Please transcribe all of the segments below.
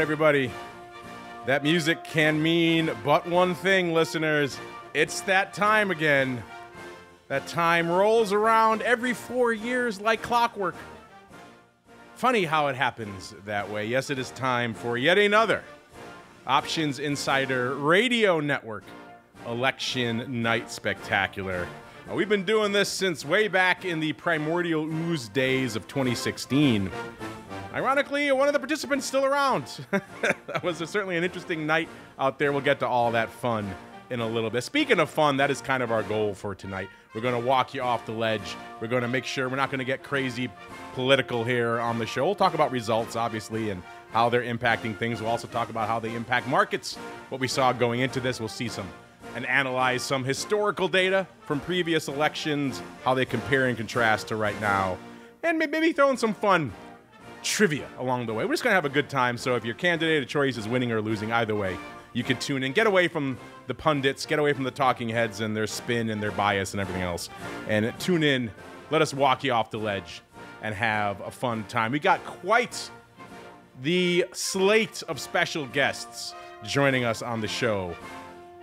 everybody. That music can mean but one thing, listeners. It's that time again. That time rolls around every 4 years like clockwork. Funny how it happens that way. Yes, it is time for yet another Options Insider Radio Network Election Night Spectacular. We've been doing this since way back in the primordial ooze days of 2016. Ironically, one of the participants still around. That was certainly an interesting night out there. We'll get to all that fun in a little bit. Speaking of fun, that is kind of our goal for tonight. We're going to walk you off the ledge. We're going to make sure we're not going to get crazy political here on the show. We'll talk about results, obviously, and how they're impacting things. We'll also talk about how they impact markets. What we saw going into this, we'll see some and analyze some historical data from previous elections, how they compare and contrast to right now, and maybe throw in some fun trivia along the way. We're just going to have a good time, so if your candidate of choice is winning or losing, either way, you can tune in. Get away from the pundits, get away from the talking heads and their spin and their bias and everything else, and tune in. Let us walk you off the ledge and have a fun time. We got quite the slate of special guests joining us on the show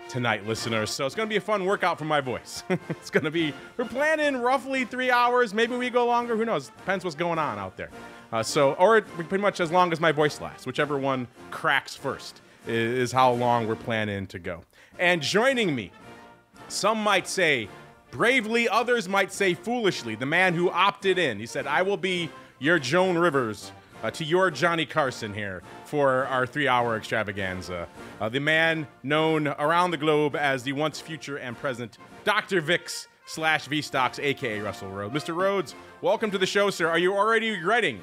tonight, listeners. So it's going to be a fun workout for my voice. It's going to be, we're planning roughly 3 hours. Maybe we go longer. Who knows? Depends what's going on out there. Or pretty much as long as my voice lasts. Whichever one cracks first is how long we're planning to go. And joining me, some might say bravely, others might say foolishly, the man who opted in. He said, I will be your Joan Rivers to your Johnny Carson here for our 3-hour extravaganza. The man known around the globe as the once future and present Dr. Vix / V-Stocks, a.k.a. Russell Rhoads. Mr. Rhoads, welcome to the show, sir. Are you already regretting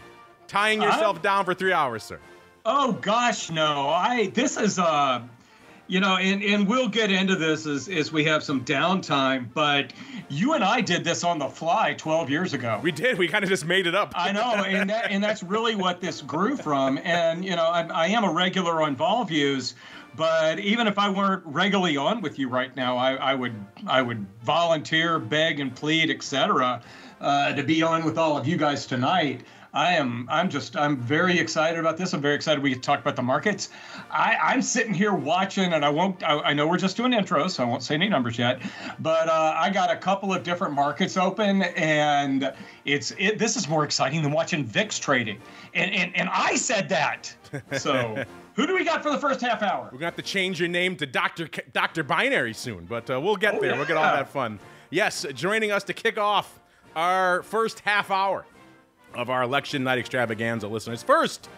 tying yourself down for 3 hours, sir? Oh, gosh, no. This is, and we'll get into this as we have some downtime, but you and I did this on the fly 12 years ago. We did. We kind of just made it up. I know, and that's really what this grew from. And, I am a regular on Vol Views, but even if I weren't regularly on with you right now, I would volunteer, beg and plead, etc., to be on with all of you guys tonight. I'm very excited about this. I'm very excited we can talk about the markets. I'm sitting here watching, and I know we're just doing intros, so I won't say any numbers yet, but I got a couple of different markets open, and this is more exciting than watching VIX trading. And I said that. So who do we got for the first half hour? We're going to have to change your name to Dr. Binary soon, but we'll get there. Yeah. We'll get all that fun. Yes, joining us to kick off our first half hour of our election night extravaganza, listeners. First,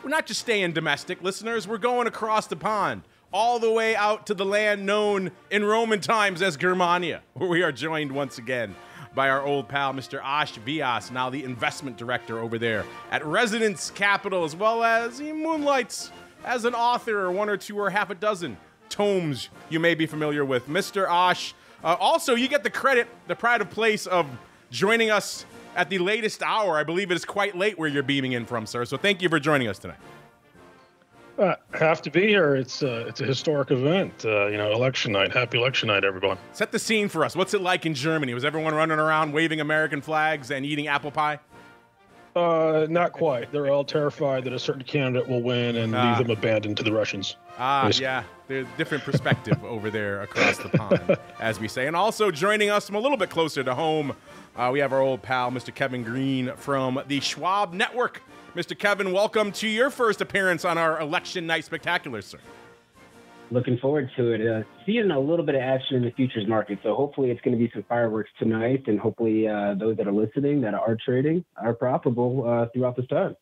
we're not just staying domestic, listeners. We're going across the pond, all the way out to the land known in Roman times as Germania, where we are joined once again by our old pal, Mr. Aash Vyas, now the investment director over there at Residence Capital, as well as he moonlights as an author, or one or two or half a dozen tomes you may be familiar with. Mr. Aash, also, you get the credit, the pride of place of joining us at the latest hour. I believe it is quite late where you're beaming in from, sir. So thank you for joining us tonight. Have to be here. It's a historic event. Election night. Happy election night, everyone. Set the scene for us. What's it like in Germany? Was everyone running around waving American flags and eating apple pie? Not quite. They're all terrified that a certain candidate will win and leave them abandoned to the Russians. Yeah. There's a different perspective over there across the pond, as we say. And also joining us from a little bit closer to home, we have our old pal, Mr. Kevin Green from the Schwab Network. Mr. Kevin, welcome to your first appearance on our Election Night Spectacular, sir. Looking forward to it. Seeing a little bit of action in the futures market, so hopefully it's going to be some fireworks tonight, and hopefully those that are listening that are trading are profitable throughout this time.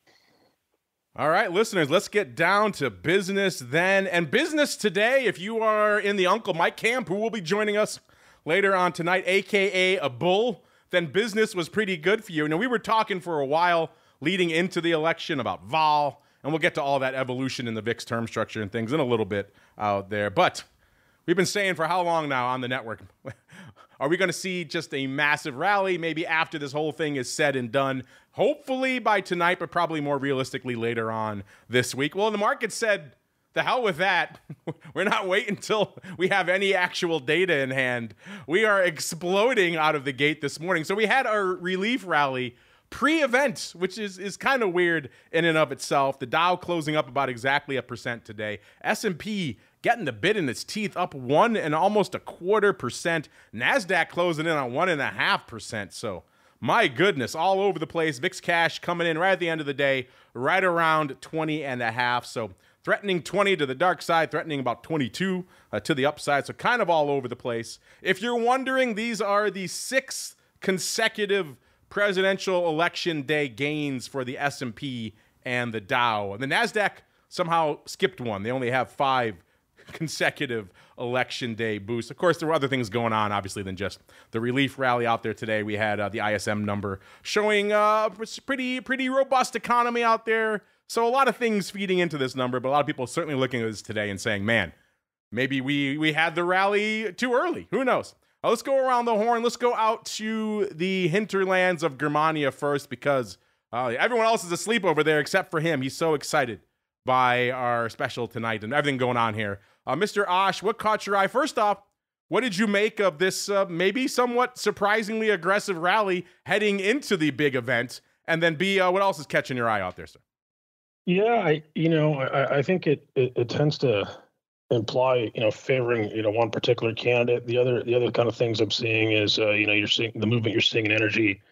All right, listeners, let's get down to business then. And business today, if you are in the Uncle Mike camp, who will be joining us later on tonight, a.k.a. a bull, then business was pretty good for you. Now, we were talking for a while leading into the election about vol, and we'll get to all that evolution in the VIX term structure and things in a little bit out there. But we've been saying for how long now on the network, are we going to see just a massive rally maybe after this whole thing is said and done? Hopefully by tonight, but probably more realistically later on this week. Well, the market said, the hell with that. We're not waiting until we have any actual data in hand. We are exploding out of the gate this morning. So we had our relief rally pre-event, which is kind of weird in and of itself. The Dow closing up about exactly 1% today. S&P getting the bit in its teeth, up 1 and almost 1/4%. NASDAQ closing in on 1.5%. So my goodness, all over the place. VIX cash coming in right at the end of the day, right around 20.5. So threatening 20 to the dark side, threatening about 22 to the upside. So kind of all over the place. If you're wondering, these are the 6th consecutive presidential election day gains for the S&P and the Dow. And the NASDAQ somehow skipped one. They only have 5 consecutive election day boosts. Of course, there were other things going on, obviously, than just the relief rally out there today. We had the ISM number showing pretty robust economy out there. So a lot of things feeding into this number, but a lot of people certainly looking at this today and saying, man, maybe we had the rally too early. Who knows? Let's go around the horn. Let's go out to the hinterlands of Germania first, because everyone else is asleep over there except for him. He's so excited by our special tonight and everything going on here. Mr. Aash, what caught your eye? First off, what did you make of this maybe somewhat surprisingly aggressive rally heading into the big event? And then B, what else is catching your eye out there, sir? Yeah, I think it tends to imply, favoring, one particular candidate. The other kind of things I'm seeing is, you're seeing the movement you're seeing in energy,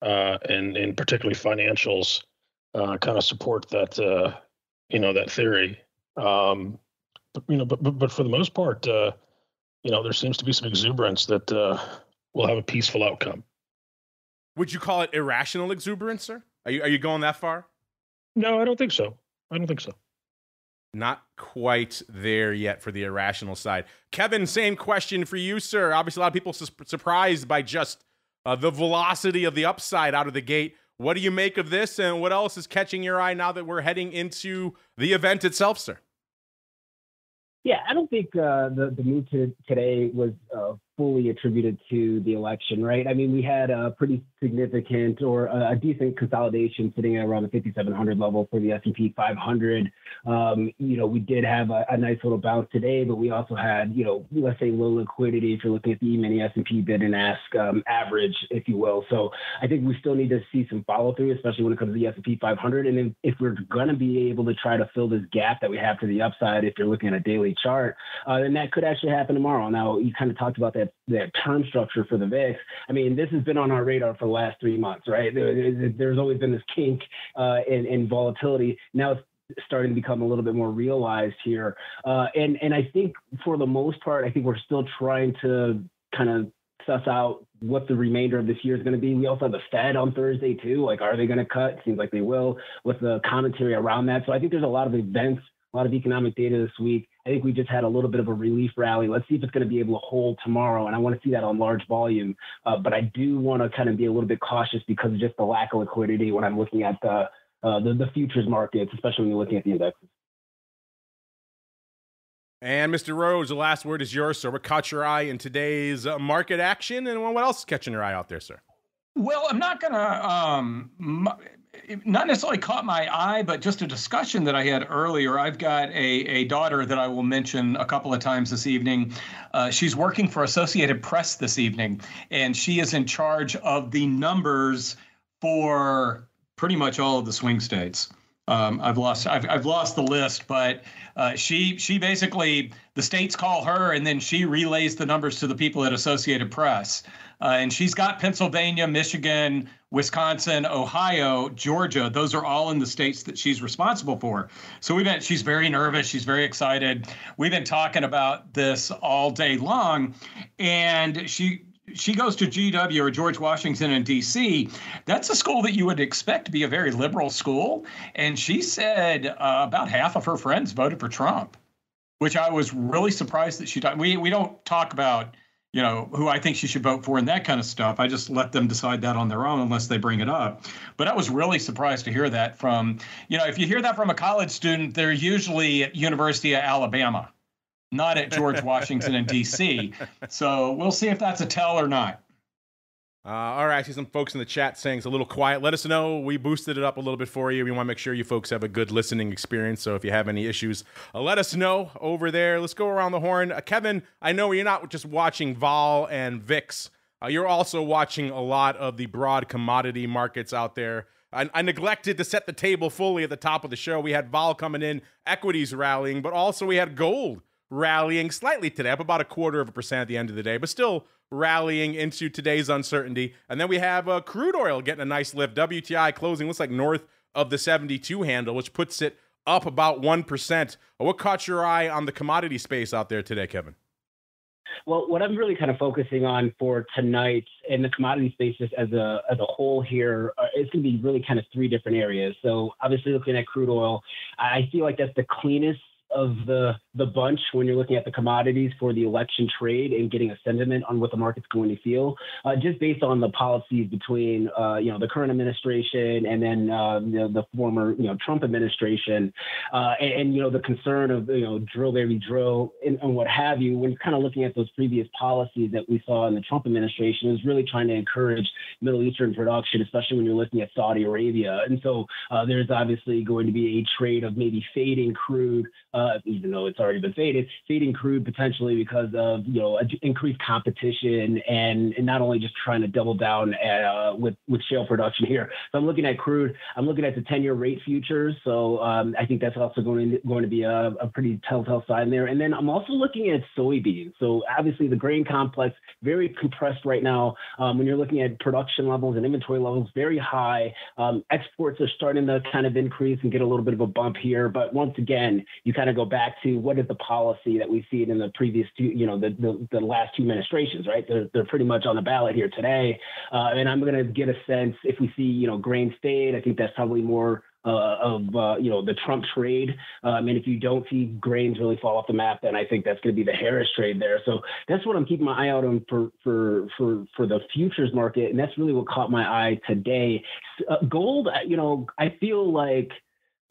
and particularly financials, kind of support that, that theory. But for the most part, there seems to be some exuberance that will have a peaceful outcome. Would you call it irrational exuberance, sir? Are you going that far? No, I don't think so. Not quite there yet for the irrational side. Kevin, same question for you, sir. Obviously, a lot of people surprised by just the velocity of the upside out of the gate. What do you make of this, and what else is catching your eye now that we're heading into the event itself, sir? Yeah, I don't think the move today was fully attributed to the election, right? I mean, we had a pretty significant or a decent consolidation sitting at around the 5,700 level for the S&P 500. We did have a nice little bounce today, but we also had, let's say low liquidity if you're looking at the E-mini S&P bid and ask average, if you will. So I think we still need to see some follow through, especially when it comes to the S&P 500. And if we're going to be able to try to fill this gap that we have to the upside, if you're looking at a daily chart, then that could actually happen tomorrow. Now, you kind of talked about that term structure for the VIX. I mean, this has been on our radar for the last 3 months, right? There's always been this kink in volatility. Now it's starting to become a little bit more realized here. And I think for the most part, I think we're still trying to kind of suss out what the remainder of this year is going to be. We also have the Fed on Thursday too. Like, are they going to cut? Seems like they will, with the commentary around that. So I think there's a lot of events, a lot of economic data this week. I think we just had a little bit of a relief rally. Let's see if it's going to be able to hold tomorrow. And I want to see that on large volume. But I do want to kind of be a little bit cautious because of just the lack of liquidity when I'm looking at the futures markets, especially when you're looking at the indexes. And Mr. Rhoads, the last word is yours, sir. What caught your eye in today's market action, and what else is catching your eye out there, sir? Well, I'm not going to, not necessarily caught my eye, but just a discussion that I had earlier. I've got a daughter that I will mention a couple of times this evening. She's working for Associated Press this evening, and she is in charge of the numbers for pretty much all of the swing states. I've lost the list, but she basically, the states call her and then she relays the numbers to the people at Associated Press. And she's got Pennsylvania, Michigan, Wisconsin, Ohio, Georgia. Those are all in the states that she's responsible for. So she's very nervous. She's very excited. We've been talking about this all day long. And she goes to GW, or George Washington, in D.C. That's a school that you would expect to be a very liberal school. And she said about half of her friends voted for Trump, which I was really surprised that she did. We don't talk about, who I think she should vote for and that kind of stuff. I just let them decide that on their own unless they bring it up. But I was really surprised to hear that from, if you hear that from a college student, they're usually at University of Alabama, not at George Washington in D.C. So we'll see if that's a tell or not. All right, I see some folks in the chat saying it's a little quiet. Let us know. We boosted it up a little bit for you. We want to make sure you folks have a good listening experience. So if you have any issues, let us know over there. Let's go around the horn. Kevin, I know you're not just watching vol and VIX. You're also watching a lot of the broad commodity markets out there. I neglected to set the table fully at the top of the show. We had vol coming in, equities rallying, but also we had gold rallying slightly today, up about 0.25% at the end of the day, but still rallying into today's uncertainty. And then we have crude oil getting a nice lift. WTI closing looks like north of the 72 handle, which puts it up about 1%. What caught your eye on the commodity space out there today, Kevin? Well, what I'm really kind of focusing on for tonight in the commodity space as a whole here is going to be really kind of three different areas. So obviously looking at crude oil, I feel like that's the cleanest of the bunch when you're looking at the commodities for the election trade and getting a sentiment on what the market's going to feel, just based on the policies between the current administration and then the former Trump administration, and the concern of drill baby drill and what have you. When you're kind of looking at those previous policies that we saw in the Trump administration, is really trying to encourage Middle Eastern production, especially when you're looking at Saudi Arabia. And so there's obviously going to be a trade of maybe fading crude, even though it's already been fading crude potentially because of increased competition and not only just trying to double down with shale production here. So I'm looking at crude. I'm looking at the 10-year rate futures. So I think that's also going to be a pretty telltale sign there. And then I'm also looking at soybeans. So obviously the grain complex very compressed right now. When you're looking at production levels and inventory levels, very high. Exports are starting to kind of increase and get a little bit of a bump here. But once again, you kind of go back to what is the policy that we see in the previous two, the last two administrations, right? They're pretty much on the ballot here today. And I'm going to get a sense if we see, grain fade, I think that's probably more of the Trump trade. And if you don't see grains really fall off the map, then I think that's going to be the Harris trade there. So that's what I'm keeping my eye out on for the futures market. And that's really what caught my eye today. Gold, I feel like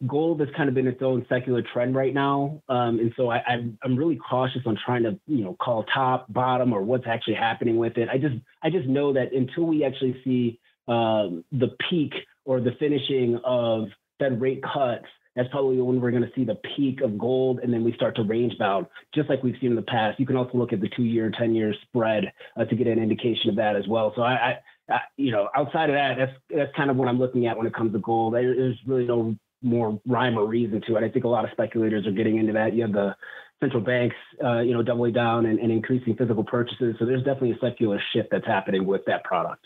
gold has kind of been its own secular trend right now. And so I'm really cautious on trying to, call top, bottom, or what's actually happening with it. I just know that until we actually see the peak or the finishing of Fed rate cuts, that's probably when we're going to see the peak of gold, and then we start to range bound, just like we've seen in the past. You can also look at the 2-year, 10-year spread to get an indication of that as well. So I outside of that, that's kind of what I'm looking at when it comes to gold. There's really no more rhyme or reason to it. I think a lot of speculators are getting into that. You have the central banks, doubling down and increasing physical purchases. So there's definitely a secular shift that's happening with that product.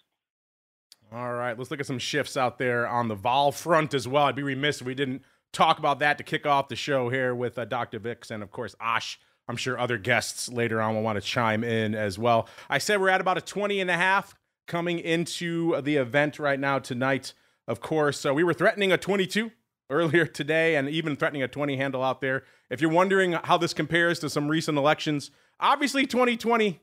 All right, let's look at some shifts out there on the vol front as well. I'd be remiss if we didn't talk about that to kick off the show here with Dr. Vix and, of course, Aash. I'm sure other guests later on will want to chime in as well. I said we're at about a 20.5 coming into the event right now tonight. Of course, we were threatening a 22 earlier today and even threatening a 20 handle out there. If you're wondering how this compares to some recent elections, obviously 2020,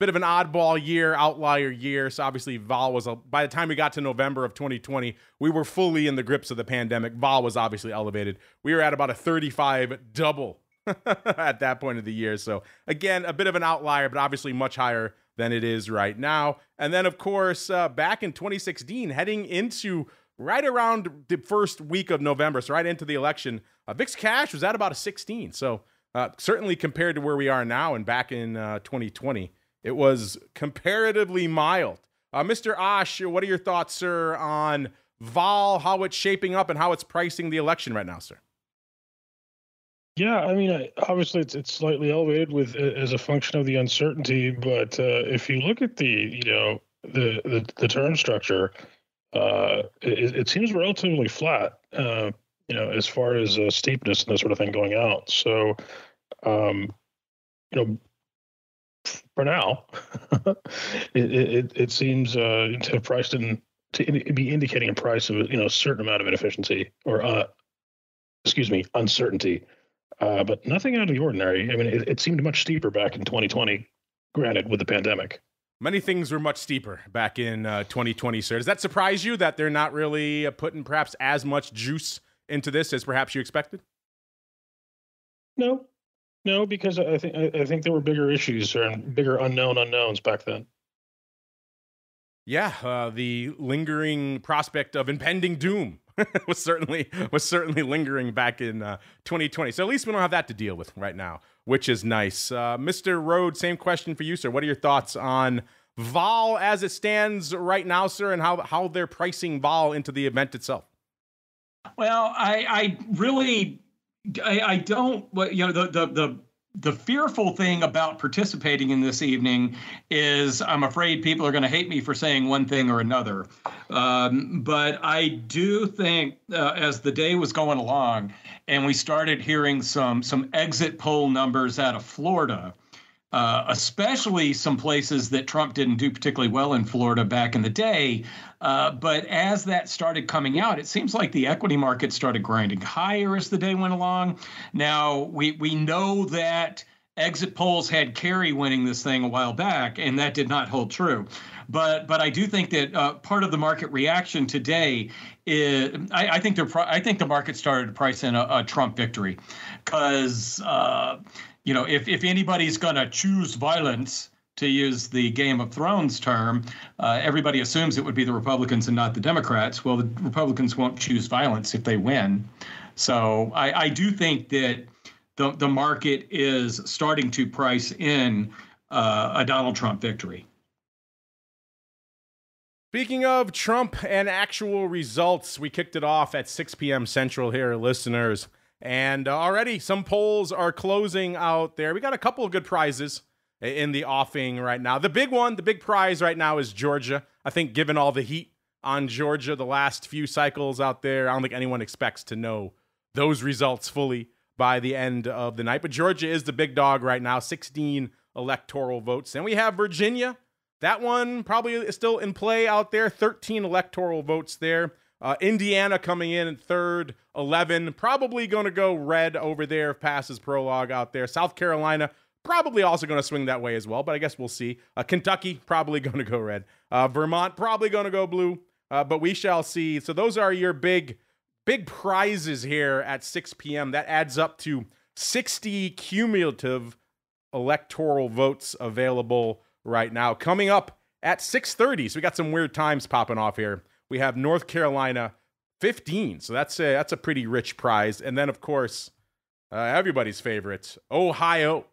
bit of an oddball year, outlier year. So obviously vol was, by the time we got to November of 2020, we were fully in the grips of the pandemic. Vol was obviously elevated. We were at about a 35 double at that point of the year. So again, a bit of an outlier, but obviously much higher than it is right now. And then of course, back in 2016, heading into right around the first week of November, so right into the election, VIX cash was at about a 16. So certainly compared to where we are now and back in 2020, it was comparatively mild. Mr. Aash, what are your thoughts, sir, on vol, how it's shaping up and how it's pricing the election right now, sir? Yeah, I mean, obviously it's slightly elevated as a function of the uncertainty, but if you look at the term structure, it seems relatively flat, as far as steepness and that sort of thing going out. So, for now, it seems to have priced in to be indicating a price of a certain amount of inefficiency or uncertainty, but nothing out of the ordinary. I mean, it seemed much steeper back in 2020. Granted, with the pandemic. Many things were much steeper back in 2020, sir. Does that surprise you that they're not really putting perhaps as much juice into this as perhaps you expected? No, because I think there were bigger issues and bigger unknowns back then. Yeah, the lingering prospect of impending doom was certainly lingering back in 2020. So at least we don't have that to deal with right now, which is nice. Mr. Rhoads, same question for you, sir. What are your thoughts on vol as it stands right now, sir, and how they're pricing vol into the event itself? Well, I really don't. You know, the fearful thing about participating in this evening is I'm afraid people are going to hate me for saying one thing or another. But I do think as the day was going along and we started hearing some exit poll numbers out of Florida, especially some places that Trump didn't do particularly well in Florida back in the day. But as that started coming out, it seems like the equity market started grinding higher as the day went along. Now, we know that exit polls had Kerry winning this thing a while back, and that did not hold true. But I do think that part of the market reaction today is I think the market started to price in a Trump victory because if anybody's going to choose violence, to use the Game of Thrones term, everybody assumes it would be the Republicans and not the Democrats. Well, the Republicans won't choose violence if they win. So I do think that the market is starting to price in a Donald Trump victory. Speaking of Trump and actual results, we kicked it off at 6 p.m. Central here, listeners. And already some polls are closing out there. We got a couple of good prizes in the offing right now. The big one, the big prize right now is Georgia. I think given all the heat on Georgia the last few cycles out there, I don't think anyone expects to know those results fully by the end of the night. But Georgia is the big dog right now, 16 electoral votes. And we have Virginia. That one probably is still in play out there, 13 electoral votes there. Indiana coming in at third, 11. Probably going to go red over there if passes prologue out there. South Carolina probably also going to swing that way as well, but I guess we'll see. Kentucky probably going to go red. Vermont probably going to go blue, but we shall see. So those are your big prizes here at 6 p.m. That adds up to 60 cumulative electoral votes available right now. Coming up at 6:30, so we got some weird times popping off here. We have North Carolina 15, so that's a pretty rich prize. And then, of course, everybody's favorite, Ohio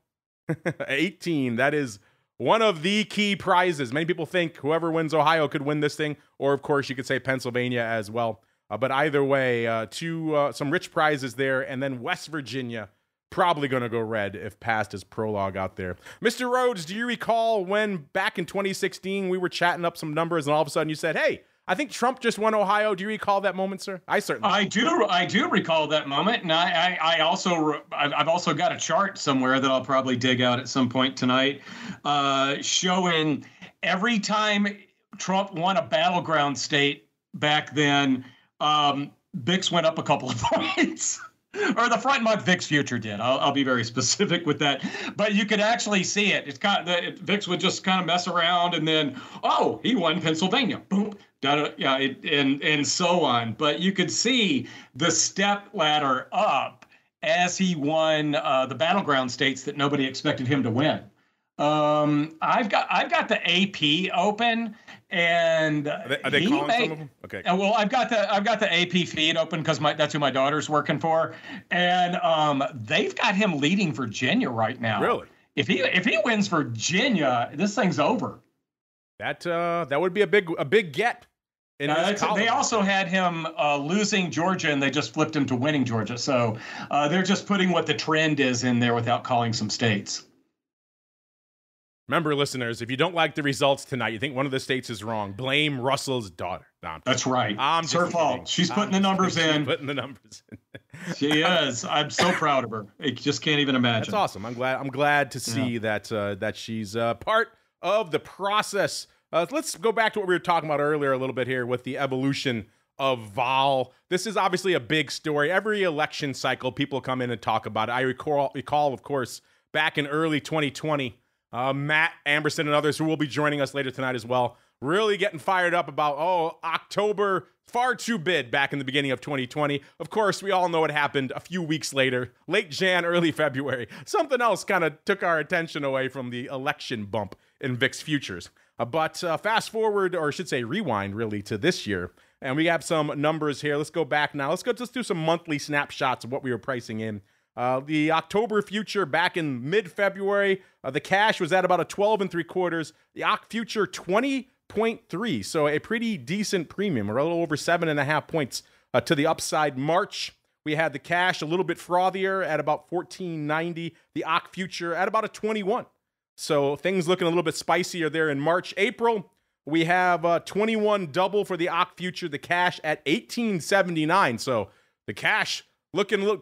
18. That is one of the key prizes. Many people think whoever wins Ohio could win this thing, or of course you could say Pennsylvania as well. But either way, some rich prizes there, and then West Virginia probably going to go red if passed as prologue out there. Mr. Rhoads, do you recall when back in 2016 we were chatting up some numbers and all of a sudden you said, hey, I think Trump just won Ohio. Do you recall that moment, sir? I certainly do. I do recall that moment, and I've also got a chart somewhere that I'll probably dig out at some point tonight, showing every time Trump won a battleground state back then, VIX went up a couple of points. Or the front month VIX future did. I'll be very specific with that. But you could actually see it. It's kind of, VIX would just kind of mess around, and then, oh, he won Pennsylvania. Boom. Yeah, and so on. But you could see the step ladder up as he won the battleground states that nobody expected him to win. I've got the AP open, and are they calling some of them? Okay. Well, I've got the AP feed open because that's who my daughter's working for, and they've got him leading Virginia right now. Really? If he wins Virginia, this thing's over. That would be a big get. They also had him losing Georgia, and they just flipped him to winning Georgia. So they're just putting what the trend is in there without calling some states. Remember, listeners, if you don't like the results tonight, you think one of the states is wrong, blame Russell's daughter. No, that's right. It's her fault. She's putting the numbers in. Putting the numbers in. She is. I'm so proud of her. I just can't even imagine. That's awesome. I'm glad to see that she's part of the process. Let's go back to what we were talking about earlier a little bit here with the evolution of vol. This is obviously a big story. Every election cycle, people come in and talk about it. I recall, of course, back in early 2020, Matt, Amberson, and others who will be joining us later tonight as well, really getting fired up about, October, far too bid back in the beginning of 2020. Of course, we all know what happened a few weeks later, late Jan, early February. Something else kind of took our attention away from the election bump in VIX futures. But fast forward, or I should say rewind, really, to this year. And we have some numbers here. Let's go back now. Let's do some monthly snapshots of what we were pricing in The October future back in mid-February, the cash was at about a 12 3/4. The Oct future 20.3, so a pretty decent premium, a little over 7.5 points to the upside. March, we had the cash a little bit frothier at about 14.90. The Oct future at about a 21. So things looking a little bit spicier there in March. April, we have 21 double for the Oct future, the cash at 18.79. So the cash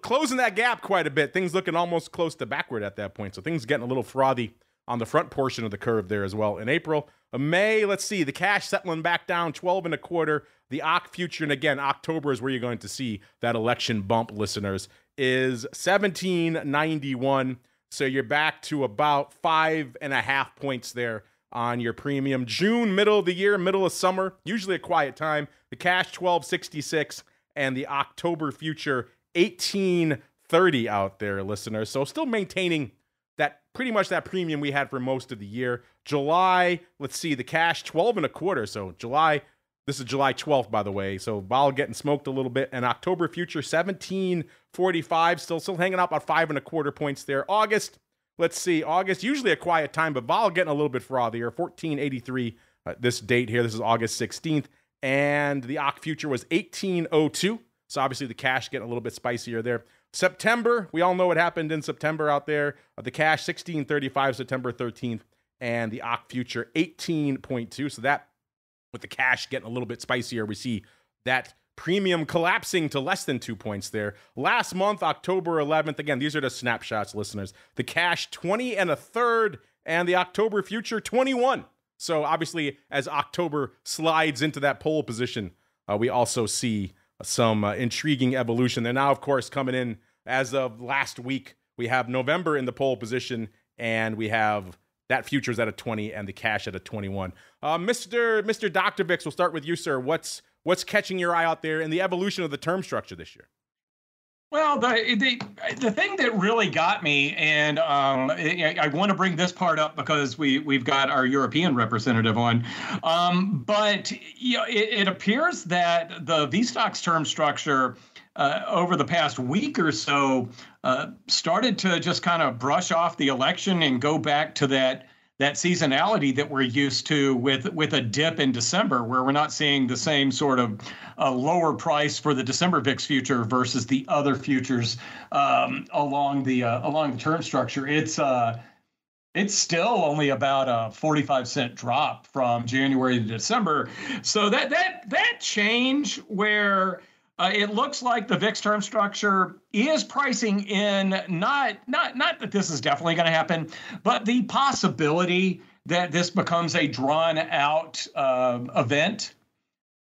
closing that gap quite a bit. Things looking almost close to backward at that point. So things getting a little frothy on the front portion of the curve there as well. In April, May, let's see, the cash settling back down 12 1/4. The Oct future, and again, October is where you're going to see that election bump, listeners, is 17.91. So you're back to about 5.5 points there on your premium. June, middle of the year, middle of summer, usually a quiet time. The cash 12.66 and the October future 18.30 out there, listeners. So still maintaining that pretty much that premium we had for most of the year. July, let's see, the cash 12 1/4. So July, this is July 12th, by the way. So Vol getting smoked a little bit. And October future 17.45, still hanging out about 5 1/4 points there. August, let's see, August, usually a quiet time, but Vol getting a little bit frothier. 14.83 this date here. This is August 16th. And the Oct future was 18.02. So obviously the cash getting a little bit spicier there. September, we all know what happened in September out there. The cash 16.35, September 13th, and the Oct future 18.2. So that, with the cash getting a little bit spicier, we see that premium collapsing to less than 2 points there. Last month, October 11th, again, these are the snapshots, listeners. The cash 20 1/3, and the October future 21. So obviously, as October slides into that pole position, we also see some intriguing evolution. They're now, of course, coming in as of last week. We have November in the pole position, and we have that futures at a 20 and the cash at a 21. Mr. Dr. Vix, we'll start with you, sir. What's catching your eye out there in the evolution of the term structure this year? Well, the thing that really got me, and I want to bring this part up because we've got our European representative on, but you know, it appears that the VSTOXX term structure over the past week or so started to just kind of brush off the election and go back to that seasonality that we're used to with a dip in December, where we're not seeing the same sort of lower price for the December VIX future versus the other futures along the term structure. It's still only about a 45-cent drop from January to December. So that change where it looks like the VIX term structure is pricing in not that this is definitely going to happen, but the possibility that this becomes a drawn out event.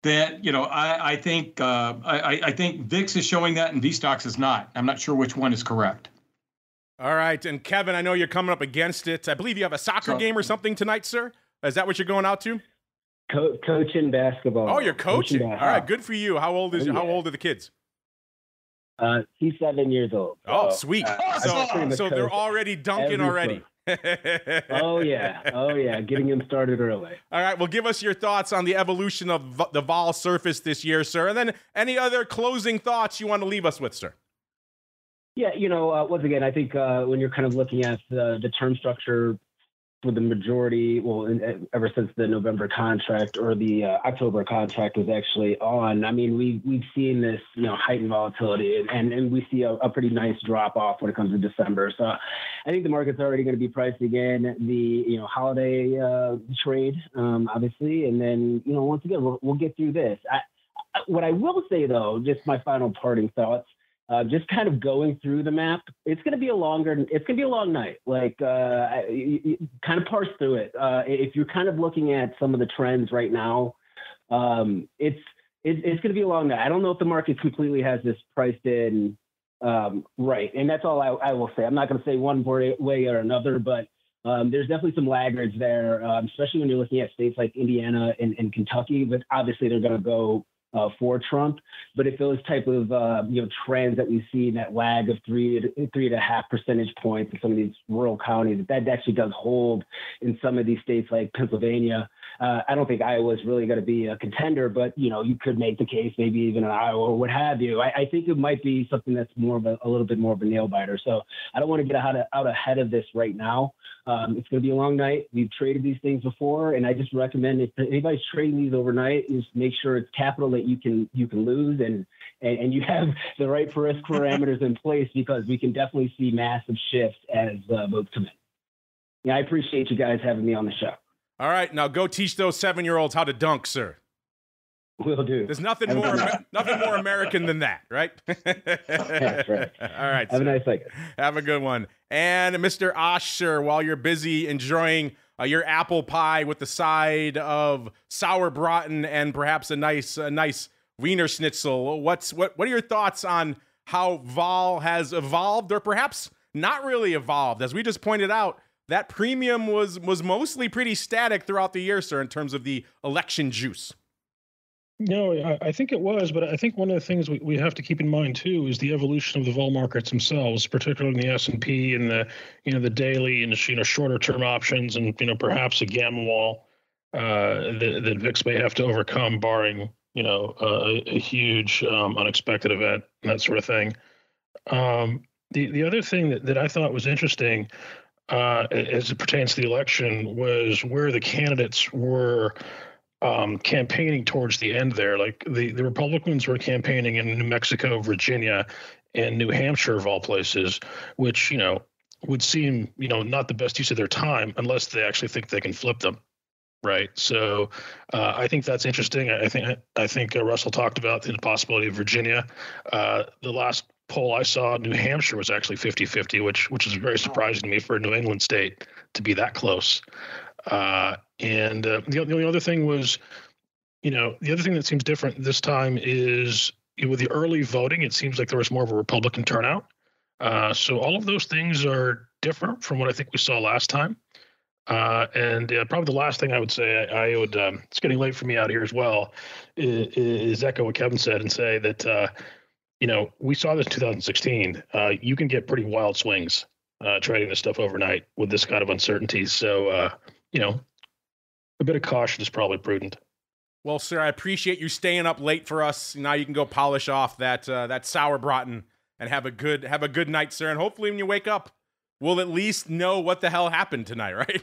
That, you know, I think VIX is showing that and VSTOXX is not. I'm not sure which one is correct. All right, and Kevin, I know you're coming up against it. I believe you have a soccer game or something tonight, sir. Is that what you're going out to? Coaching basketball. Oh, you're coaching. All right, good for you. How old are the kids? He's 7 years old. So, sweet. So they're already dunking already. Oh yeah, getting him started early. All right, well, give us your thoughts on the evolution of the Vol surface this year, sir, and then any other closing thoughts you want to leave us with, sir. Yeah, you know, once again, I think when you're kind of looking at the term structure for the majority, ever since the November contract or the October contract was actually on, I mean, we've seen this, you know, heightened volatility, and we see a pretty nice drop off when it comes to December. So I think the market's already going to be pricing in the, you know, holiday trade, obviously, and then, you know, once again, we'll get through this. What I will say though, just my final parting thoughts. Just kind of going through the map, it's going to be a long night. Like, you kind of parse through it. If you're kind of looking at some of the trends right now, it's going to be a long night. I don't know if the market completely has this priced in right, and that's all I will say. I'm not going to say one way or another, but there's definitely some laggards there, especially when you're looking at states like Indiana and Kentucky. But obviously, they're going to go for Trump. But if those type of trends that we see, that lag of 3.5 percentage points in some of these rural counties, that actually does hold in some of these states like Pennsylvania, I don't think Iowa's really going to be a contender, but, you could make the case, maybe even in Iowa or what have you. I think it might be something that's more of a little bit more of a nail biter. So I don't want to get out ahead of this right now. It's going to be a long night. We've traded these things before, and I just recommend if anybody's trading these overnight, is make sure it's capital that you can lose and you have the right risk parameters in place, because we can definitely see massive shifts as votes come in. Yeah, I appreciate you guys having me on the show. All right, now go teach those 7-year-olds how to dunk, sir. Will do. There's nothing more American than that, right? That's right. All right. Have a nice night. Have a good one. And Mr. Aash, sir, while you're busy enjoying your apple pie with the side of sauerbraten and perhaps a nice Wiener Schnitzel, what are your thoughts on how Vol has evolved, or perhaps not really evolved? As we just pointed out, that premium was mostly pretty static throughout the year, sir, in terms of the election juice. No, I think it was, but I think one of the things we have to keep in mind too is the evolution of the vol markets themselves, particularly in the S&P and the daily and shorter term options, and perhaps a gamma wall that VIX may have to overcome, barring a huge unexpected event and that sort of thing. The other thing that I thought was interesting as it pertains to the election was where the candidates were campaigning towards the end there. Like the Republicans were campaigning in New Mexico, Virginia, and New Hampshire, of all places, which, would seem, not the best use of their time unless they actually think they can flip them. Right. So I think that's interesting. I think Russell talked about the possibility of Virginia. The last poll I saw, New Hampshire was actually 50-50, which is very surprising to me for a New England state to be that close. And the only other thing was, the other thing that seems different this time is with the early voting, it seems like there was more of a Republican turnout. So all of those things are different from what I think we saw last time. And probably the last thing I would say, I would, it's getting late for me out here as well, is echo what Kevin said and say that, we saw this in 2016. You can get pretty wild swings trading this stuff overnight with this kind of uncertainty. So, a bit of caution is probably prudent. Well, sir, I appreciate you staying up late for us. Now you can go polish off that sauerbraten and have a good night, sir. And hopefully when you wake up, we'll at least know what the hell happened tonight, right?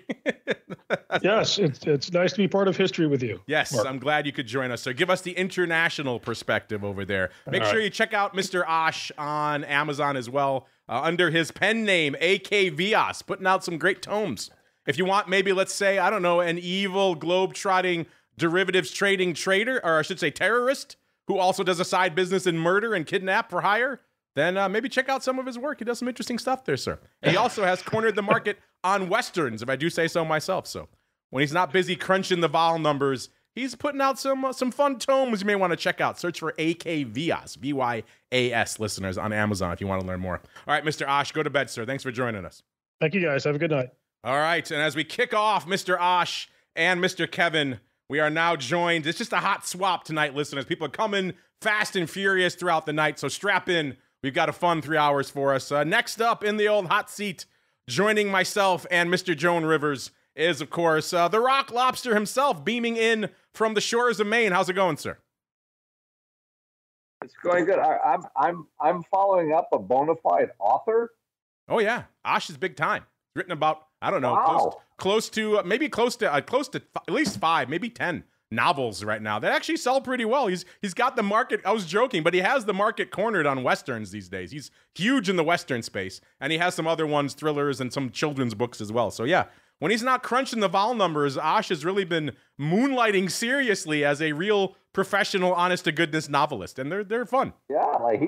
Yes, it's nice to be part of history with you. Yes, Mark. I'm glad you could join us, sir. Give us the international perspective over there. Make sure you check out Mr. Aash on Amazon as well, under his pen name, A.K. Vyas, putting out some great tomes. If you want, maybe, let's say, I don't know, an evil, globe-trotting, derivatives trading trader, or I should say terrorist, who also does a side business in murder and kidnap for hire, then maybe check out some of his work. He does some interesting stuff there, sir. And he also has cornered the market on Westerns, if I do say so myself. So when he's not busy crunching the vol numbers, he's putting out some fun tomes you may want to check out. Search for A.K. Vyas, V-Y-A-S, listeners, on Amazon if you want to learn more. All right, Mr. Aash, go to bed, sir. Thanks for joining us. Thank you, guys. Have a good night. All right, and as we kick off Mr. Aash and Mr. Kevin, we are now joined. It's just a hot swap tonight, listeners. People are coming fast and furious throughout the night, so strap in. We've got a fun 3 hours for us. Next up in the old hot seat, joining myself and Mr. Joan Rivers, is, of course, the Rock Lobster himself, beaming in from the shores of Maine. How's it going, sir? It's going good. I'm following up a bona fide author. Oh yeah, Aash is big time. He's written about, I don't know, wow. close to at least 5, maybe 10 novels right now that actually sell pretty well. He's got the market. I was joking, but he has the market cornered on Westerns these days. He's huge in the Western space, and he has some other ones, thrillers and some children's books as well. So yeah, when he's not crunching the vol numbers, Aash has really been moonlighting seriously as a real professional, honest-to-goodness novelist, and they're fun. Yeah, like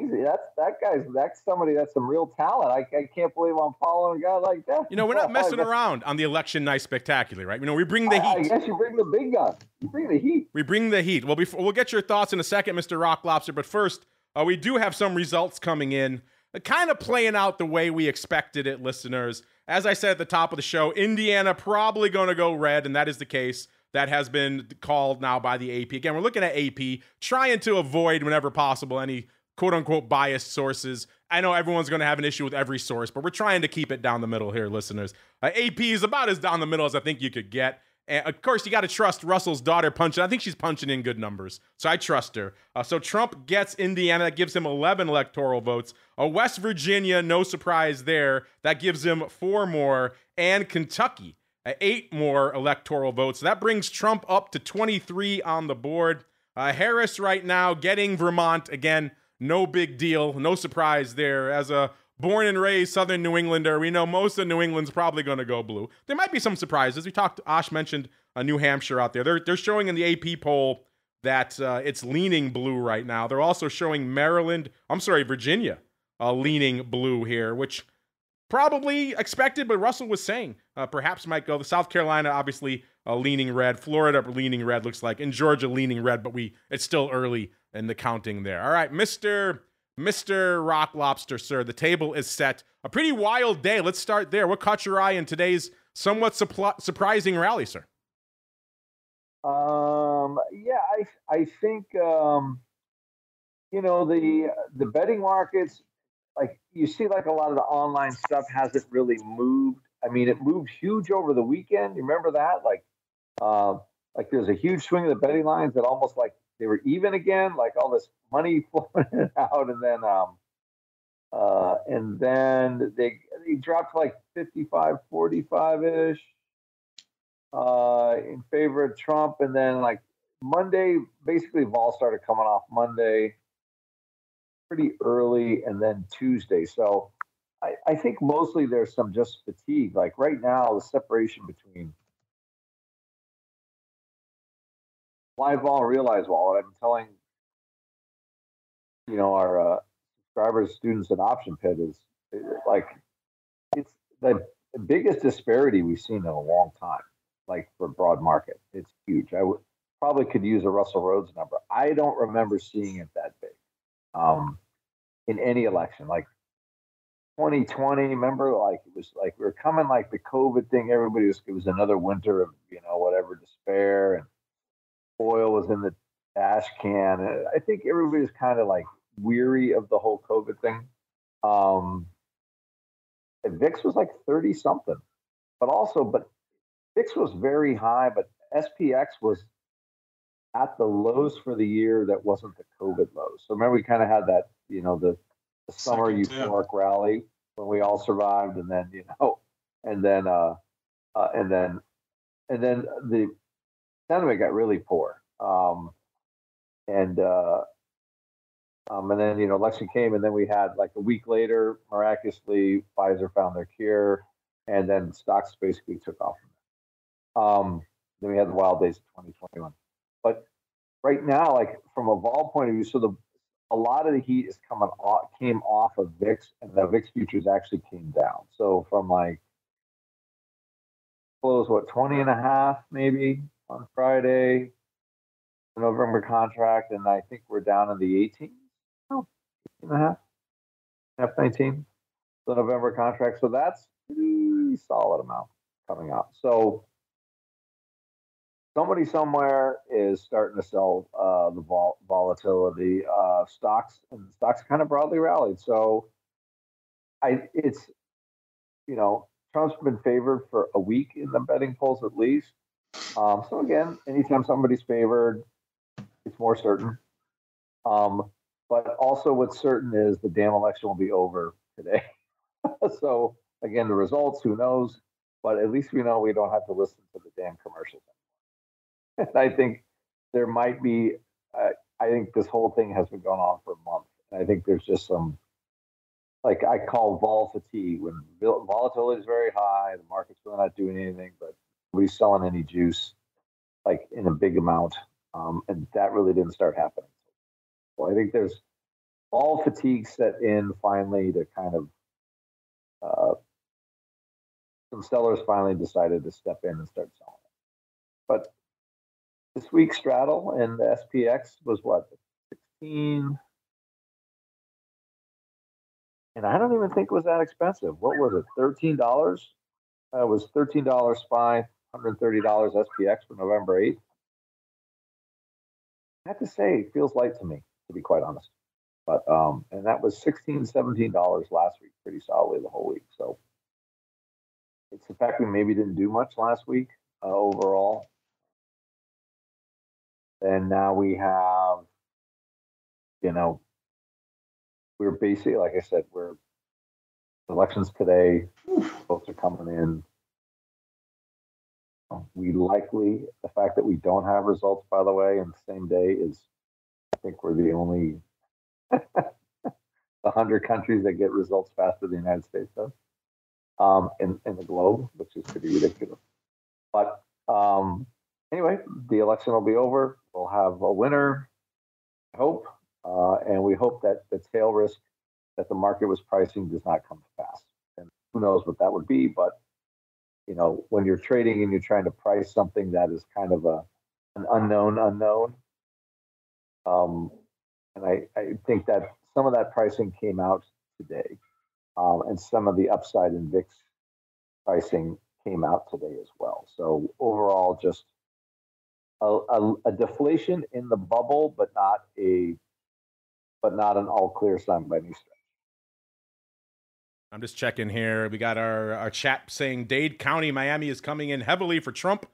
that's somebody that's some real talent. I can't believe I'm following a guy like that. We're not messing around on the election night spectacular, right? We bring the heat. I guess you bring the big gun. You bring the heat. We bring the heat. Well, we'll get your thoughts in a second, Mr. Rock Lobster, but first, we do have some results coming in, kind of playing out the way we expected it, listeners. As I said at the top of the show, Indiana probably going to go red, and that is the case. That has been called now by the AP. Again, we're looking at AP, trying to avoid, whenever possible, any quote-unquote biased sources. I know everyone's going to have an issue with every source, but we're trying to keep it down the middle here, listeners. AP is about as down the middle as I think you could get. And of course, you got to trust Russell's daughter punching. I think she's punching in good numbers, so I trust her. So Trump gets Indiana. That gives him 11 electoral votes. West Virginia, no surprise there. That gives him 4 more. And Kentucky, 8 more electoral votes. So that brings Trump up to 23 on the board. Harris right now getting Vermont. Again, no big deal. No surprise there. As a born and raised Southern New Englander, we know most of New England's probably going to go blue. There might be some surprises. We talked, Aash mentioned New Hampshire out there. They're showing in the AP poll that it's leaning blue right now. They're also showing Virginia leaning blue here, which probably expected, but Russell was saying perhaps might go. The South Carolina, obviously, leaning red. Florida, leaning red, looks like. And Georgia, leaning red, but it's still early in the counting there. All right, Mr. Rock Lobster, sir, the table is set. A pretty wild day. Let's start there. What caught your eye in today's somewhat surprising rally, sir? Yeah, I think the betting markets, like you see, like a lot of the online stuff hasn't really moved. I mean, it moved huge over the weekend. You remember that? Like there's a huge swing of the betting lines that almost like they were even again, like all this money flowing out, and then they dropped like 55-45 ish in favor of Trump, and then like Monday, basically vol started coming off Monday pretty early, and then Tuesday. So I think mostly there's some just fatigue. Like right now, the separation between live vol and realized vol, what I'm telling our subscribers, students, and option pit is like it's the biggest disparity we've seen in a long time. Like for broad market, it's huge. I probably could use a Russell Rhoads number. I don't remember seeing it that big in any election. Like 2020, remember, like it was like we were coming like the COVID thing. It was another winter of whatever despair, and oil was in the ash can. And I think everybody was kind of like weary of the whole COVID thing. VIX was like 30 something, but VIX was very high, but SPX was at the lows for the year that wasn't the COVID lows. So remember, we kind of had that, the summer euphoric rally when we all survived, and then and then the sentiment got really poor, and then election came, and then we had like a week later, miraculously, Pfizer found their cure, and then stocks basically took off. Then we had the wild days of 2021. But right now, like from a vol point of view, so a lot of the heat is came off of VIX, and the VIX futures actually came down. So from like close 20.5 maybe on Friday, the November contract, and I think we're down in the 18. 18.5, 19, the November contract. So that's a pretty solid amount coming out. So somebody somewhere is starting to sell the volatility. Stocks kind of broadly rallied. So Trump's been favored for a week in the betting polls at least. So again, anytime somebody's favored, it's more certain. But also what's certain is the damn election will be over today. So again, the results, who knows? But at least we know we don't have to listen to the damn commercials anymore. I think there might be, I think this whole thing has been going on for a month. And I think there's just some, like I call vol fatigue, when volatility is very high, the market's really not doing anything, but nobody's selling any juice like in a big amount. And that really didn't start happening. Well, I think there's all fatigue set in finally to kind of some sellers finally decided to step in and start selling it. But this week's straddle and the SPX was what, 16, and I don't even think it was that expensive. What was it, $13? It was $13 SPY, $130 SPX for November 8th. I have to say, it feels light to me, to be quite honest. But and that was $16, $17 last week, pretty solidly the whole week. So it's the fact we maybe didn't do much last week overall. And now we have, we're basically, like I said, we're elections today. Votes are coming in. We likely, the fact that we don't have results, by the way, in the same day is, I think we're the only 100 countries that get results faster than the United States does in the globe, which is pretty ridiculous. But anyway, the election will be over. We'll have a winner, I hope, and we hope that the tail risk that the market was pricing does not come to pass. And who knows what that would be, but when you're trading and you're trying to price something that is kind of an unknown, and I think that some of that pricing came out today, and some of the upside in VIX pricing came out today as well. So overall, just a deflation in the bubble, but not an all clear sign by any stretch. I'm just checking here. We got our chat saying Dade County, Miami is coming in heavily for Trump,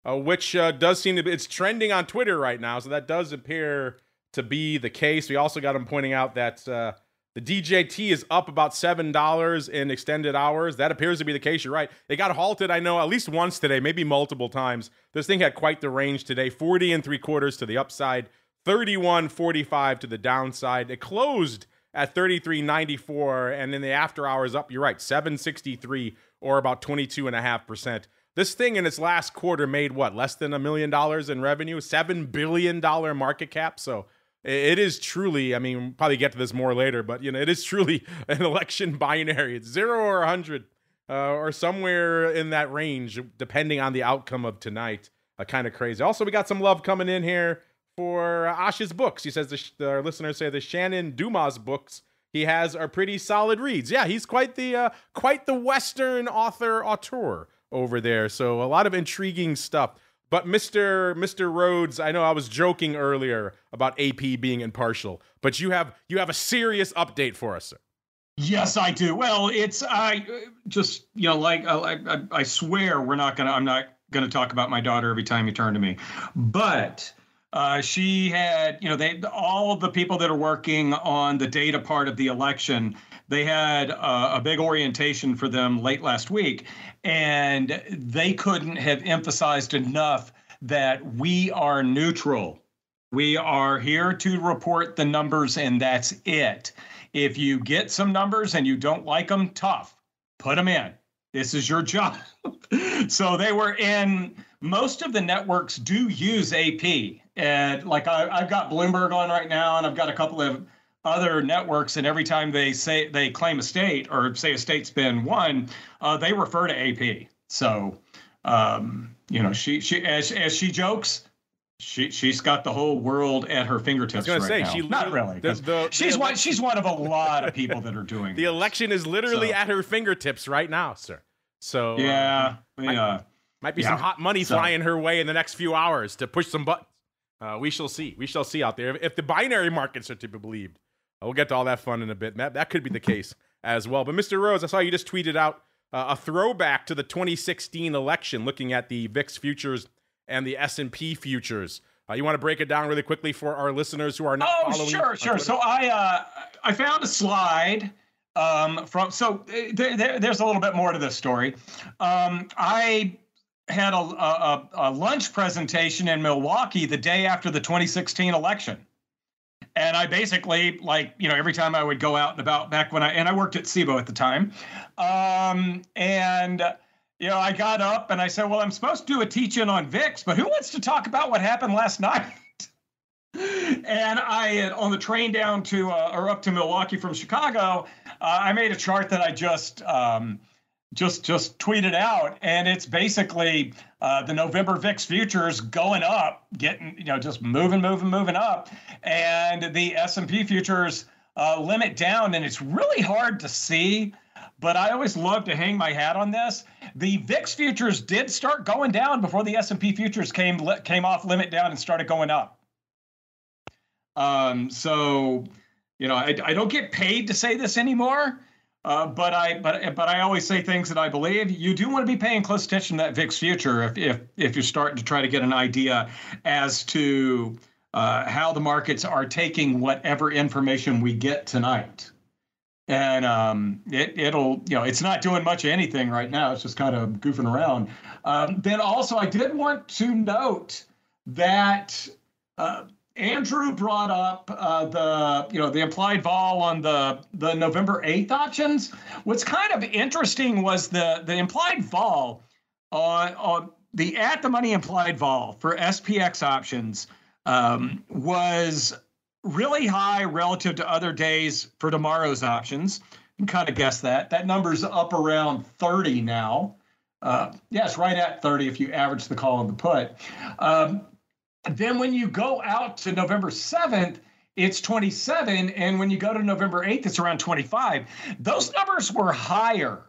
which does seem to be, it's trending on Twitter right now. So that does appear to be the case. We also got him pointing out that the DJT is up about $7 in extended hours. That appears to be the case. You're right. It got halted, I know, at least once today, maybe multiple times. This thing had quite the range today. 40 3/4 to the upside, 31.45 to the downside. It closed at 33.94, and in the after hours up, you're right, 763, or about 22.5%. This thing in its last quarter made what, less than $1 million in revenue, $7 billion market cap. So it is truly, I mean, we'll probably get to this more later, but it is truly an election binary. It's 0 or 100, or somewhere in that range, depending on the outcome of tonight. Kind of crazy. Also, we got some love coming in here for Ash's books. He says our listeners say the Shannon Dumas books he has are pretty solid reads. Yeah, he's quite the Western auteur over there. So a lot of intriguing stuff. But Mr. Rhoads, I know I was joking earlier about AP being impartial, but you have a serious update for us, sir. Yes, I do. Well, I swear I'm not gonna talk about my daughter every time you turn to me, but. She had, all of the people that are working on the data part of the election, they had a big orientation for them late last week, and they couldn't have emphasized enough that we are neutral. We are here to report the numbers, and that's it. If you get some numbers and you don't like them, tough, put them in. This is your job. So they were in. Most of the networks do use AP. And like I've got Bloomberg on right now, and I've got a couple of other networks. And every time they claim a state or say a state's been won, they refer to AP. So, she as she jokes, she's got the whole world at her fingertips right now. Not really. She's one of a lot of people that are doing the election is literally at her fingertips right now, sir. So might be some hot money flying her way in the next few hours to push some buttons. We shall see. We shall see out there. If the binary markets are to be believed, we'll get to all that fun in a bit. That could be the case as well. But Mr. Rhoads, I saw you just tweeted out a throwback to the 2016 election, looking at the VIX futures and the S&P futures. You want to break it down really quickly for our listeners who are not following? Oh, sure. So I found a slide there's a little bit more to this story. I had a lunch presentation in Milwaukee the day after the 2016 election. And I basically, every time I would go out and about back when I worked at SIBO at the time. I got up and I said, well, I'm supposed to do a teach-in on VIX, but who wants to talk about what happened last night? And on the train down to or up to Milwaukee from Chicago, I made a chart that I just tweeted out, and it's basically the November VIX futures going up, getting just moving up, and the S&P futures limit down, and it's really hard to see. But I always love to hang my hat on this. The VIX futures did start going down before the S&P futures came off limit down and started going up. I don't get paid to say this anymore, But I always say things that I believe. You do want to be paying close attention to that VIX future if you're starting to try to get an idea as to how the markets are taking whatever information we get tonight. And it'll, it's not doing much of anything right now. It's just kind of goofing around. Then also, I did want to note that Andrew brought up the implied vol on the November 8th options. What's kind of interesting was the implied vol on the at the money implied vol for SPX options was really high relative to other days for tomorrow's options. You can kind of guess that. That number's up around 30 now. It's right at 30 if you average the call and the put. Then when you go out to November 7th, it's 27. And when you go to November 8th, it's around 25. Those numbers were higher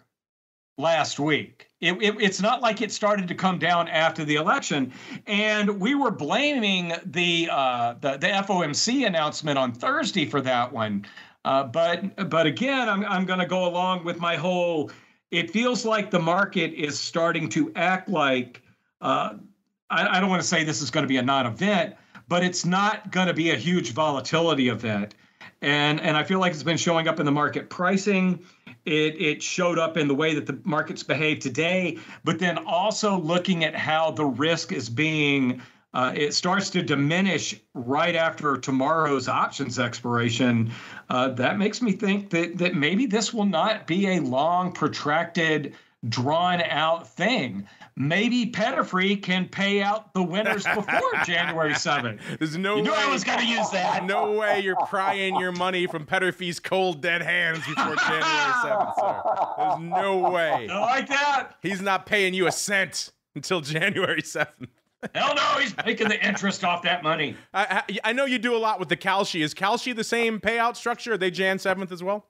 last week. It's not like it started to come down after the election. And we were blaming the FOMC announcement on Thursday for that one. But again, I'm going to go along with my whole, it feels like the market is starting to act like, I don't want to say this is going to be a non-event, but it's not going to be a huge volatility event. And I feel like it's been showing up in the market pricing. It showed up in the way that the markets behave today, but then also looking at how the risk is being, it starts to diminish right after tomorrow's options expiration. That makes me think that maybe this will not be a long, protracted, drawn out thing. Maybe Pettifree can pay out the winners before January 7th. There's no way. You knew I was going to use that. No way you're prying your money from Pettifree's cold, dead hands before January 7th, sir. There's no way. I like that. He's not paying you a cent until January 7th. Hell no, he's making the interest off that money. I know you do a lot with the Kalshi. Is Kalshi the same payout structure? Are they Jan 7th as well?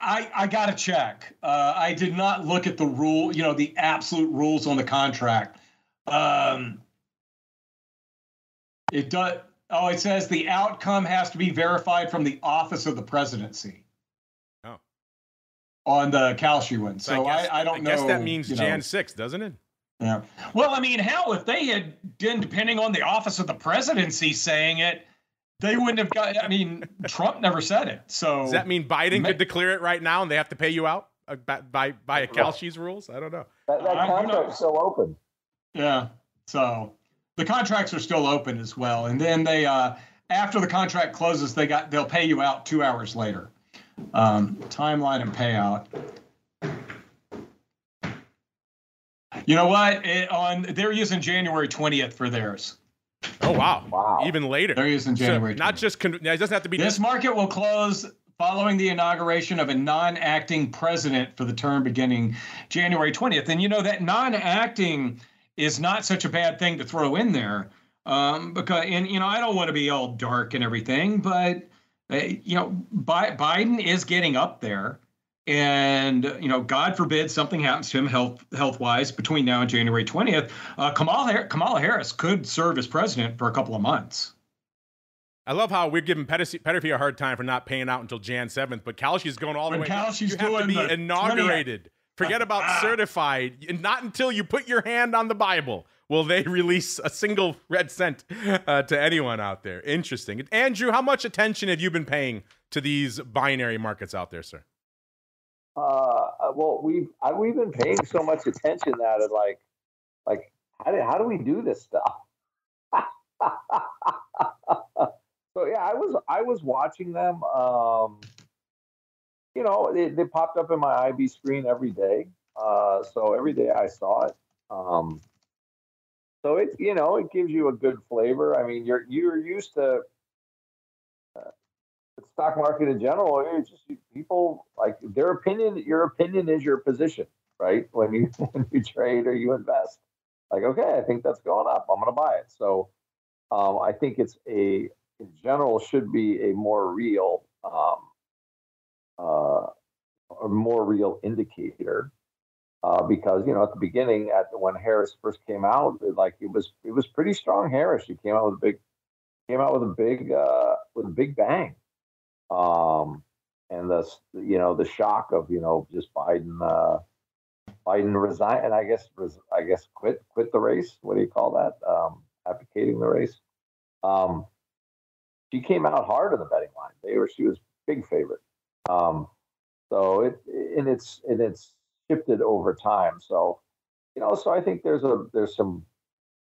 I got to check. I did not look at the rule, the absolute rules on the contract. It does. Oh, it says the outcome has to be verified from the office of the presidency. Oh. On the Kalshi one. So I don't know. I guess that means Jan 6th, doesn't it? Yeah. Well, I mean, hell, if they had been depending on the office of the presidency saying it, they wouldn't have got. I mean, Trump never said it. So does that mean Biden could declare it right now and they have to pay you out by a Kalshi's rules? I don't know. That contract's still open. Yeah. So the contracts are still open as well, and then they after the contract closes, they'll pay you out 2 hours later. Timeline and payout. You know what? They're using January 20th for theirs. Oh, wow. Even later. They're using January 20th. Not just, it doesn't have to be. This market will close following the inauguration of a non-acting president for the term beginning January 20th. And, that non-acting is not such a bad thing to throw in there. Because, I don't want to be all dark and everything, but, Biden is getting up there. And, God forbid something happens to him health-wise between now and January 20th. Kamala Harris could serve as president for a couple of months. I love how we're giving Pettifree a hard time for not paying out until Jan 7th, but Kalshi's going all the way. Kalshi's you have to be inaugurated. Forget about certified. And not until you put your hand on the Bible will they release a single red cent to anyone out there. Interesting. Andrew, how much attention have you been paying to these binary markets out there, sir? Well, we've been paying so much attention that it like how do we do this stuff? So yeah, I was watching them. They popped up in my IB screen every day. So every day I saw it. So it gives you a good flavor. I mean, you're used to. The stock market in general, it's just people like their opinion. Your opinion is your position, right? When you trade or you invest, like, okay, I think that's going up. I'm going to buy it. So I think in general should be a more real, indicator because at the beginning, when Harris first came out, it was pretty strong. Harris, she came out with a big bang. the shock of just Biden resign, and I guess quit the race. What do you call that? Abdicating the race. She came out hard in the betting line. She was big favorite. So it's shifted over time. So so I think there's some.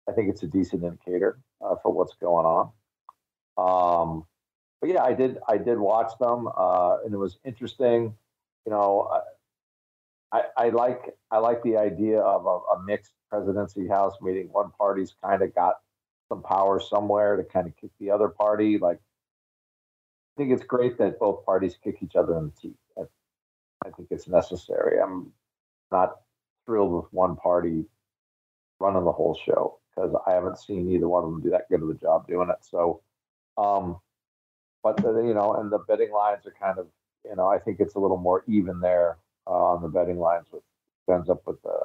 I think it's a decent indicator for what's going on. But yeah, I did watch them, and it was interesting. I like the idea of a mixed presidency House meeting. One party's kind of got some power somewhere to kind of kick the other party. Like, I think it's great that both parties kick each other in the teeth. I think it's necessary. I'm not thrilled with one party running the whole show because I haven't seen either one of them do that good of a job doing it. So, but and the betting lines are kind of, I think it's a little more even there on the betting lines with ends up with the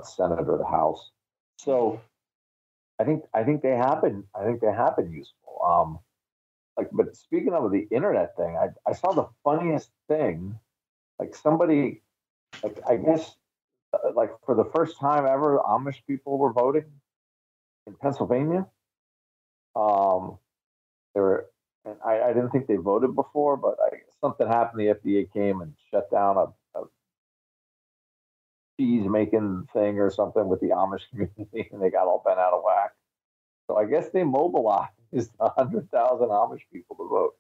Senate or the House. So, I think they have been useful. But speaking of the internet thing, I saw the funniest thing. Like somebody, I guess, for the first time ever, Amish people were voting in Pennsylvania. They were, and I didn't think they voted before, but something happened. The FDA came and shut down a cheese making thing or something with the Amish community, and they got all bent out of whack. So I guess they mobilized 100,000 Amish people to vote.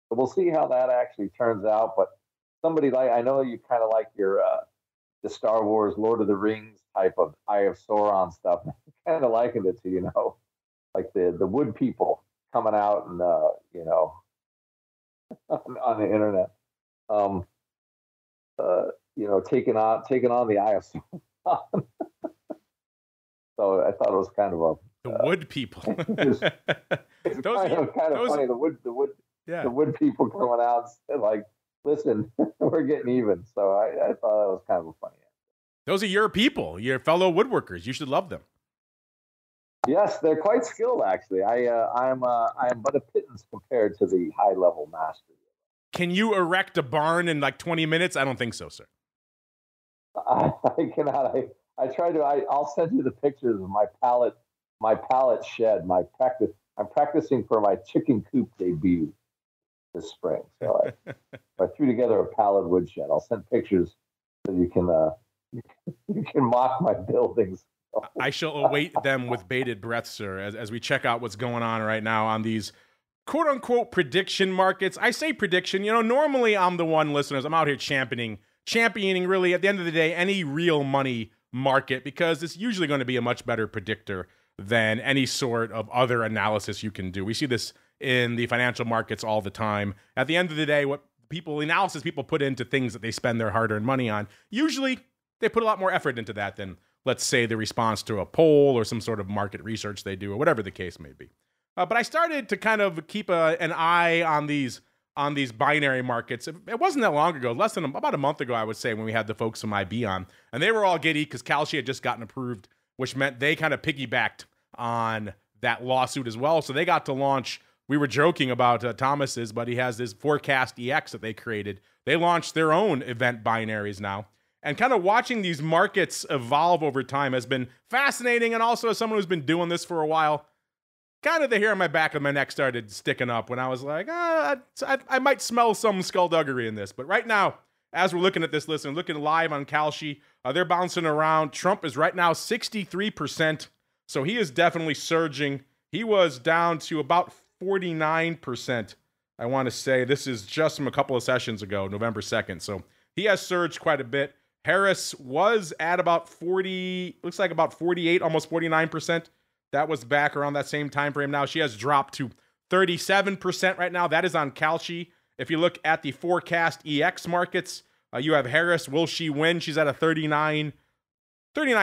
So we'll see how that actually turns out. But somebody I know you kind of like your the Star Wars, Lord of the Rings type of Eye of Sauron stuff. Kind of likened it to like the wood people coming out and on the internet, taking on the Eye of Sauron. So I thought it was kind of the wood people. It's kind of funny. The wood people coming out and like, listen, we're getting even. So I thought that was kind of a funny answer. Those are your people, your fellow woodworkers. You should love them. Yes, they're quite skilled, actually. I am but a pittance compared to the high level master. Can you erect a barn in like 20 minutes? I don't think so, sir. I cannot. I try to. I'll send you the pictures of my pallet shed. I'm practicing for my chicken coop debut this spring. So I threw together a pallet woodshed. I'll send pictures so you can mock my buildings. I shall await them with bated breath, sir, as we check out what's going on right now on these quote-unquote prediction markets. I say prediction. Normally I'm the one, listeners, I'm out here championing really, at the end of the day, any real money market, because it's usually going to be a much better predictor than any sort of other analysis you can do. We see this in the financial markets all the time. At the end of the day, what analysis people put into things that they spend their hard-earned money on, usually they put a lot more effort into that than, let's say, the response to a poll or some sort of market research they do, or whatever the case may be. But I started to kind of keep an eye on these binary markets. It wasn't that long ago, about a month ago, I would say, when we had the folks from IB on, and they were all giddy because Kalshi had just gotten approved, which meant they kind of piggybacked on that lawsuit as well. So they got to launch. We were joking about Thomas's, but he has this Forecast EX that they created. They launched their own event binaries now. And kind of watching these markets evolve over time has been fascinating. And also, as someone who's been doing this for a while, kind of the hair on my back of my neck started sticking up when I was like, I might smell some skullduggery in this. But right now, as we're looking at this list and looking live on Kalshi, they're bouncing around. Trump is right now 63%. So he is definitely surging. He was down to about 49%. I want to say this is just from a couple of sessions ago, November 2nd. So he has surged quite a bit. Harris was at about 48, almost 49%. That was back around that same time frame. Now she has dropped to 37% right now. That is on Kalshi. If you look at the Forecast EX markets, you have Harris. Will she win? She's at a 39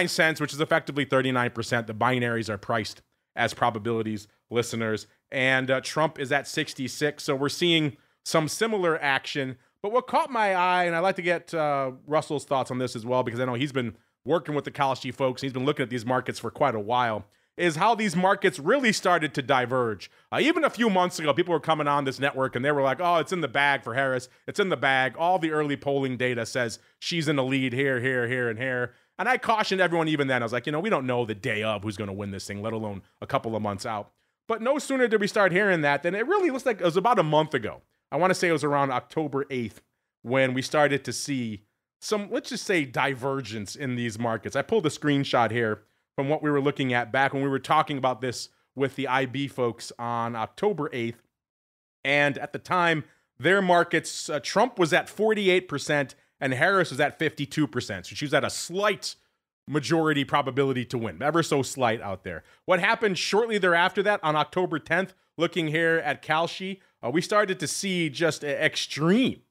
cents, which is effectively 39%. The binaries are priced as probabilities, listeners. And Trump is at 66. So we're seeing some similar action. But what caught my eye, and I'd like to get Russell's thoughts on this as well, because I know he's been working with the Kalshi folks. He's been looking at these markets for quite a while, is how these markets really started to diverge. Even a few months ago, people were coming on this network and they were like, oh, it's in the bag for Harris. It's in the bag. All the early polling data says she's in the lead here, here, here, and here. And I cautioned everyone even then. I was like, we don't know the day of who's going to win this thing, let alone a couple of months out. But no sooner did we start hearing that than it really looks like it was about a month ago. I want to say it was around October 8th when we started to see some, let's just say, divergence in these markets. I pulled a screenshot here from what we were looking at back when we were talking about this with the IB folks on October 8th. And at the time, their markets, Trump was at 48% and Harris was at 52%. So she was at a slight majority probability to win, ever so slight out there. What happened shortly thereafter that, on October 10th, looking here at Kalshi, we started to see just extreme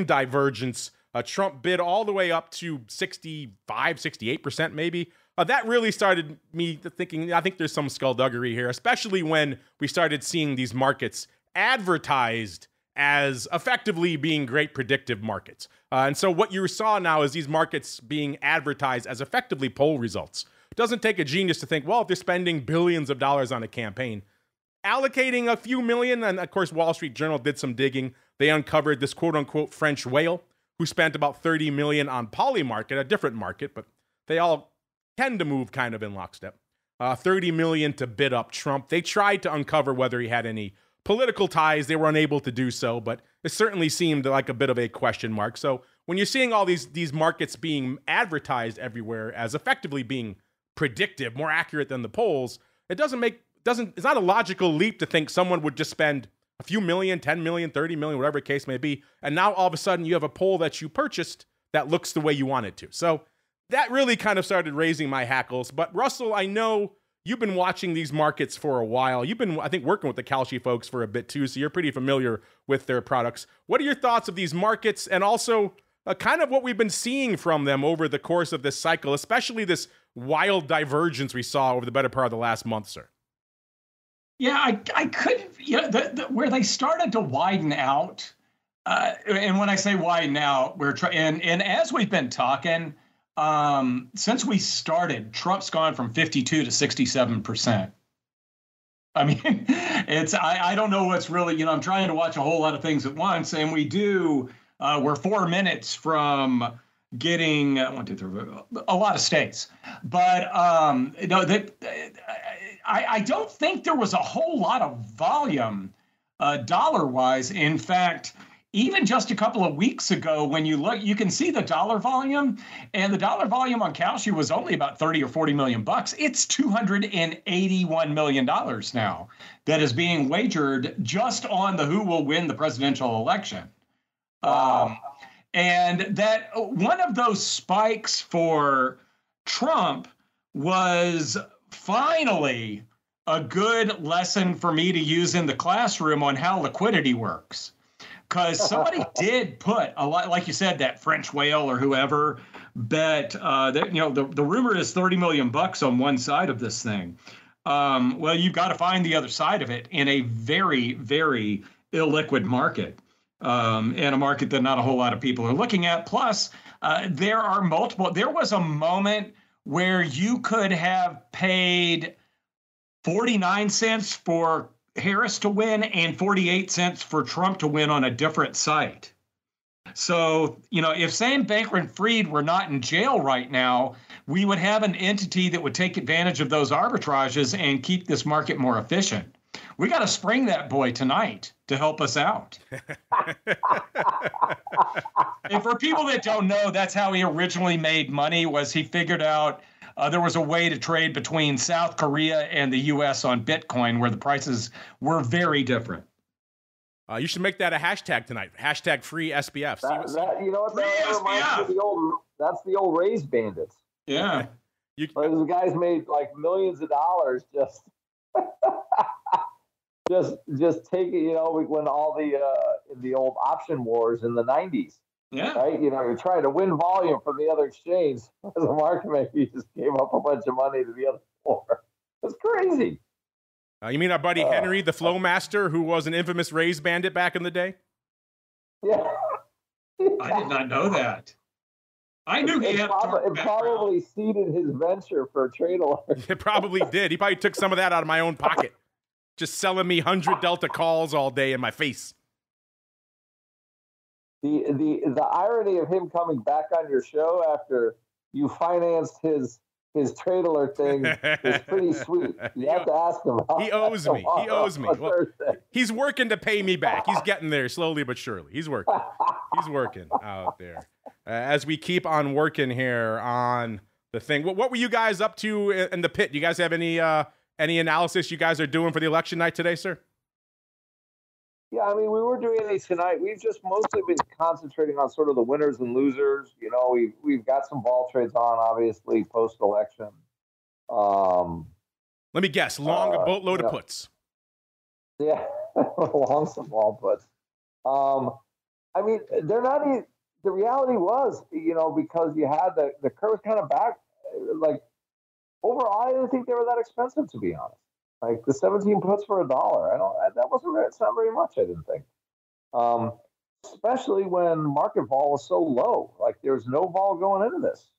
divergence. Trump bid all the way up to 65, 68% maybe. That really started me thinking, I think there's some skullduggery here, especially when we started seeing these markets advertised as effectively being great predictive markets. And so what you saw now is these markets being advertised as effectively poll results. It doesn't take a genius to think, well, if they're spending billions of dollars on a campaign, allocating a few million, and of course, Wall Street Journal did some digging. They uncovered this quote-unquote French whale who spent about $30 million on Polymarket, a different market, but they all tend to move kind of in lockstep. $30 million to bid up Trump. They tried to uncover whether he had any political ties. They were unable to do so, but it certainly seemed like a bit of a question mark. So when you're seeing all these markets being advertised everywhere as effectively being predictive, more accurate than the polls, it's not a logical leap to think someone would just spend a few million, 10 million, 30 million, whatever the case may be, and now all of a sudden you have a poll that you purchased that looks the way you want it to. So that really kind of started raising my hackles. But Russell, I know you've been watching these markets for a while. You've been, I think, working with the Kalshi folks for a bit too, so you're pretty familiar with their products. What are your thoughts of these markets, and also kind of what we've been seeing from them over the course of this cycle, especially this wild divergence we saw over the better part of the last month, sir? Yeah, I couldn't, where they started to widen out, and when I say widen out, and as we've been talking, since we started, Trump's gone from 52 to 67%. I mean, I don't know what's really, I'm trying to watch a whole lot of things at once, and we're 4 minutes from getting a lot of states, but I don't think there was a whole lot of volume dollar-wise. In fact, even just a couple of weeks ago, when you look, you can see the dollar volume, and the dollar volume on Kalshi was only about 30 or 40 million bucks. It's $281 million now that is being wagered just on the who will win the presidential election. And that one of those spikes for Trump was finally a good lesson for me to use in the classroom on how liquidity works. Because somebody did put a lot, like you said, that French whale or whoever bet that, the rumor is 30 million bucks on one side of this thing. Well, you've got to find the other side of it in a very, very illiquid market, and a market that not a whole lot of people are looking at. Plus, there was a moment where you could have paid 49 cents for Harris to win and 48 cents for Trump to win on a different site. So, if Sam Bankman-Fried were not in jail right now, we would have an entity that would take advantage of those arbitrages and keep this market more efficient. We got to spring that boy tonight to help us out. And for people that don't know, that's how he originally made money, was he figured out there was a way to trade between South Korea and the U.S. on Bitcoin where the prices were very different. You should make that a hashtag tonight. Hashtag free SBF. That's the old Raise Bandits. Yeah. Those guys made like millions of dollars just taking, when all the old option wars in the 90s. Yeah. Right. You're trying to win volume from the other exchange. As a market maker, you just gave up a bunch of money to the other floor. It's crazy. You mean our buddy Henry, the flow master, who was an infamous Raise bandit back in the day? Yeah. I did not know that. I knew he had it probably seeded his venture for a trade alert. It probably did. He probably took some of that out of my own pocket. Just selling me 100 Delta calls all day in my face. The irony of him coming back on your show after you financed his trade alert thing is pretty sweet. You have to ask him. He owes me. He owes me. Well, he's working to pay me back. He's getting there slowly but surely. He's working. He's working out there. As we keep on working here on the thing, what were you guys up to in the pit? Do you guys have any analysis you guys are doing for the election night today, sir? Yeah, I mean, we were doing these tonight. We've just mostly been concentrating on sort of the winners and losers. You know, we've got some ball trades on, obviously, post-election. Let me guess, long a boatload of puts. Yeah, long some ball puts. I mean, they're not even, the reality was, you know, because you had the curve kind of back, like, overall, I didn't think they were that expensive, to be honest. Like the 17 puts for $1, it's not very much, I didn't think. Especially when market vol was so low. Like there was no vol going into this.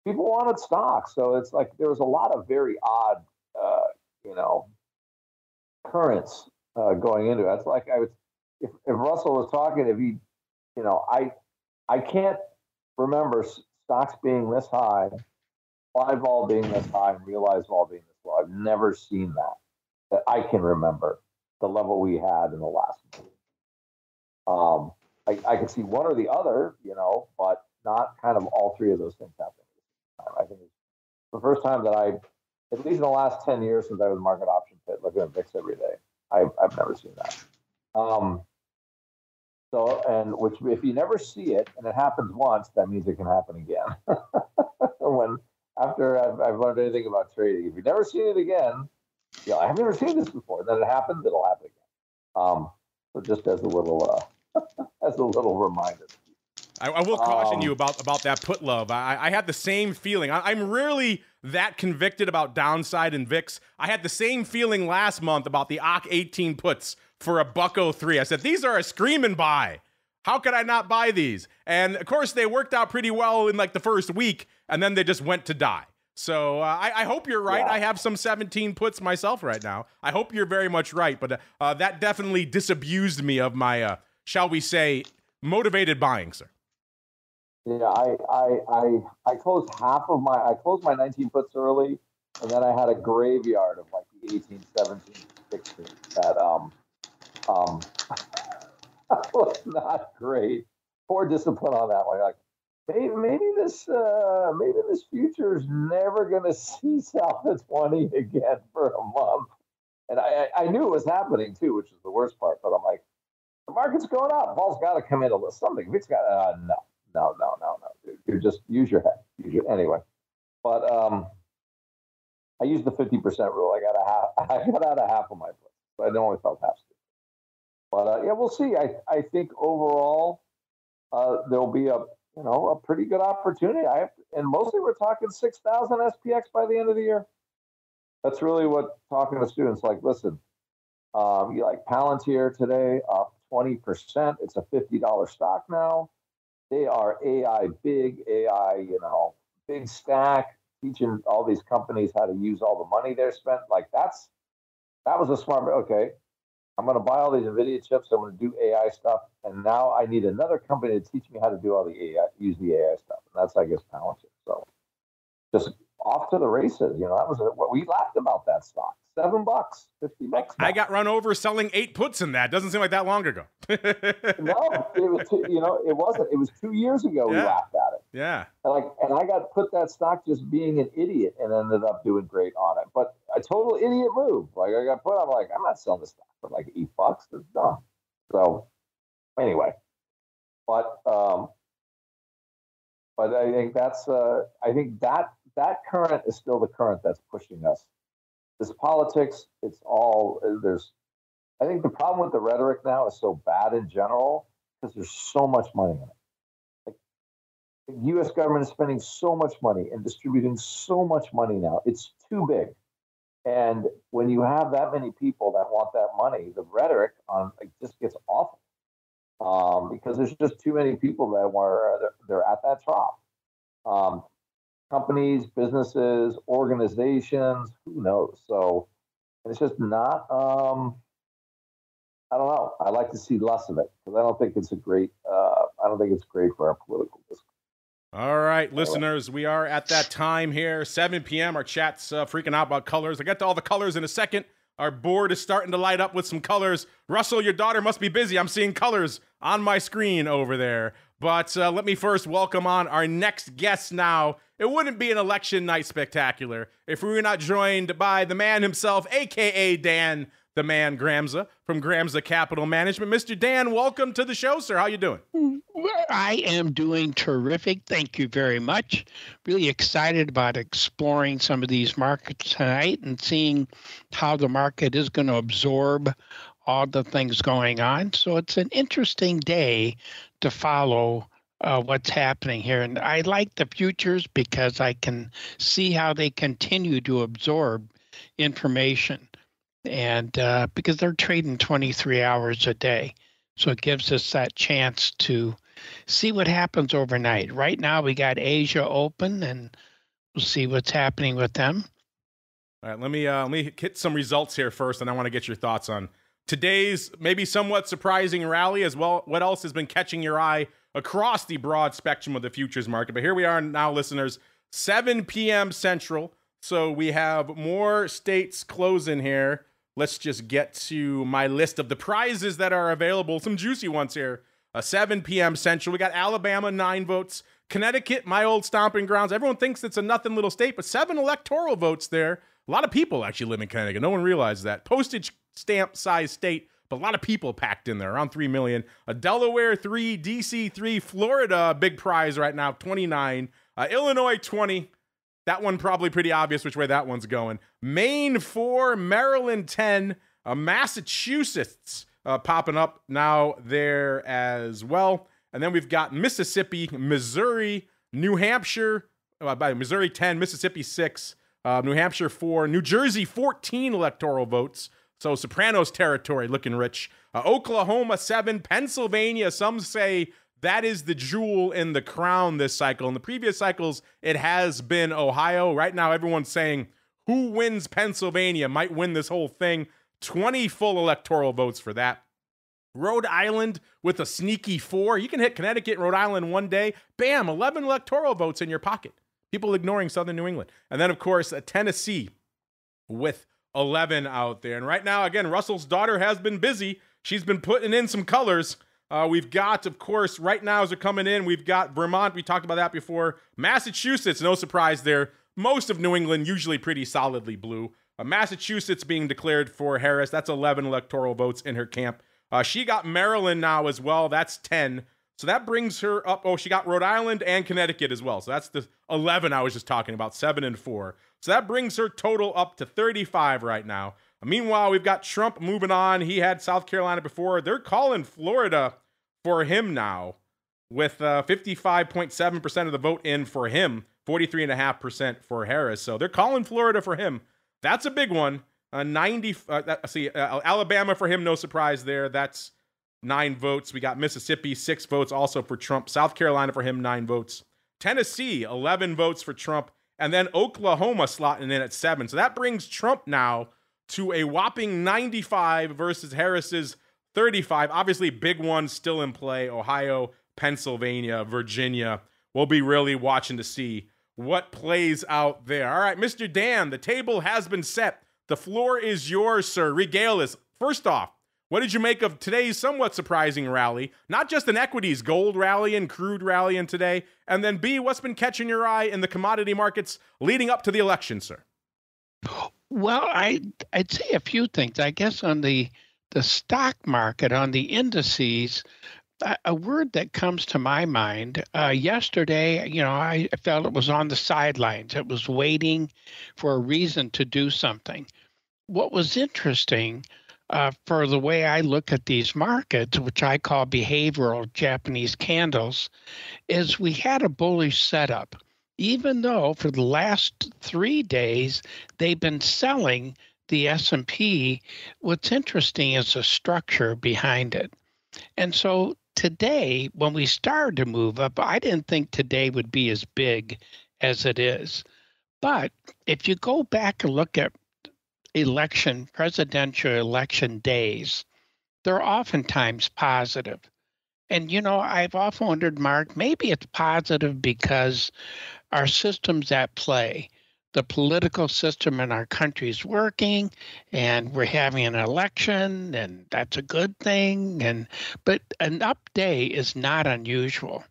People wanted stocks, so it's like there was a lot of very odd, currents going into it. It's like if Russell was talking, if he, I can't remember stocks being this high, live vol being this high, and realized vol being this low. I've never seen that I can remember the level we had in the last month. I can see one or the other, but not kind of all three of those things happening. I think it's the first time that at least in the last 10 years since I was market option pit looking at VIX every day, I've never seen that. Which if you never see it and it happens once, that means it can happen again. After I've learned anything about trading, if you've never seen it again, I've never seen this before. Then it happens, it'll happen again. So just as a little reminder. I will caution you about that put love. I had the same feeling. I'm really that convicted about downside in VIX. I had the same feeling last month about the OCK 18 puts for $1.03. I said, these are a screaming buy. How could I not buy these? And of course, they worked out pretty well in like the first week, and then they just went to die. So I hope you're right. Yeah. I have some 17 puts myself right now. I hope you're very much right, but that definitely disabused me of my, shall we say, motivated buying, sir. Yeah, I closed I closed my 19 puts early, and then I had a graveyard of like the 18, 17, 16 that was not great. Poor discipline on that one. Like maybe this future is never going to see south of 20 again for a month, and I knew it was happening too, which is the worst part. But I'm like, the market's going up. Paul's got to come in a little something. It's got no. Dude. You just use your head. Anyway, but I used the 50% rule. I got out of half of my puts, but I only felt half stupid. But yeah, we'll see. I think overall there'll be a pretty good opportunity. And mostly we're talking 6,000 SPX by the end of the year. That's really what talking to students like. Listen, you like Palantir today up 20%. It's a $50 stock now. They are big stack, teaching all these companies how to use all the money they're spent. Like that was a smart. Okay, I'm going to buy all these NVIDIA chips. I'm going to do AI stuff, and now I need another company to teach me how to do all the AI, use the AI stuff. And that's, I guess, Palantir. So just off to the races. That was what we laughed about that stock. $7, $50. I got run over selling 8 puts in that. Doesn't seem like that long ago. No, it was it wasn't. It was 2 years ago we laughed at it. Yeah. And I got put that stock just being an idiot and ended up doing great on it. But a total idiot move. Like I got put, I'm like, I'm not selling this stock for like $8. It's dumb. So anyway, but I think that current is still the current that's pushing us. This politics, it's all I think the problem with the rhetoric now is so bad in general because there's so much money in it. Like the U.S. government is spending so much money and distributing so much money now. It's too big. And when you have that many people that want that money, the rhetoric just gets awful. because there's just too many people that they're at that trough. Companies, businesses, organizations, who knows? So it's just not. I don't know. I like to see less of it because I don't think it's a great. I don't think it's great for our political discourse. All right, listeners, we are at that time here, 7 p.m. Our chat's freaking out about colors. I'll get to all the colors in a second. Our board is starting to light up with some colors. Russell, your daughter must be busy. I'm seeing colors on my screen over there. But let me first welcome on our next guest now. It wouldn't be an election night spectacular if we were not joined by the man himself, a.k.a. Dan, the man Gramza, from Gramza Capital Management. Mr. Dan, welcome to the show, sir. How you doing? I am doing terrific. Thank you very much. Really excited about exploring some of these markets tonight and seeing how the market is going to absorb all the things going on. So it's an interesting day to follow what's happening here. And I like the futures because I can see how they continue to absorb information. And because they're trading 23 hours a day. So it gives us that chance to see what happens overnight. Right now, we got Asia open, and we'll see what's happening with them. All right, let me hit some results here first, and I want to get your thoughts on today's maybe somewhat surprising rally as well. What else has been catching your eye across the broad spectrum of the futures market? But here we are now, listeners, 7 p.m. Central. So we have more states closing here. Let's just get to my list of the prizes that are available. Some juicy ones here. 7 p.m. Central. We got Alabama, 9 votes. Connecticut, my old stomping grounds. Everyone thinks it's a nothing little state, but 7 electoral votes there. A lot of people actually live in Connecticut. No one realized that. Postage stamp size state, but a lot of people packed in there, around 3 million. Delaware, 3. D.C., 3. Florida, big prize right now, 29. Illinois, 20. That one probably pretty obvious which way that one's going. Maine, 4. Maryland, 10. Massachusetts popping up now there as well. And then we've got Mississippi, Missouri, New Hampshire, Missouri 10, Mississippi 6, New Hampshire 4, New Jersey 14 electoral votes. So Sopranos territory looking rich. Oklahoma 7, Pennsylvania, some say that is the jewel in the crown this cycle. In the previous cycles, it has been Ohio. Right now, everyone's saying who wins Pennsylvania might win this whole thing. 20 full electoral votes for that. Rhode Island with a sneaky 4. You can hit Connecticut and Rhode Island one day. Bam, 11 electoral votes in your pocket. People ignoring Southern New England. And then, of course, Tennessee with 11 out there. And right now, again, Russell's daughter has been busy. She's been putting in some colors. We've got, of course, right now as they're coming in, we've got Vermont. We talked about that before. Massachusetts, no surprise there. Most of New England usually pretty solidly blue. Massachusetts being declared for Harris. That's 11 electoral votes in her camp. She got Maryland now as well. That's 10. So that brings her up. Oh, she got Rhode Island and Connecticut as well. So that's the 11 I was just talking about, 7 and 4. So that brings her total up to 35 right now. Meanwhile, we've got Trump moving on. He had South Carolina before. They're calling Florida for him now with 55.7% of the vote in for him, 43.5% for Harris. So they're calling Florida for him. That's a big one. Alabama for him, no surprise there. That's 9 votes. We got Mississippi, 6 votes also for Trump. South Carolina for him, 9 votes. Tennessee, 11 votes for Trump. And then Oklahoma slotting in at 7. So that brings Trump now to a whopping 95 versus Harris's 35. Obviously, big ones still in play. Ohio, Pennsylvania, Virginia. We'll be really watching to see what plays out there. All right, Mr. Dan, the table has been set. The floor is yours, sir. Regale us. First off, what did you make of today's somewhat surprising rally? Not just an equities, gold rally and crude rally in today. And then B, what's been catching your eye in the commodity markets leading up to the election, sir? Well, I'd say a few things. I guess on the stock market, on the indices, a word that comes to my mind, yesterday, I felt it was on the sidelines. It was waiting for a reason to do something. What was interesting for the way I look at these markets, which I call behavioral Japanese candles, is we had a bullish setup. Even though for the last 3 days, they've been selling the S&P, what's interesting is the structure behind it. And so today, when we started to move up, I didn't think today would be as big as it is. But if you go back and look at presidential election days, they're oftentimes positive. And, I've often wondered, Mark, maybe it's positive because our system's at play. The political system in our country is working, and we're having an election, and that's a good thing. But an up day is not unusual.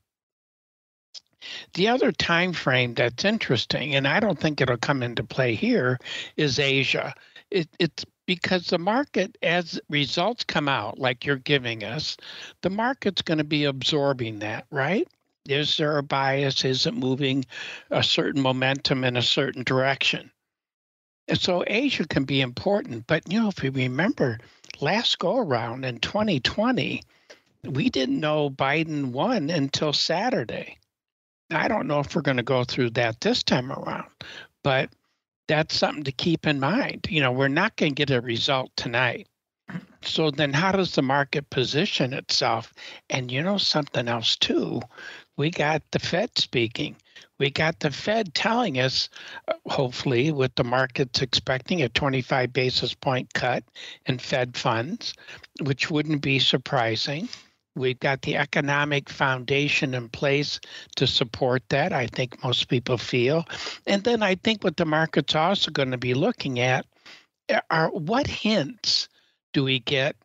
The other time frame that's interesting, and I don't think it'll come into play here, is Asia. It's because the market, as results come out, like you're giving us, the market's going to be absorbing that, right? Is there a bias? Is it moving a certain momentum in a certain direction? And so Asia can be important. But, if you remember last go around in 2020, we didn't know Biden won until Saturday. I don't know if we're going to go through that this time around, but that's something to keep in mind. We're not going to get a result tonight. So then how does the market position itself? And something else too, we got the Fed speaking. We got the Fed telling us, hopefully, what the market's expecting, a 25 basis point cut in Fed funds, which wouldn't be surprising. We've got the economic foundation in place to support that, I think most people feel. And then I think what the market's also going to be looking at are what hints do we get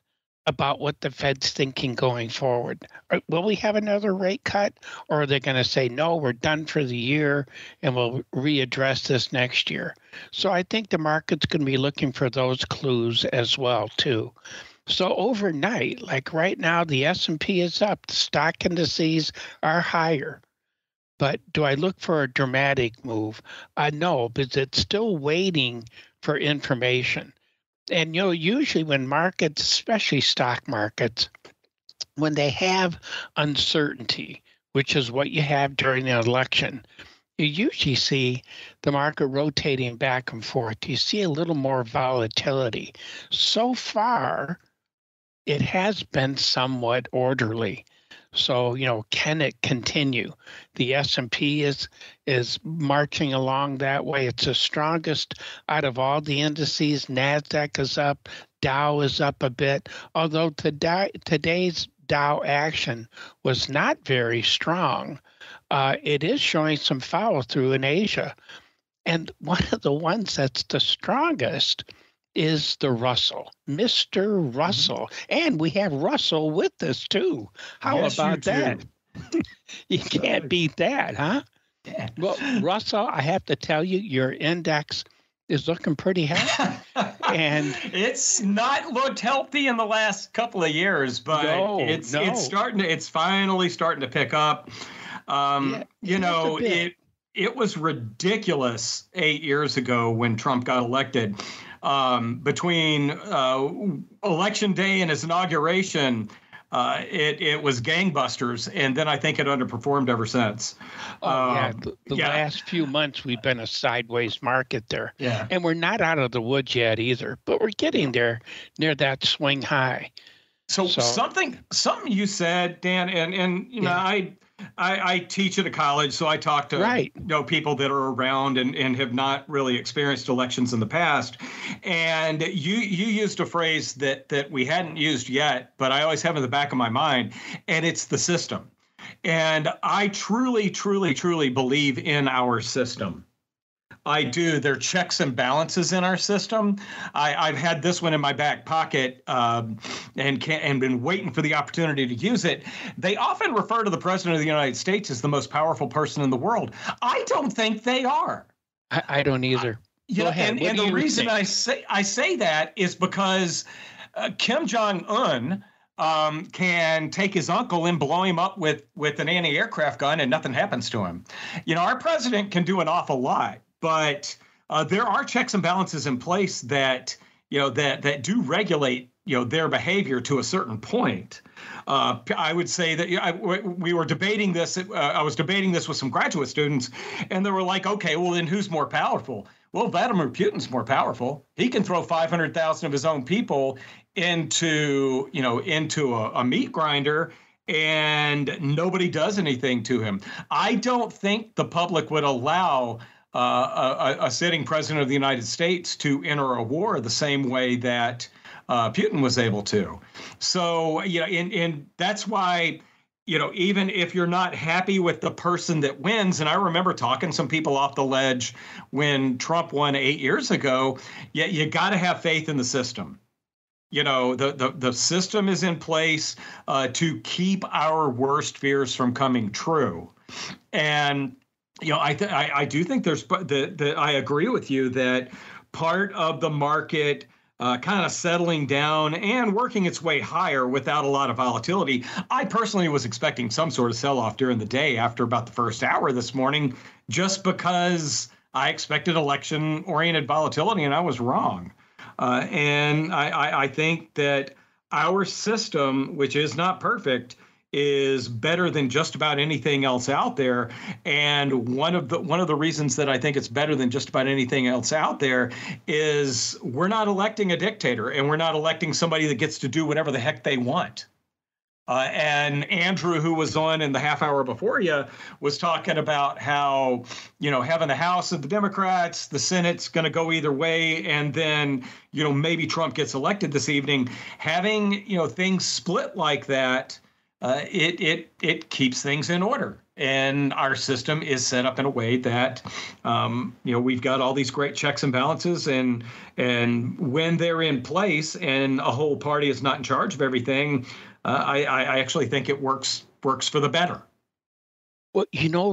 about what the Fed's thinking going forward? Will we have another rate cut, or are they going to say, no, we're done for the year and we'll readdress this next year? So I think the market's going to be looking for those clues as well, too. So overnight, like right now, the S&P is up. The stock indices are higher. But do I look for a dramatic move? No, because it's still waiting for information. And, usually when markets, especially stock markets, when they have uncertainty, which is what you have during the election, you usually see the market rotating back and forth. You see a little more volatility. So far, it has been somewhat orderly. So, can it continue? The S&P is marching along that way. It's the strongest out of all the indices. NASDAQ is up. Dow is up a bit. Although today's Dow action was not very strong, it is showing some follow through in Asia. And one of the ones that's the strongest is the Russell, Mr. Russell. And we have Russell with us, too. How about that? You can't beat that, huh? Yeah. Well, Russell, I have to tell you, your index is looking pretty healthy. And it's not looked healthy in the last couple of years, but it's finally starting to pick up. It was ridiculous 8 years ago when Trump got elected. Between election day and his inauguration, it was gangbusters, and then I think it underperformed ever since. The last few months we've been a sideways market there, and we're not out of the woods yet either, but we're getting there near that swing high. So something you said, Dan, and I teach at a college, so I talk to people that are around and have not really experienced elections in the past. And you used a phrase that we hadn't used yet, but I always have in the back of my mind, and it's the system. And I truly, truly, truly believe in our system. I do. There are checks and balances in our system. I've had this one in my back pocket and been waiting for the opportunity to use it. They often refer to the president of the United States as the most powerful person in the world. I don't think they are. I don't either. And the reason I say that is because Kim Jong-un can take his uncle and blow him up with an anti-aircraft gun and nothing happens to him. Our president can do an awful lot. But there are checks and balances in place that that do regulate their behavior to a certain point. I would say that we were debating this. I was debating this with some graduate students, and they were like, "Okay, well then who's more powerful?" Well, Vladimir Putin's more powerful. He can throw 500,000 of his own people into a meat grinder and nobody does anything to him. I don't think the public would allow a sitting president of the United States to enter a war the same way that Putin was able to. So, and that's why, even if you're not happy with the person that wins, and I remember talking some people off the ledge when Trump won 8 years ago, you got to have faith in the system. The system is in place to keep our worst fears from coming true. And, I do think I agree with you that part of the market kind of settling down and working its way higher without a lot of volatility. I personally was expecting some sort of sell-off during the day after about the first hour this morning, just because I expected election-oriented volatility, and I was wrong. And I think that our system, which is not perfect, is better than just about anything else out there. And one of the reasons that I think it's better than just about anything else out there is we're not electing a dictator, and we're not electing somebody that gets to do whatever the heck they want. And Andrew, who was on in the half hour before you, was talking about how, having the House of the Democrats, the Senate's going to go either way. And then, maybe Trump gets elected this evening. Having, things split like that, it keeps things in order. And our system is set up in a way that, we've got all these great checks and balances. And when they're in place and a whole party is not in charge of everything, I actually think it works for the better. Well,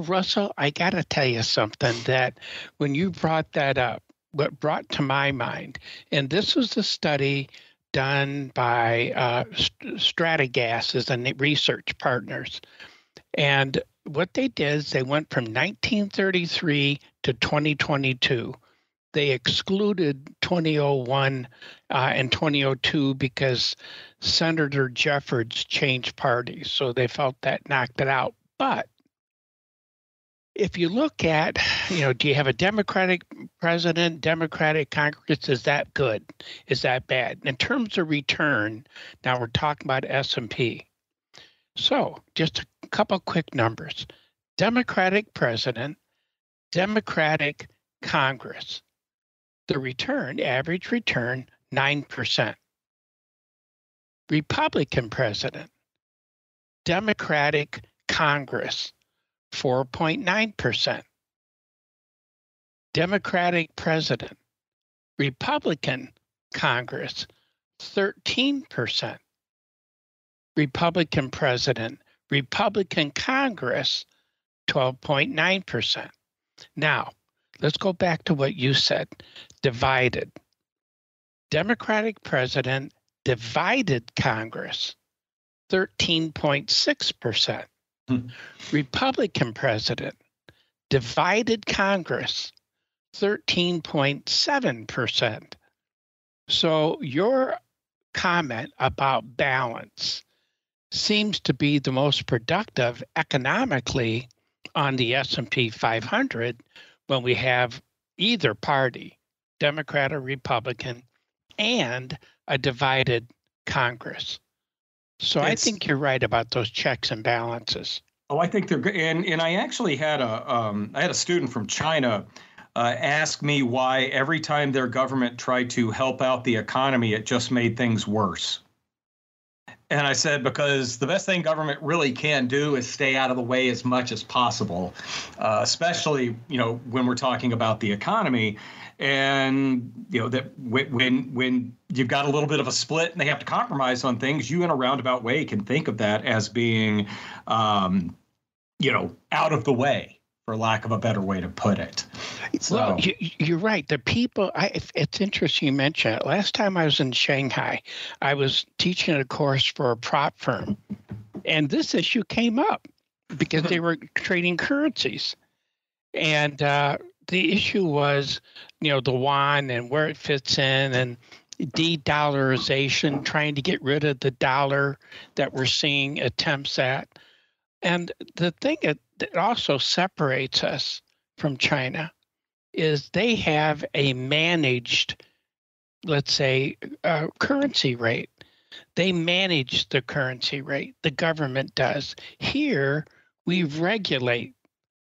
Russell, I got to tell you something that when you brought that up, what brought to my mind, and this was a study done by Stratagas as a research partners. And what they did is they went from 1933 to 2022. They excluded 2001 and 2002 because Senator Jeffords changed parties. So they felt that knocked it out. But if you look at, do you have a Democratic president, Democratic Congress? Is that good? Is that bad? In terms of return, now we're talking about S&P. So just a couple quick numbers. Democratic president, Democratic Congress. The return, average return, 9%. Republican president, Democratic Congress, 4.9%. Democratic president, Republican Congress, 13%. Republican president, Republican Congress, 12.9%. Now, let's go back to what you said. Divided. Democratic president, divided Congress, 13.6%. Republican president, divided Congress, 13.7%. So your comment about balance seems to be the most productive economically on the S&P 500 when we have either party, Democrat or Republican, and a divided Congress. So I think you're right about those checks and balances. Oh, I think they're good. And I actually had a student from China ask me why every time their government tried to help out the economy, it just made things worse. And I said, because the best thing government really can do is stay out of the way as much as possible, especially, when we're talking about the economy. And, that when you've got a little bit of a split and they have to compromise on things, you in a roundabout way can think of that as being, out of the way, for lack of a better way to put it. So. Well, you're right. The people, it's interesting you mention it. Last time I was in Shanghai, I was teaching a course for a prop firm, and this issue came up because they were trading currencies. And the issue was, the yuan and where it fits in, and de-dollarization, trying to get rid of the dollar that we're seeing attempts at. And the thing that also separates us from China is they have a managed, let's say, currency rate. They manage the currency rate. The government does. Here, we regulate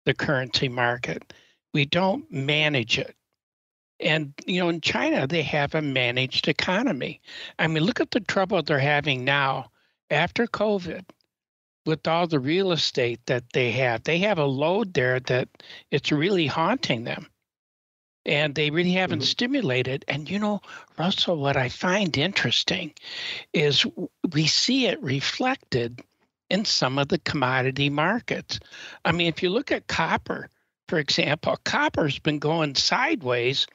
the currency market. We don't manage it. And, in China, they have a managed economy. I mean, look at the trouble they're having now after COVID with all the real estate that they have. They have a load there that it's really haunting them. And they really haven't stimulated. And, Russell, what I find interesting is we see it reflected in some of the commodity markets. I mean, if you look at copper, for example, copper's been going sideways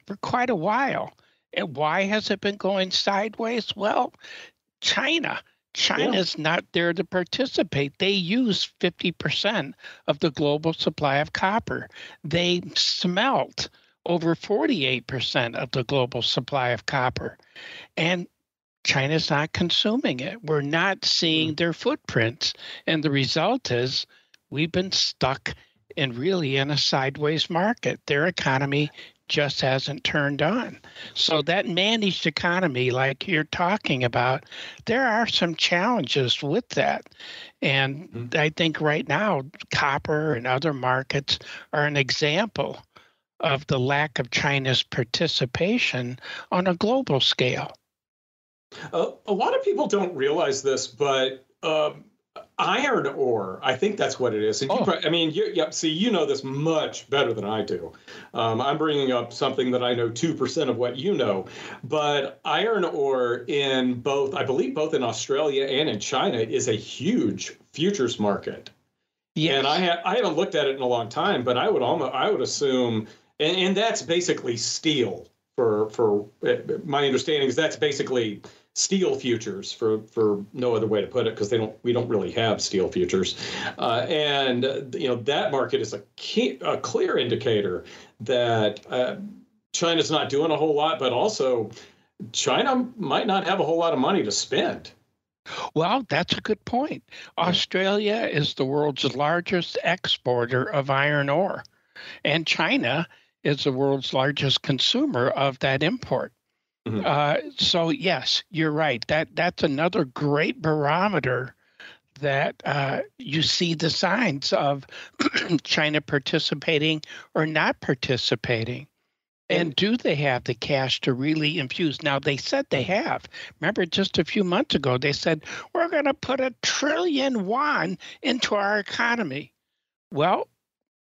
for quite a while. And why has it been going sideways? Well, China's not there to participate. They use 50% of the global supply of copper. They smelt over 48% of the global supply of copper. And China's not consuming it. We're not seeing their footprints. And the result is we've been stuck in a sideways market. Their economy just hasn't turned on. So that managed economy, like you're talking about, there are some challenges with that. And I think right now, copper and other markets are an example of the lack of China's participation on a global scale. A lot of people don't realize this, but iron ore, I think that's what it is. And you know this much better than I do. I'm bringing up something that I know 2% of what you know. But iron ore I believe both in Australia and in China is a huge futures market. Yes. And I haven't looked at it in a long time, but I would assume, and that's basically steel. For my understanding is that's basically steel futures, for no other way to put it, because we don't really have steel futures, and that market is a clear indicator that China's not doing a whole lot, but also China might not have a whole lot of money to spend. Well, that's a good point. Australia is the world's largest exporter of iron ore, and China is the world's largest consumer of that import. So yes, you're right. That's another great barometer that you see the signs of China participating or not participating. And do they have the cash to really infuse? Now, they said they have. Remember, just a few months ago, they said, we're going to put 1 trillion yuan into our economy. Well,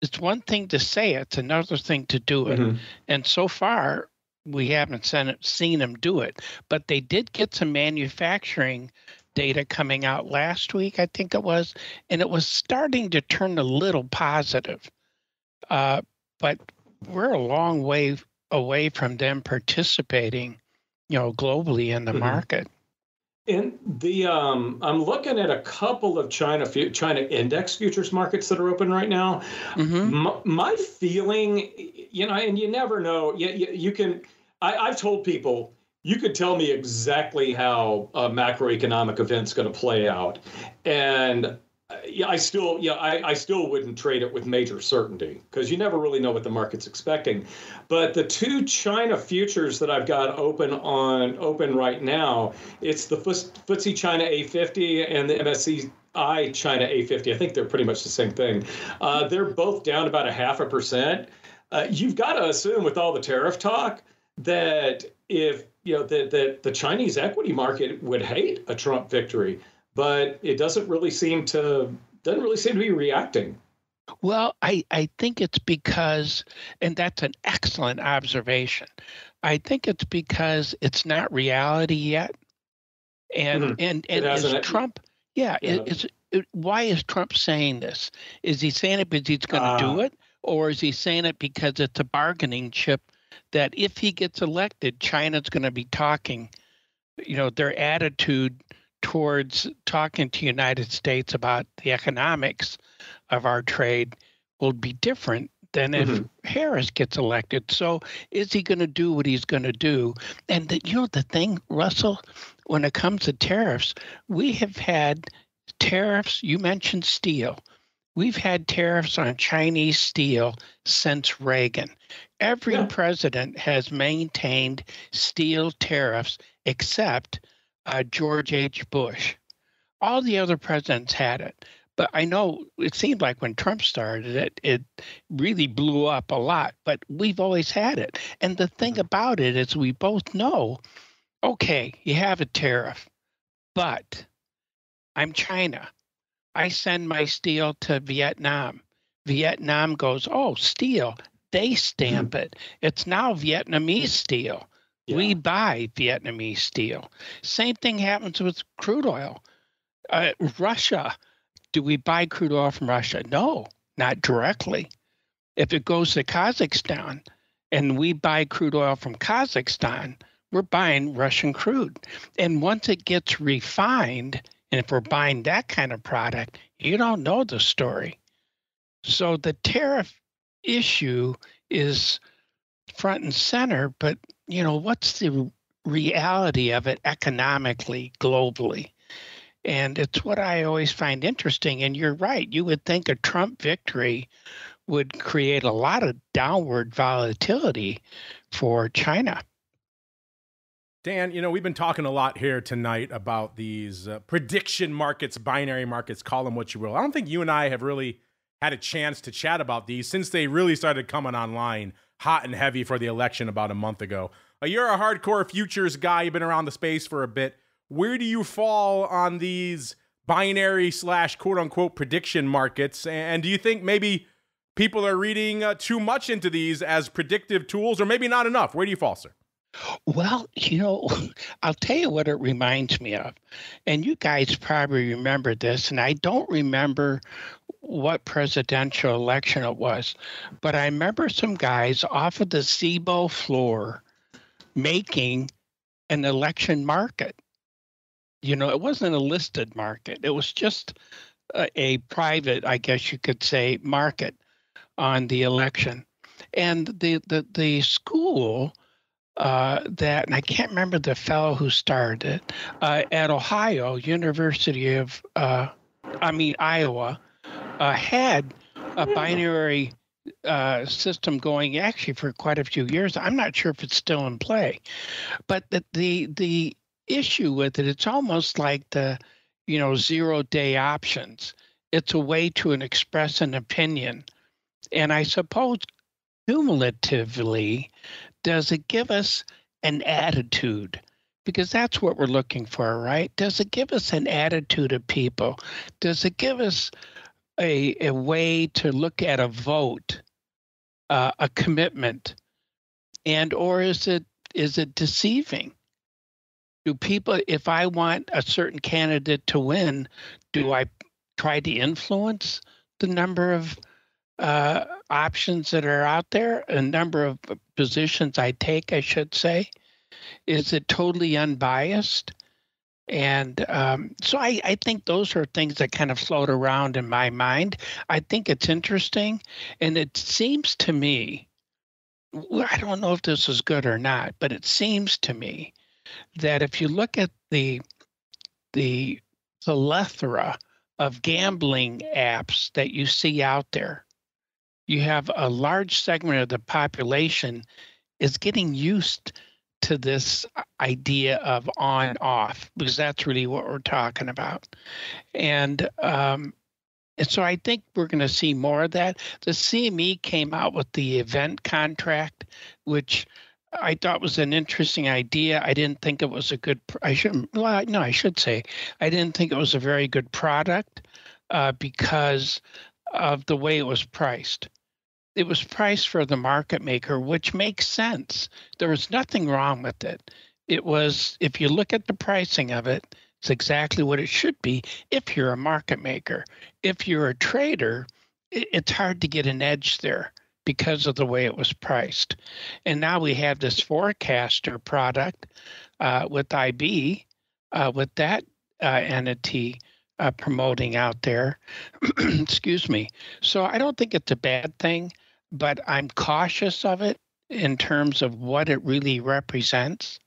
it's one thing to say it, it's another thing to do it. And so far, we haven't seen them do it. But they did get some manufacturing data coming out last week, I think it was, and it was starting to turn a little positive. But we're a long way away from them participating, globally in the market. And I'm looking at a couple of China index futures markets that are open right now. My feeling, and you never know. You can. I've told people you could tell me exactly how a macroeconomic event's going to play out, and I still wouldn't trade it with major certainty because you never really know what the market's expecting. But the two China futures that I've got open right now, it's the FTSE China A50 and the MSCI China A50. I think they're pretty much the same thing. They're both down about 0.5%. You've got to assume with all the tariff talk that if that the Chinese equity market would hate a Trump victory. But it doesn't really seem to be reacting. Well, I think it's because, and that's an excellent observation. I think it's because it's not reality yet. And is Trump? Why is Trump saying this? Is he saying it because he's going to do it, or is he saying it because it's a bargaining chip that if he gets elected, China's going to be talking? Their attitude towards talking to United States about the economics of our trade will be different than if Harris gets elected. So is he going to do what he's going to do? And the thing, Russell, when it comes to tariffs, we have had tariffs. You mentioned steel. We've had tariffs on Chinese steel since Reagan. Every president has maintained steel tariffs except George H. Bush. All the other presidents had it. But I know it seemed like when Trump started it, it really blew up a lot. But we've always had it. And the thing about it is we both know, okay, you have a tariff, but I'm China. I send my steel to Vietnam. Vietnam goes, oh, steel. They stamp it. It's now Vietnamese steel. Yeah. We buy Vietnamese steel. Same thing happens with crude oil. Russia, do we buy crude oil from Russia? No, not directly. If it goes to Kazakhstan and we buy crude oil from Kazakhstan, we're buying Russian crude. And once it gets refined, and if we're buying that kind of product, you don't know the story. So the tariff issue is front and center, but what's the reality of it economically, globally? And it's what I always find interesting. And you're right. You would think a Trump victory would create a lot of downward volatility for China. Dan, we've been talking a lot here tonight about these prediction markets, binary markets, call them what you will. I don't think you and I have really had a chance to chat about these since they really started coming online hot and heavy for the election about a month ago. You're a hardcore futures guy. You've been around the space for a bit. Where do you fall on these binary / quote unquote prediction markets? And do you think maybe people are reading too much into these as predictive tools, or maybe not enough? Where do you fall, sir? Well, I'll tell you what it reminds me of. And you guys probably remember this, and I don't remember what presidential election it was, but I remember some guys off of the SIBO floor making an election market. It wasn't a listed market. It was just a private, I guess you could say, market on the election. And the school that, and I can't remember the fellow who started it, at Ohio, University of, Iowa, had a binary system going actually for quite a few years. I'm not sure if it's still in play, but the issue with it, it's almost like the 0-day options. It's a way to express an opinion, and I suppose cumulatively, does it give us an attitude? Because that's what we're looking for, right? Does it give us an attitude of people? Does it give us a way to look at a vote, a commitment, and or is it deceiving? Do people, if I want a certain candidate to win, do I try to influence the number of options that are out there, a number of positions I take, I should say? Is it totally unbiased? And so I think those are things that kind of float around in my mind. I think it's interesting. And it seems to me, I don't know if this is good or not, but it seems to me that if you look at the plethora of gambling apps that you see out there, you have a large segment of the population is getting used to this idea of on off, because that's really what we're talking about. And so I think we're going to see more of that. The CME came out with the event contract, which I thought was an interesting idea. I didn't think it was a good, I should say, I didn't think it was a very good product because of the way it was priced. It was priced for the market maker, which makes sense. There was nothing wrong with it. It was, if you look at the pricing of it, it's exactly what it should be if you're a market maker. If you're a trader, it's hard to get an edge there because of the way it was priced. And now we have this forecaster product with IB, with that entity promoting out there. Excuse me. So I don't think it's a bad thing, but I'm cautious of it in terms of what it really represents.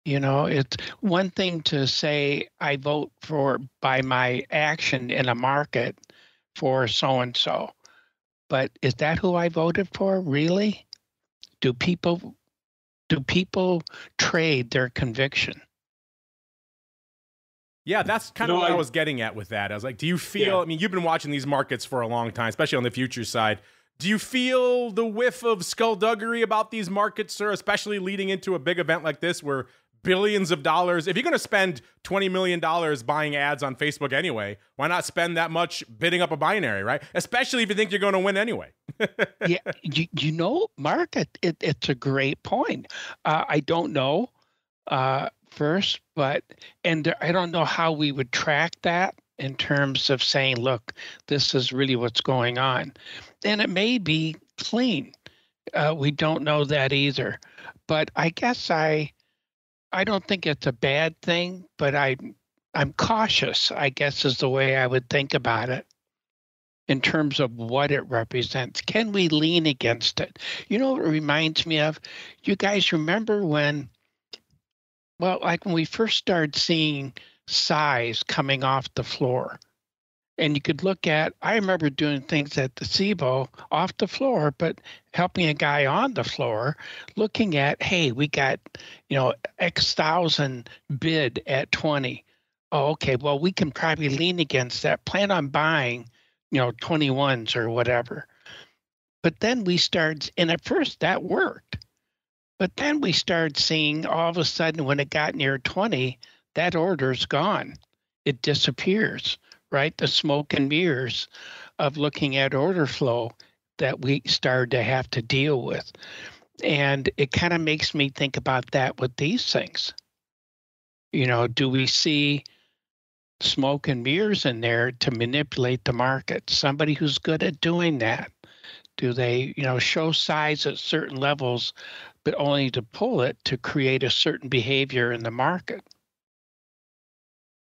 It's one thing to say I vote for by my action in a market for so-and-so, but is that who I voted for, really? Do people trade their conviction? Yeah, that's kind of what I was getting at with that. I was like, do you feel, I mean, you've been watching these markets for a long time, especially on the futures side. Do you feel the whiff of skullduggery about these markets, sir, especially leading into a big event like this where billions of dollars, if you're going to spend $20 million buying ads on Facebook anyway, why not spend that much bidding up a binary, right? Especially if you think you're going to win anyway. Yeah, you know, Mark, it's a great point. I don't know. First, but I don't know how we would track that in terms of saying, look, this is really what's going on. And it may be clean. We don't know that either. But I guess I don't think it's a bad thing, but I'm cautious, I guess is the way I would think about it in terms of what it represents. Can we lean against it? You know what it reminds me of? You guys remember when, well, like when we first started seeing size coming off the floor, and you could look at, I remember doing things at the SIBO off the floor, but helping a guy on the floor, looking at, hey, we got, X thousand bid at 20. Oh, okay, well, we can probably lean against that, plan on buying, 21s or whatever. But then we started, and at first that worked. But then we started seeing all of a sudden when it got near 20, that order's gone. It disappears, right? The smoke and mirrors of looking at order flow that we started to have to deal with. And it kind of makes me think about that with these things. Do we see smoke and mirrors in there to manipulate the market? Somebody who's good at doing that. Do they, show size at certain levels, but only to pull it to create a certain behavior in the market?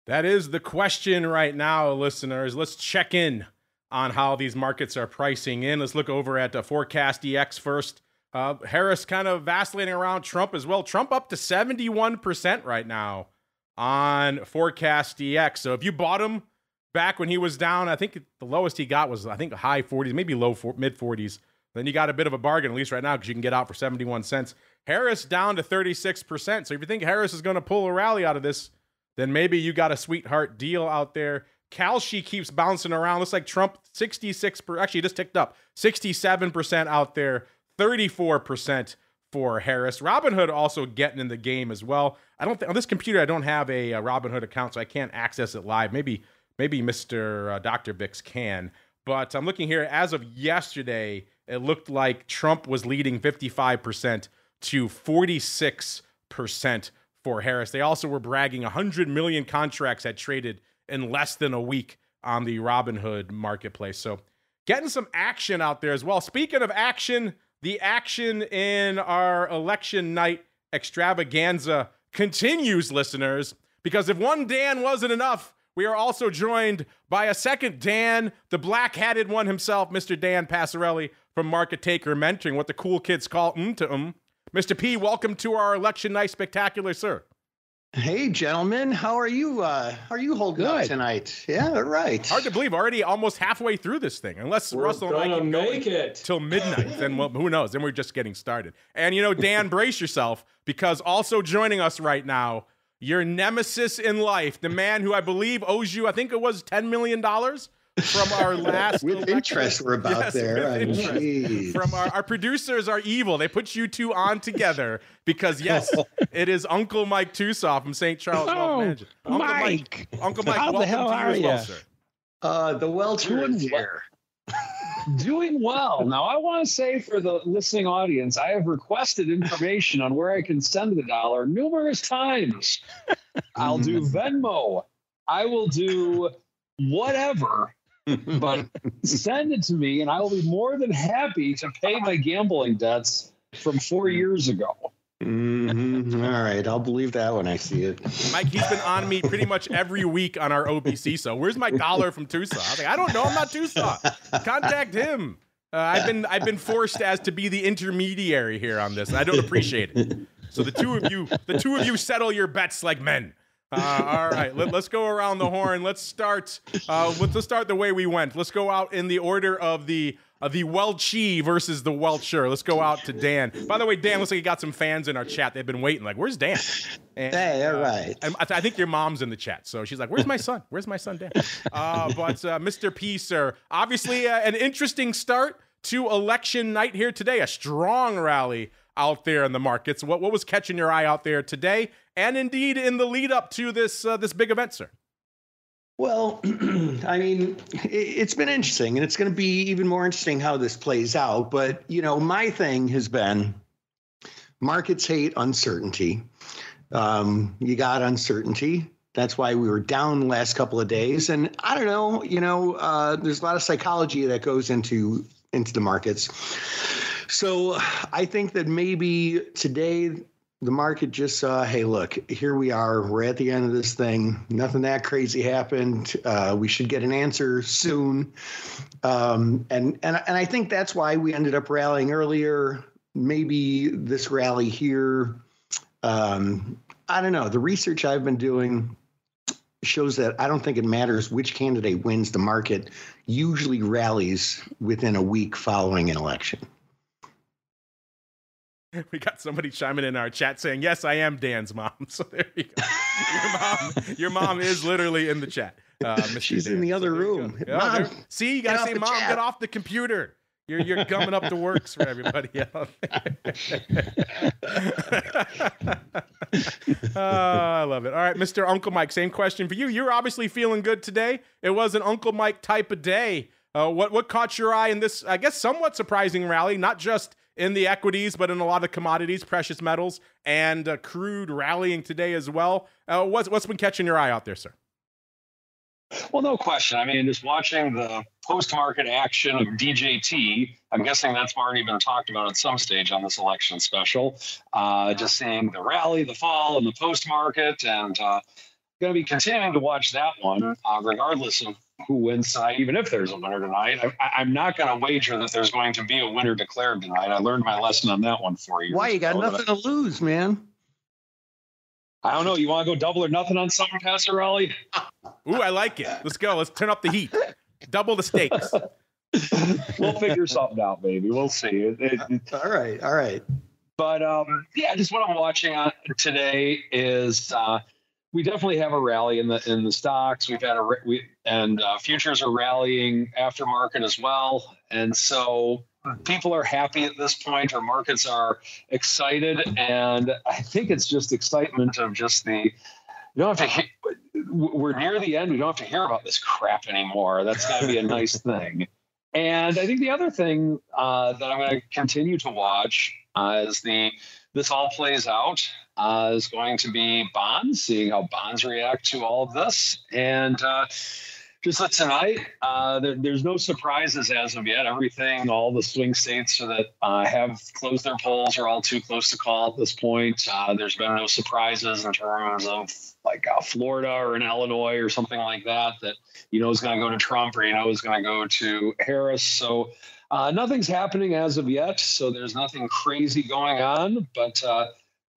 That is the question right now, listeners. Let's check in on how these markets are pricing in. Let's look over at Forecast EX first. Harris kind of vacillating around Trump as well. Trump up to 71% right now on Forecast EX. So if you bought him back when he was down, I think the lowest he got was, high 40s, maybe mid 40s. Then you got a bit of a bargain, at least right now, because you can get out for 71 cents. Harris down to 36%. So if you think Harris is going to pull a rally out of this, then maybe you got a sweetheart deal out there. Kalshi keeps bouncing around. Looks like Trump 66%, actually just ticked up, 67% out there, 34% for Harris. Robinhood also getting in the game as well. I don't think on this computer I don't have a Robinhood account, so I can't access it live. Maybe Mr. Dr. Bix can. But I'm looking here as of yesterday. It looked like Trump was leading 55% to 46% for Harris. They also were bragging 100 million contracts had traded in less than a week on the Robinhood marketplace. So getting some action out there as well. Speaking of action, the action in our election night extravaganza continues, listeners, because if one Dan wasn't enough, we are also joined by a second Dan, the black-hatted one himself, Mr. Dan Passarelli from Market Taker Mentoring, what the cool kids call Mr. P, welcome to our election night spectacular, sir. Hey, gentlemen, how are you? How are you holding up tonight? Yeah, right. Hard to believe, already almost halfway through this thing. Unless Russell and I can make it till midnight, then who knows? Then we're just getting started. And Dan, brace yourself, because also joining us right now, your nemesis in life, the man who I believe owes you, I think it was $10 million from our last with election. Interest we're about yes, there. From our producers are evil. They put you two on together because yes, it is Uncle Mike Tosaw from St. Charles Wealth Management. Uncle Mike, how welcome the hell to you are as well, sir. The Welcher is here. Doing well. Now, I want to say for the listening audience, I have requested information on where I can send the dollar numerous times. I'll do Venmo. I will do whatever, but send it to me, and I will be more than happy to pay my gambling debts from 4 years ago. Mm-hmm. All right, I'll believe that when I see it. Mike, he's been on me pretty much every week on our OBC. So where's my dollar from Tosaw? I was like, I don't know. I'm not Tosaw. Contact him. I've been forced as to be the intermediary here on this. I don't appreciate it. So the two of you settle your bets like men. All right, let's go around the horn. Let's start. Let's start the way we went. Let's go out in the order of the Welchie versus the Welcher. Let's go out to Dan. By the way, Dan, looks like you got some fans in our chat. They've been waiting. Like, where's Dan? And, hey, all right. I think your mom's in the chat, so she's like, "Where's my son? Where's my son, Dan?" But Mr. P, sir, obviously an interesting start to election night here today. A strong rally out there in the markets. What was catching your eye out there today, and indeed in the lead up to this big event, sir? Well, I mean, it's been interesting, and it's going to be even more interesting how this plays out. But, you know, my thing has been markets hate uncertainty. You got uncertainty. That's why we were down the last couple of days. And I don't know, there's a lot of psychology that goes into the markets. So I think that maybe today the market just saw, hey, look, here we are. We're at the end of this thing. Nothing that crazy happened. We should get an answer soon. And I think that's why we ended up rallying earlier. Maybe this rally here, I don't know. The research I've been doing shows that I don't think it matters which candidate wins. The market usually rallies within a week following an election. We got somebody chiming in our chat saying, "Yes, I am Dan's mom." So there you go. Your mom is literally in the chat. She's Dan. In the other room. Mom, see, you gotta say, "Mom, get off the computer." You're gumming up the works for everybody else. I love it. All right, Mr. Uncle Mike, same question for you. You're obviously feeling good today. It was an Uncle Mike type of day. What caught your eye in this, I guess, somewhat surprising rally, not just in the equities, but in a lot of commodities, precious metals, and crude rallying today as well? What's been catching your eye out there, sir? Well, no question. I mean, just watching the post-market action of DJT, I'm guessing that's already been talked about at some stage on this election special. Just seeing the rally, the fall, and the post-market, and going to be continuing to watch that one, regardless of who wins tonight, even if there's a winner tonight. I'm not going to wager that there's going to be a winner declared tonight. I learned my lesson on that one 4 years ago. Why? You got nothing to lose, man. I don't know. You want to go double or nothing on something, Passarelli? Ooh, I like it. Let's go. Let's turn up the heat. Double the stakes. We'll figure something out, maybe. We'll see. All right. But, just what I'm watching on today is we definitely have a rally in the stocks. We've had futures are rallying aftermarket as well. And so people are happy at this point. Our markets are excited. And I think it's just excitement of just we're near the end. We don't have to hear about this crap anymore. That's going to be a nice thing. And I think the other thing that I'm going to continue to watch as this all plays out is going to be bonds, seeing how bonds react to all of this. And just that tonight, there's no surprises as of yet. Everything, all the swing states that have closed their polls are all too close to call at this point. There's been no surprises in terms of like Florida or in Illinois or something like that is going to go to Trump or is going to go to Harris. So nothing's happening as of yet. So there's nothing crazy going on, but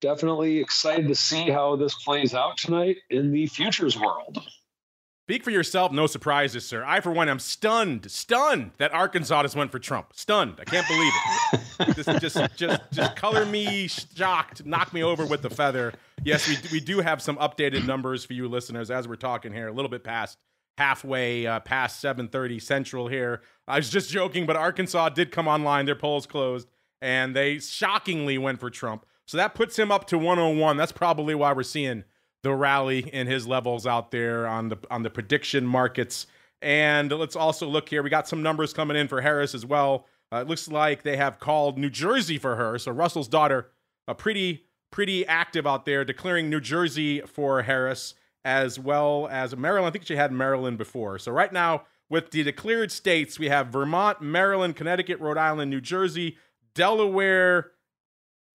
definitely excited to see how this plays out tonight in the futures world. Speak for yourself. No surprises, sir. I, for one, am stunned that Arkansas just went for Trump. Stunned. I can't believe it. just color me shocked. Knock me over with the feather. Yes, we do have some updated numbers for you listeners as we're talking here. A little bit past halfway past 7:30 Central here. I was just joking, but Arkansas did come online. Their polls closed, and they shockingly went for Trump. So that puts him up to 101. That's probably why we're seeing the rally in his levels out there on the prediction markets. And let's also look here. We got some numbers coming in for Harris as well. It looks like they have called New Jersey for her. So Russell's daughter, pretty active out there, declaring New Jersey for Harris as well as Maryland. I think she had Maryland before. So right now, with the declared states, we have Vermont, Maryland, Connecticut, Rhode Island, New Jersey, Delaware,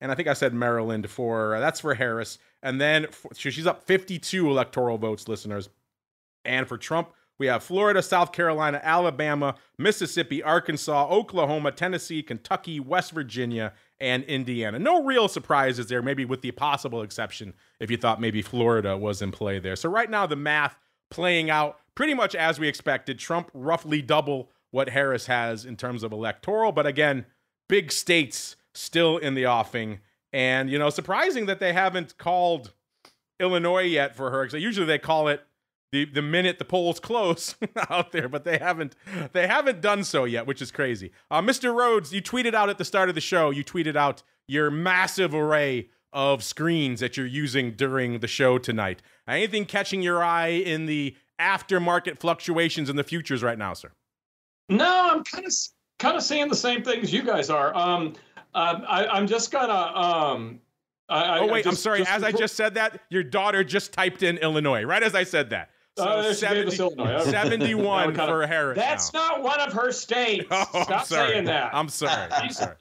and I think I said Maryland that's for Harris. And then she's up 52 electoral votes, listeners. And for Trump, we have Florida, South Carolina, Alabama, Mississippi, Arkansas, Oklahoma, Tennessee, Kentucky, West Virginia, and Indiana. No real surprises there, maybe with the possible exception if you thought maybe Florida was in play there. So right now the math playing out pretty much as we expected. Trump roughly double what Harris has in terms of electoral, but again, big states still in the offing. And, you know, surprising that they haven't called Illinois yet for her, because usually they call it the minute the polls close out there, but they haven't done so yet, which is crazy. Mr. Rhoads, you tweeted out at the start of the show, you tweeted out your massive array of screens that you're using during the show tonight. Anything catching your eye in the aftermarket fluctuations in the futures right now, sir? No, I'm kind of seeing the same things you guys are. I'm just gonna. I'm sorry. As I just said that, your daughter just typed in Illinois right as I said that. So 71 for Harris. That's not one of her states. Stop saying that. I'm sorry.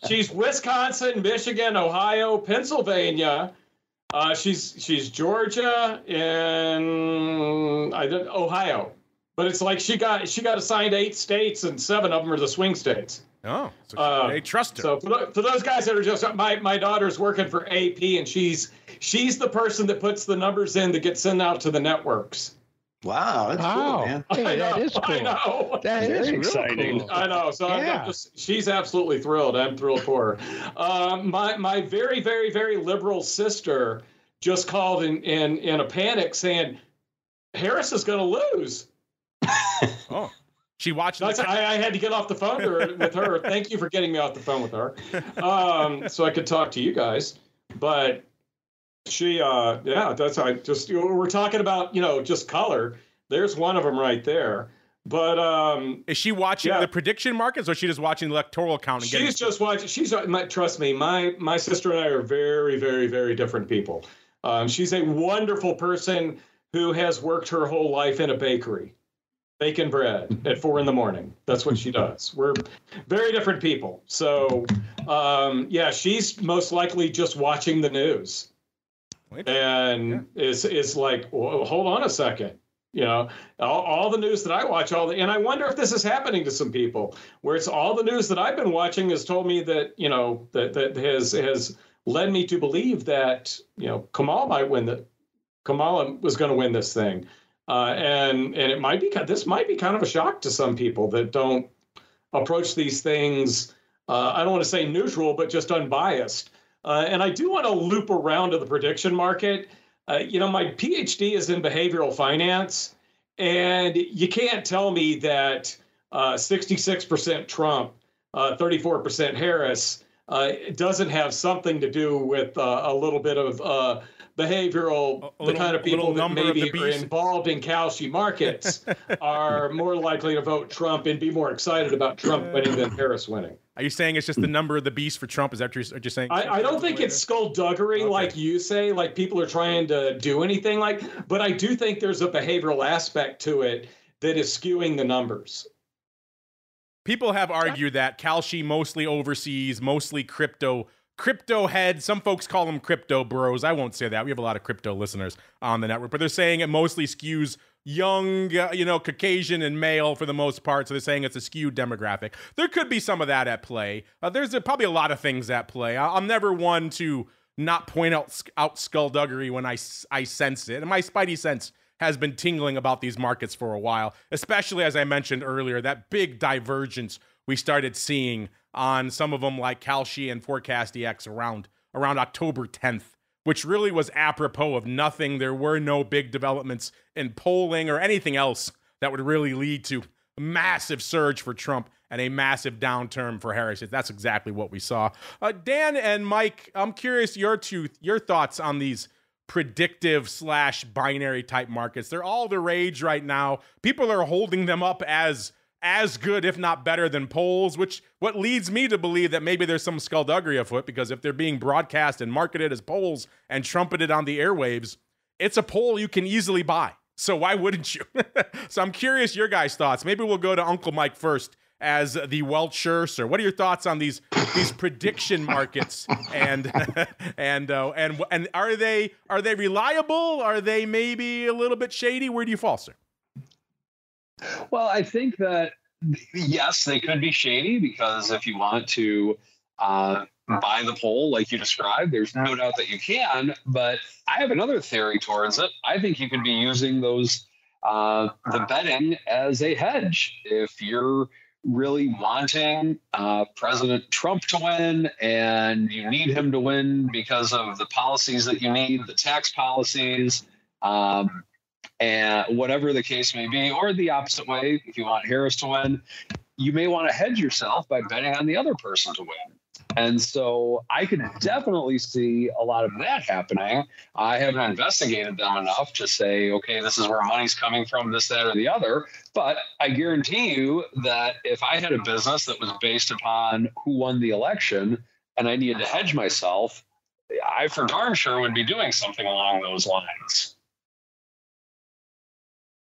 She's Wisconsin, Michigan, Ohio, Pennsylvania. She's Georgia and Ohio. But it's like she got assigned 8 states and 7 of them are the swing states. Oh, so they trust her. So for those guys that are just my daughter's working for AP and she's the person that puts the numbers in that gets sent out to the networks. Wow, that's cool, man. Hey, that is cool. I know. That is exciting. Cool. I know. So yeah. She's absolutely thrilled. I'm thrilled for her. My very, very, very liberal sister just called in a panic saying Harris is going to lose. Oh, she watched. I had to get off the phone with her. Thank you for getting me off the phone with her, so I could talk to you guys. But she, we're talking about, just color. There's one of them right there. But is she watching the prediction markets, or is she just watching the electoral count? She's just watching. Trust me, my sister and I are very, very, very different people. She's a wonderful person who has worked her whole life in a bakery, baking bread at 4 a.m. That's what she does. We're very different people. So, she's most likely just watching the news. And is like, well, hold on a second. All the news that I watch, and I wonder if this is happening to some people, where it's all the news that I've been watching has told me that, that has led me to believe that, Kamala was going to win this thing. And it might be, this might be kind of a shock to some people that don't approach these things. I don't want to say neutral, but just unbiased. And I do want to loop around to the prediction market. My PhD is in behavioral finance, and you can't tell me that 66% Trump, 34% Harris doesn't have something to do with a little bit of behavioral, the kind of people that maybe are involved in Kalshi markets are more likely to vote Trump and be more excited about Trump winning than Harris winning. Are you saying it's just the number of the beast for Trump? Is that what you're saying? I don't think it's skullduggery like you say, like people are trying to do anything but I do think there's a behavioral aspect to it that is skewing the numbers. People have argued that Kalshi mostly overseas, mostly crypto head. Some folks call them crypto bros. I won't say that. We have a lot of crypto listeners on the network, but they're saying it mostly skews young, Caucasian and male for the most part. So they're saying it's a skewed demographic. There could be some of that at play. There's probably a lot of things at play. I'm never one to not point out skullduggery when I sense it. And my spidey sense has been tingling about these markets for a while, especially as I mentioned earlier, that big divergence we started seeing on some of them like Kalshi and ForecastEX around October 10th, which really was apropos of nothing. There were no big developments in polling or anything else that would really lead to a massive surge for Trump and a massive downturn for Harris. That's exactly what we saw. Dan and Mike, I'm curious your thoughts on these predictive / binary type markets. They're all the rage right now. People are holding them up as good, if not better, than polls, what leads me to believe that maybe there's some skullduggery afoot, because if they're being broadcast and marketed as polls and trumpeted on the airwaves, it's a poll you can easily buy. So why wouldn't you? So I'm curious your guys' thoughts. Maybe we'll go to Uncle Mike first as the Welcher, sir. What are your thoughts on these prediction markets? And are they reliable? Are they maybe a little bit shady? Where do you fall, sir? Well, I think that, yes, they could be shady, because if you want to buy the poll like you described. There's no doubt that you can, but I have another theory towards it. I think you could be using those the betting as a hedge. If you're really wanting President Trump to win and you need him to win because of the policies that you need, the tax policies, and whatever the case may be, or the opposite way, if you want Harris to win, you may want to hedge yourself by betting on the other person to win. And so I could definitely see a lot of that happening. I haven't investigated them enough to say, okay, this is where money's coming from, this, that, or the other. But I guarantee you that if I had a business that was based upon who won the election and I needed to hedge myself, I for darn sure would be doing something along those lines.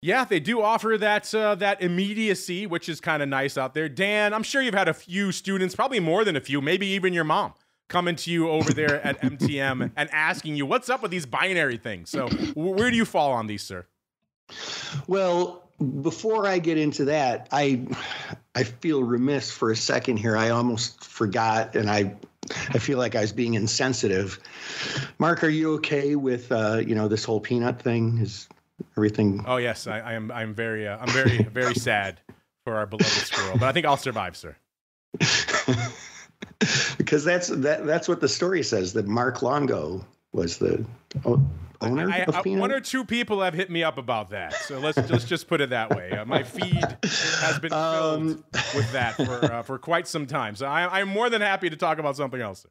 Yeah, they do offer that immediacy, which is kind of nice out there. Dan, I'm sure you've had a few students, probably more than a few, maybe even your mom, coming to you over there at MTM and asking you, what's up with these binary things? So where do you fall on these, sir? Well, before I get into that, I feel remiss for a second here. I almost forgot, and I feel like I was being insensitive. Mark, are you okay with this whole peanut thing? Is everything? Oh yes, I'm very sad for our beloved squirrel, but I think I'll survive, sir. Because that's what the story says, that Mark Longo was the owner of Peanut. One or two people have hit me up about that, so let's just put it that way. My feed has been filled with that for quite some time, so I'm more than happy to talk about something else.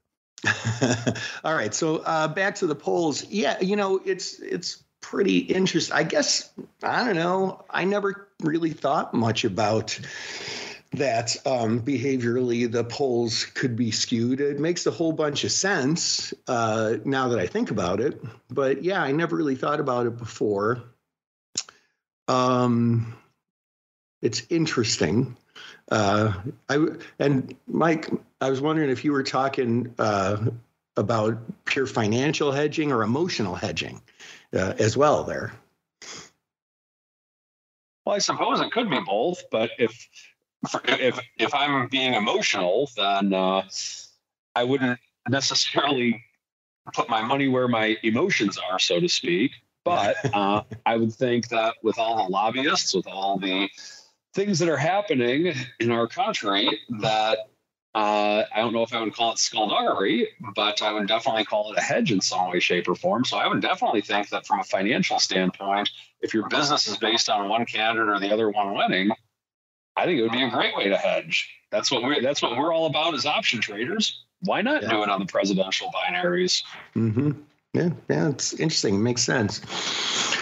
All right, so back to the polls. Yeah, it's pretty interesting. I guess, I don't know, I never really thought much about that behaviorally the polls could be skewed. It makes a whole bunch of sense now that I think about it. But yeah, I never really thought about it before. It's interesting. And Mike, I was wondering if you were talking about pure financial hedging or emotional hedging as well there. Well, I suppose it could be both, but if I'm being emotional, then I wouldn't necessarily put my money where my emotions are, so to speak. But I would think that with all the lobbyists, with all the things that are happening in our country, that I don't know if I would call it skullduggery, but I would definitely call it a hedge in some way, shape, or form. So I would definitely think that from a financial standpoint, if your business is based on one candidate or the other one winning, I think it would be a great way to hedge. That's what we're all about as option traders. Why not do it on the presidential binaries? Mm-hmm. Yeah, it's interesting. It makes sense.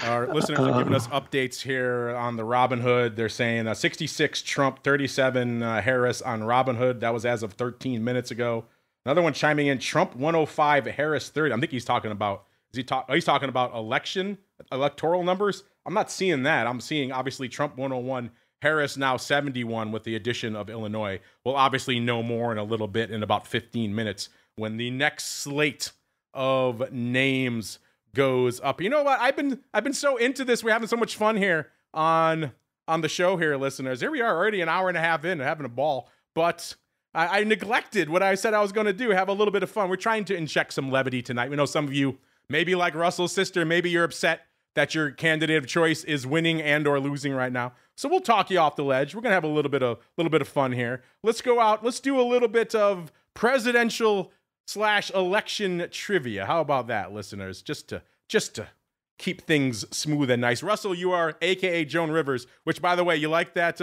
Our listeners are giving us updates here on the Robinhood. They're saying 66 Trump, 37 Harris on Robinhood. That was as of 13 minutes ago. Another one chiming in, Trump 105, Harris 30. I think he's talking about, he's talking about electoral numbers. I'm not seeing that. I'm seeing obviously Trump 101, Harris now 71 with the addition of Illinois. We'll obviously know more in a little bit, in about 15 minutes, when the next slate of names goes up. You know what? I've been so into this. We're having so much fun here on the show here, listeners. Here we are already an hour and a half in, having a ball. But I neglected what I said I was going to do, have a little bit of fun. We're trying to inject some levity tonight. We know some of you, maybe like Russell's sister, maybe you're upset that your candidate of choice is winning and or losing right now. So we'll talk you off the ledge. We're going to have a little bit of fun here. Let's go out. Let's do a little bit of presidential/election trivia. How about that, listeners? Just to keep things smooth and nice. Russell, you are AKA Joan Rivers, which, by the way, you like that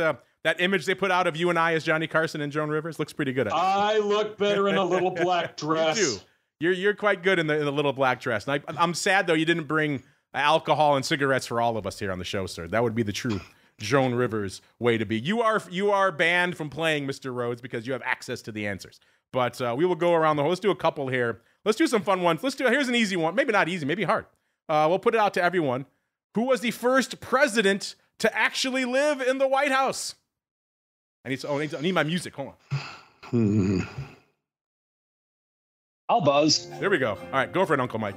image they put out of you and I as Johnny Carson and Joan Rivers? Looks pretty good. I look better in a little black dress. You do. You're quite good in the little black dress. And I'm sad though you didn't bring alcohol and cigarettes for all of us here on the show, sir. That would be the true Joan Rivers way to be. You are banned from playing, Mr. Rhoads, because you have access to the answers. But we will go around the whole. Let's do a couple here. Let's do some fun ones. Here's an easy one. Maybe not easy, maybe hard. We'll put it out to everyone. Who was the first president to actually live in the White House? I need my music. Hold on. I'll buzz. There we go. All right, go for it, Uncle Mike.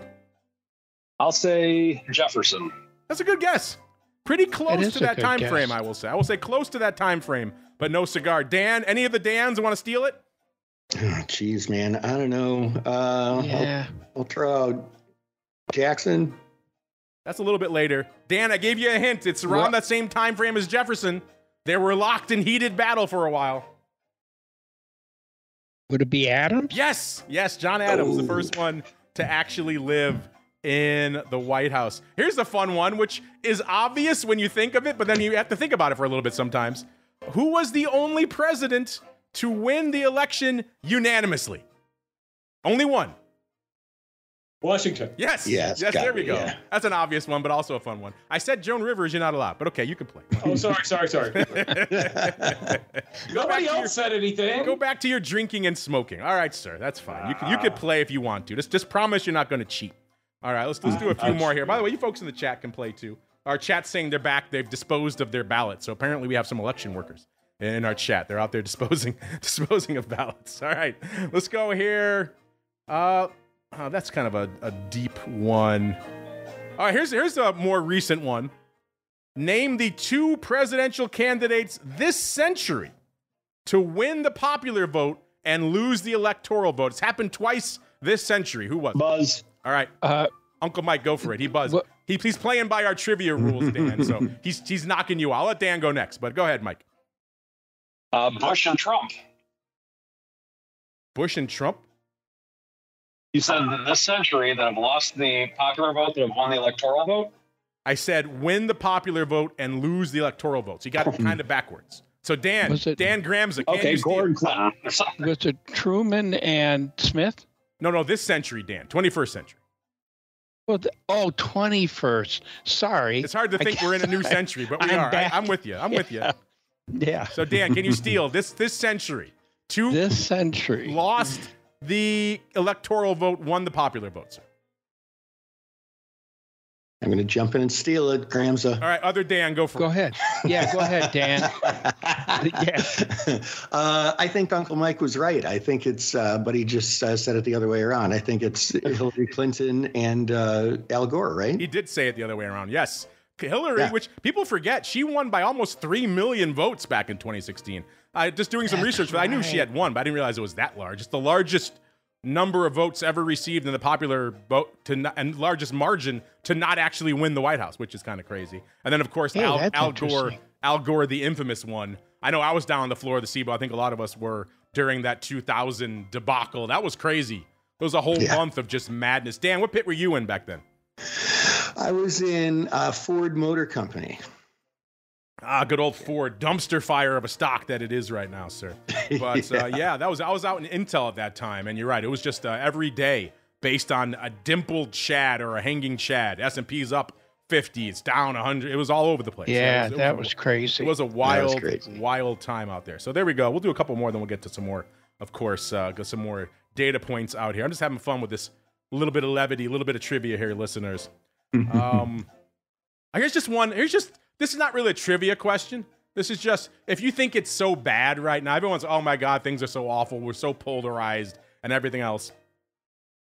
I'll say Jefferson. That's a good guess. Pretty close to that time guess. frame, I will say. I will say close to that time frame, but no cigar. Dan, any of the Dans want to steal it? Oh, geez, man. I don't know. Yeah. I'll throw out Jackson. That's a little bit later. Dan, I gave you a hint. It's around that same time frame as Jefferson. They were locked in heated battle for a while. Would it be Adams? Yes, John Adams, the first one to actually live in the White House. Here's a fun one, which is obvious when you think of it, but then you have to think about it for a little bit sometimes. Who was the only president to win the election unanimously? Only one. Washington. Yes, there we go. Yeah. That's an obvious one, but also a fun one. I said Joan Rivers, you're not allowed, but okay, you can play. Oh, sorry. Nobody else said anything. Go back to your drinking and smoking. All right, sir, that's fine. You can play if you want to. Just promise you're not going to cheat. All right, let's do a few more here. By the way, you folks in the chat can play too. Our chat's saying they're back. They've disposed of their ballots, so apparently we have some election workers in our chat. They're out there disposing of ballots. All right, let's go here. That's kind of a deep one. All right, here's a more recent one. Name the 2 presidential candidates this century to win the popular vote and lose the electoral vote. It's happened twice this century. Who was it? Buzz. All right, Uncle Mike, go for it. He buzzed. He's playing by our trivia rules, Dan. So he's knocking you out. I'll let Dan go next, but go ahead, Mike. Bush and Trump. Bush and Trump. You said that this century that have lost the popular vote, that have won the electoral vote? I said win the popular vote and lose the electoral vote. So you got it kind of backwards. So Dan Gramza. Okay, Gordon Clinton. Was it Truman and Smith? No, this century, Dan. 21st century. Well, 21st. Sorry. It's hard to think we're in a new century, but we are. I'm with you. With you. Yeah. So Dan, can you steal this century? This century. Lost the electoral vote, won the popular vote, sir. I'm going to jump in and steal it, Gramza. All right, other Dan, go for it. Go ahead. Yeah, go ahead, Dan. Yeah. I think Uncle Mike was right. I think it's, but he just said it the other way around. I think it's Hillary Clinton and Al Gore, right? He did say it the other way around, yes. Hillary, which people forget, she won by almost 3 million votes back in 2016. Just doing some research, I knew she had won, but I didn't realize it was that large. It's the largest number of votes ever received in the popular vote and largest margin to not actually win the White House, which is kind of crazy. And then, of course, Al Gore, the infamous one. I know I was down on the floor of the SIBO. I think a lot of us were during that 2000 debacle. That was crazy. It was a whole month of just madness. Dan, what pit were you in back then? I was in Ford Motor Company. Good old Ford, dumpster fire of a stock that it is right now, sir. But I was out in Intel at that time, and you're right. It was just every day based on a dimpled Chad or a hanging Chad. S&P's up 50, it's down 100. It was all over the place. Yeah, that was crazy. It was a wild time out there. So there we go. We'll do a couple more, then we'll get to some more, of course, got some more data points out here. I'm just having fun with this little bit of levity, a little bit of trivia here, listeners. Here's just one. This is not really a trivia question. This is just, if you think it's so bad right now, everyone's, oh my God, things are so awful. We're so polarized and everything else.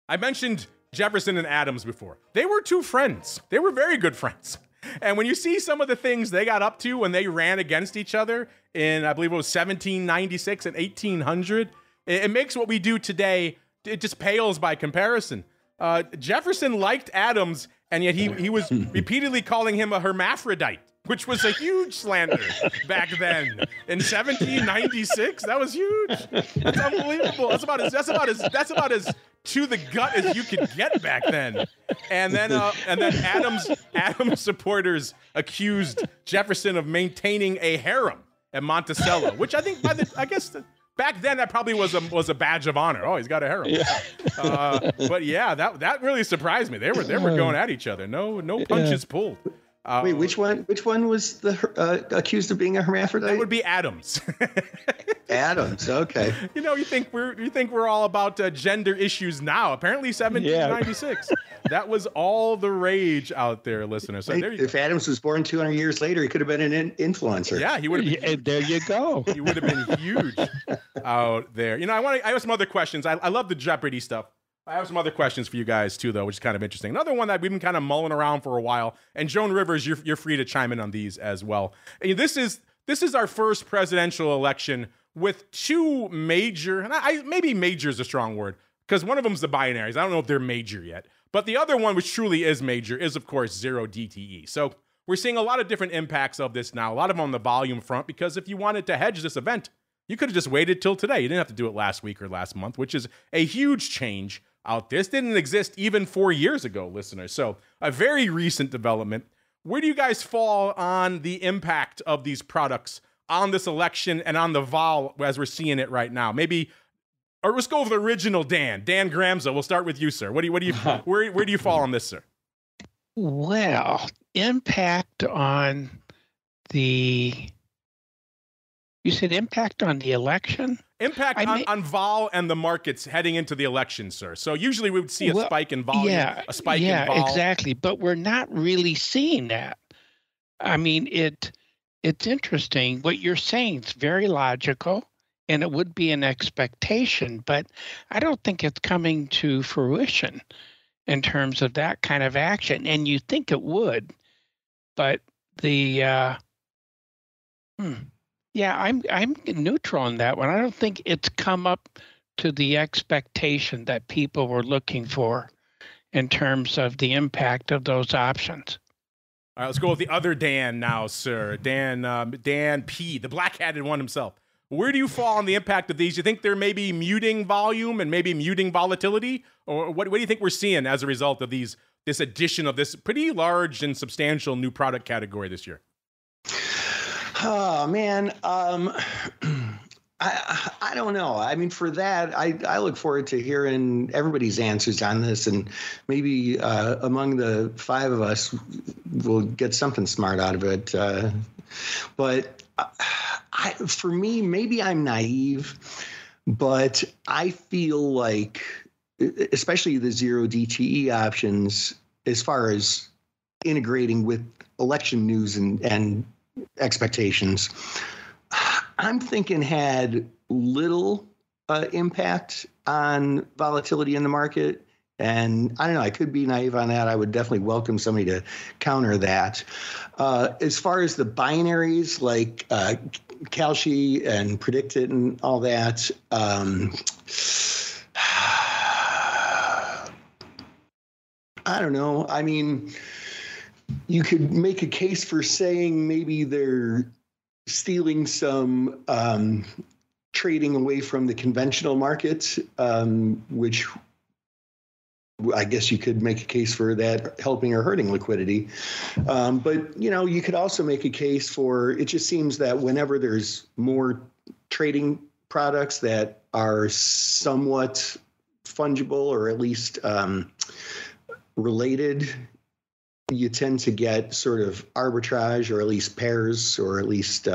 I mentioned Jefferson and Adams before. They were 2 friends. They were very good friends. And when you see some of the things they got up to when they ran against each other in, I believe it was 1796 and 1800, it makes what we do today, it just pales by comparison. Jefferson liked Adams, and yet he was repeatedly calling him a hermaphrodite, which was a huge slander back then. In 1796, that was huge. That's unbelievable. That's about as to the gut as you could get back then. And then Adams supporters accused Jefferson of maintaining a harem at Monticello, which I think back then that probably was a badge of honor. Oh, he's got a harem. Yeah. But yeah, that really surprised me. They were going at each other. No punches pulled. Wait, which one was the accused of being a hermaphrodite? That would be Adams. Adams, okay. You think we're all about gender issues now? Apparently, 1796. That was all the rage out there, listeners. So if Adams was born 200 years later, he could have been an influencer. Yeah, he would have. Yeah, there you go. He would have been huge out there. I have some other questions. I love the Jeopardy stuff. I have some other questions for you guys too, though, which is kind of interesting. Another one that we've been kind of mulling around for a while, and Joan Rivers, you're free to chime in on these as well. This is our first presidential election with two major, and maybe major is a strong word, because one of them's the binaries. I don't know if they're major yet. But the other one, which truly is major, is, of course, zero DTE. So we're seeing a lot of different impacts of this now, a lot of them on the volume front, because if you wanted to hedge this event, you could have just waited till today. You didn't have to do it last week or last month, which is a huge change out there. This didn't exist even 4 years ago, listeners. So a very recent development. Where do you guys fall on the impact of these products on this election and on the vol as we're seeing it right now? Maybe, or let's go with the original Dan Gramza. We'll start with you, sir. Where do you fall on this, sir? Well, impact on the, you said impact on the election? Impact on vol and the markets heading into the election, sir. So usually we would see a spike in volume, a spike in vol. Yeah, exactly. But we're not really seeing that. I mean, it's interesting. What you're saying is very logical, and it would be an expectation, but I don't think it's coming to fruition in terms of that kind of action. And you think it would, but I'm neutral on that one. I don't think it's come up to the expectation that people were looking for in terms of the impact of those options. All right, let's go with the other Dan now, sir. Dan P, the black-hatted one himself. Where do you fall on the impact of these? You think they're maybe muting volume and maybe muting volatility? Or what do you think we're seeing as a result of this addition of this pretty large and substantial new product category this year? Oh, man. I don't know. I mean, for that, I look forward to hearing everybody's answers on this, and maybe among the five of us, we'll get something smart out of it. But for me, maybe I'm naive, but I feel like, especially the zero DTE options, as far as integrating with election news and expectations, I'm thinking had little impact on volatility in the market. And I don't know, I could be naive on that. I would definitely welcome somebody to counter that. As far as the binaries like Kalshi and Predicted and all that, I don't know. I mean, you could make a case for saying maybe they're stealing some trading away from the conventional market, which I guess you could make a case for that helping or hurting liquidity. But, you could also make a case for, it just seems that whenever there's more trading products that are somewhat fungible or at least related, you tend to get sort of arbitrage or at least pairs or at least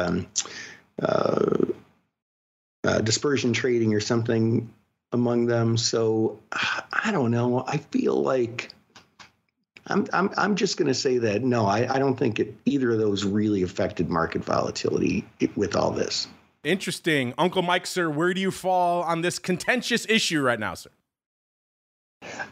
dispersion trading or something among them. So I don't know. I feel like I'm just going to say that no, I don't think either of those really affected market volatility with all this. Interesting. Uncle Mike, sir, where do you fall on this contentious issue right now, sir?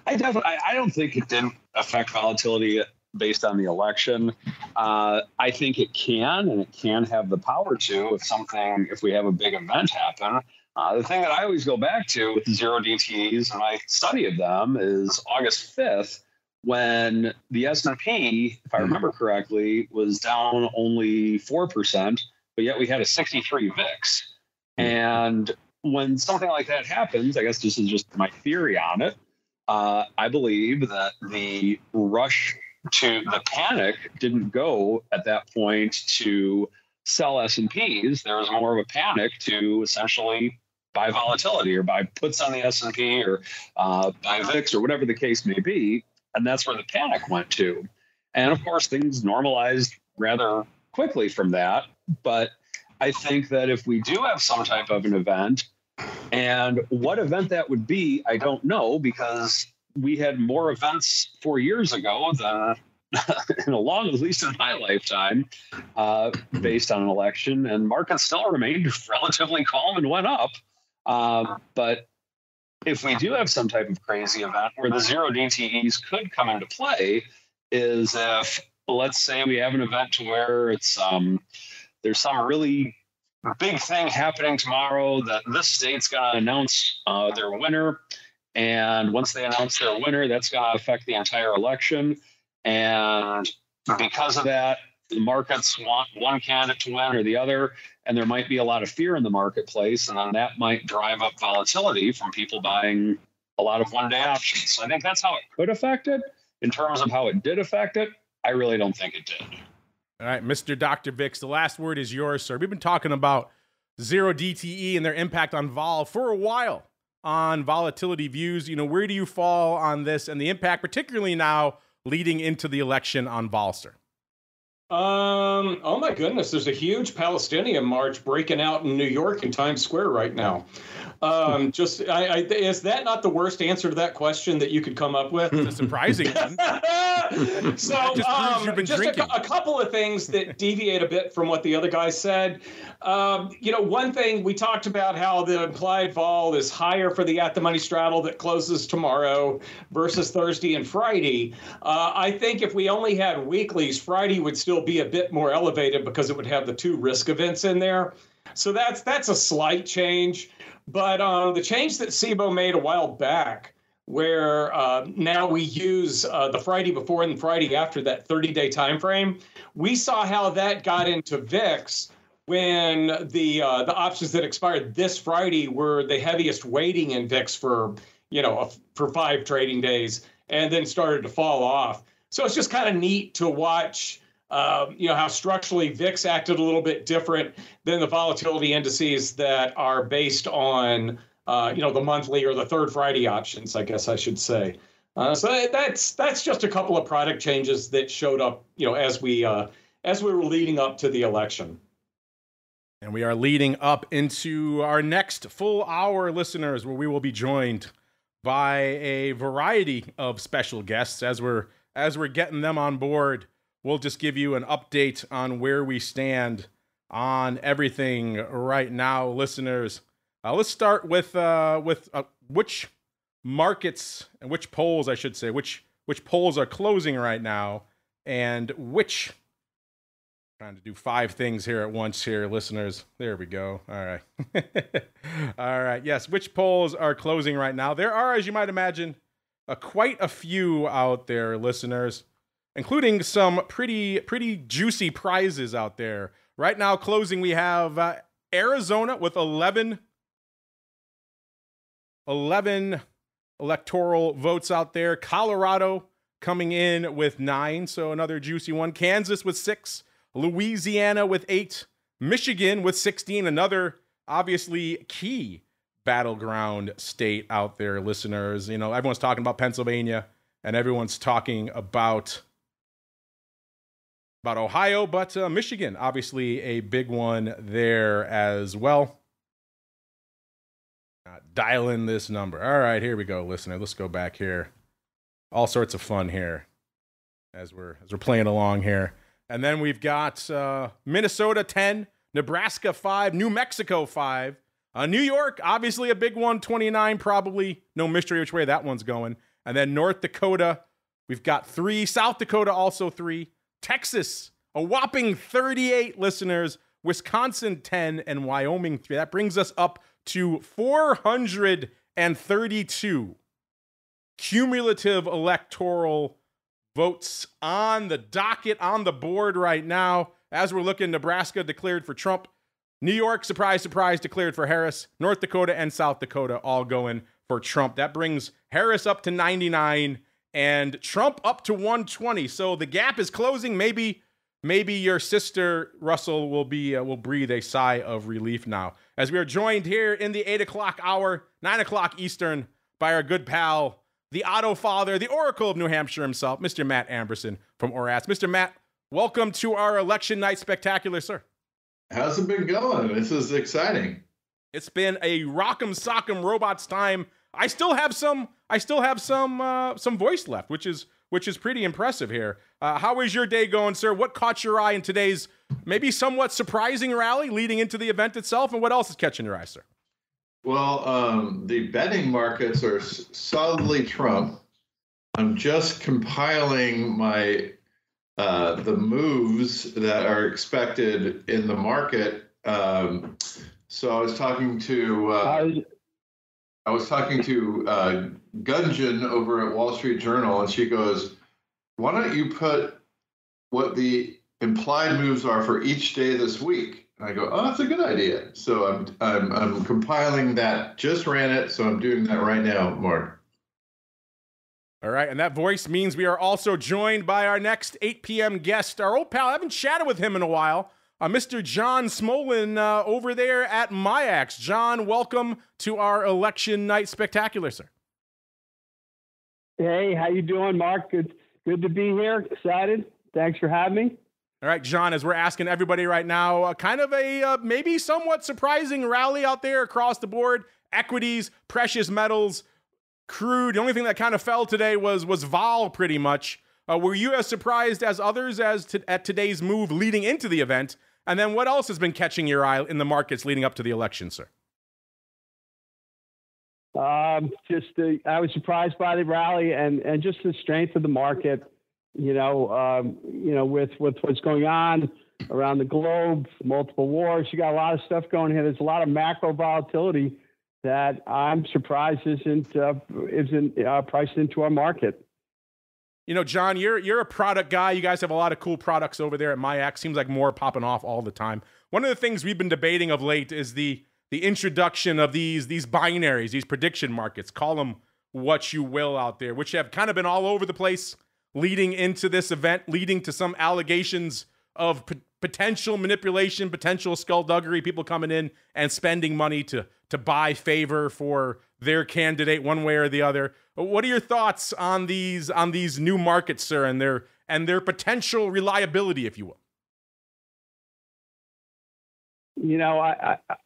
I don't think it didn't affect volatility based on the election. I think it can, and it can have the power to if we have a big event happen. The thing that I always go back to with the zero DTEs, and my study of them, is August 5th, when the S&P, if I remember correctly, was down only 4%, but yet we had a 63 VIX. And when something like that happens, I guess this is just my theory on it, I believe that the panic didn't go at that point to sell S&Ps. There was more of a panic to essentially buy volatility or buy puts on the S&P or buy VIX or whatever the case may be. And that's where the panic went to. And of course, things normalized rather quickly from that. But I think that if we do have some type of an event, and what event that would be, I don't know, because we had more events 4 years ago than at least in my lifetime, based on an election, and markets still remained relatively calm and went up. But if we do have some type of crazy event where the zero DTEs could come into play, is if, let's say we have an event to where it's there's some really big thing happening tomorrow that this state's going to announce their winner. And once they announce their winner, that's going to affect the entire election. And because of that, the markets want one candidate to win or the other, and there might be a lot of fear in the marketplace, and then that might drive up volatility from people buying a lot of one-day options. So I think that's how it could affect it. In terms of how it did affect it, I really don't think it did. All right, Mr. Dr. Vix, the last word is yours, sir. We've been talking about zero DTE and their impact on vol for a while on volatility views. You know, where do you fall on this and the impact, particularly now leading into the election on vol, sir? Oh my goodness, there's a huge Palestinian march breaking out in New York in Times Square right now. Is that not the worst answer to that question that you could come up with? It's a surprising one. So just a couple of things that deviate a bit from what the other guy said. One thing we talked about how the implied vol is higher for the at the money straddle that closes tomorrow versus Thursday and Friday. I think if we only had weeklies, Friday would still be a bit more elevated because it would have the two risk events in there. So that's a slight change. But the change that SIBO made a while back, where now we use the Friday before and Friday after that 30-day time frame, we saw how that got into VIX when the options that expired this Friday were the heaviest weighting in VIX for 5 trading days, and then started to fall off. So it's just kind of neat to watch. How structurally VIX acted a little bit different than the volatility indices that are based on, the monthly or the third Friday options, I guess I should say. So that's just a couple of product changes that showed up, as we were leading up to the election. And we are leading up into our next full hour, listeners, where we will be joined by a variety of special guests as we're getting them on board. We'll just give you an update on where we stand on everything right now, listeners. Let's start with which markets and which polls, I should say, which polls are closing right now, and which. Trying to do 5 things here at once here, listeners. There we go. All right. All right. Yes, which polls are closing right now? There are, as you might imagine, quite a few out there, listeners, including some pretty juicy prizes out there. Right now, closing, we have Arizona with 11 electoral votes out there. Colorado coming in with 9, so another juicy one. Kansas with 6. Louisiana with 8. Michigan with 16, another obviously key battleground state out there, listeners. Everyone's talking about Pennsylvania, and everyone's talking about Ohio, but Michigan, obviously a big one there as well. Dial in this number. All right, here we go, listener. Let's go back here. All sorts of fun here as we're playing along here. And then we've got Minnesota 10, Nebraska 5, New Mexico 5, New York, obviously a big one, 29, probably no mystery which way that one's going. And then North Dakota, we've got 3, South Dakota also 3, Texas, a whopping 38 listeners, Wisconsin 10, and Wyoming 3. That brings us up to 432 cumulative electoral votes on the docket, on the board right now. As we're looking, Nebraska declared for Trump. New York, surprise, surprise, declared for Harris. North Dakota and South Dakota all going for Trump. That brings Harris up to 99 and Trump up to 120. So the gap is closing. Maybe your sister, Russell, will breathe a sigh of relief now. As we are joined here in the 8 o'clock hour, 9 o'clock Eastern, by our good pal, the Auto Father, the Oracle of New Hampshire himself, Mr. Matt Amberson from ORAS. Mr. Matt, welcome to our election night spectacular, sir. How's it been going? This is exciting. It's been a rock'em sock'em robots time. I still have some voice left, which is pretty impressive here. How is your day going, sir? What caught your eye in today's maybe somewhat surprising rally leading into the event itself, and what else is catching your eye, sir? Well, the betting markets are solidly Trump. I'm just compiling my the moves that are expected in the market So I was talking to Gunjan over at Wall Street Journal, and she goes, "Why don't you put what the implied moves are for each day this week?" And I go, "Oh, that's a good idea." So I'm compiling that. Just ran it, so I'm doing that right now, Mark. All right, and that voice means we are also joined by our next 8 p.m. guest, our old pal. I haven't chatted with him in a while, Mr. John Smollen over there at MIAX. John, welcome to our election night spectacular, sir. Hey, how you doing, Mark? Good to be here. Excited. Thanks for having me. All right, John, as we're asking everybody right now, kind of a maybe somewhat surprising rally out there across the board. Equities, precious metals, crude. The only thing that kind of fell today was vol pretty much. Were you as surprised as others at today's move leading into the event? And then what else has been catching your eye in the markets leading up to the election, sir? I was surprised by the rally and just the strength of the market. With what's going on around the globe, multiple wars, you got a lot of stuff going here. There's a lot of macro volatility that I'm surprised isn't priced into our market. John, you're a product guy. You guys have a lot of cool products over there at MIAX. Seems like more popping off all the time. One of the things we've been debating of late is the introduction of these binaries, these prediction markets. Call them what you will out there, which have kind of been all over the place leading into this event, leading to some allegations of potential manipulation, potential skullduggery, people coming in and spending money to buy favor for their candidate one way or the other. What are your thoughts on these new markets, sir, and their potential reliability, if you will?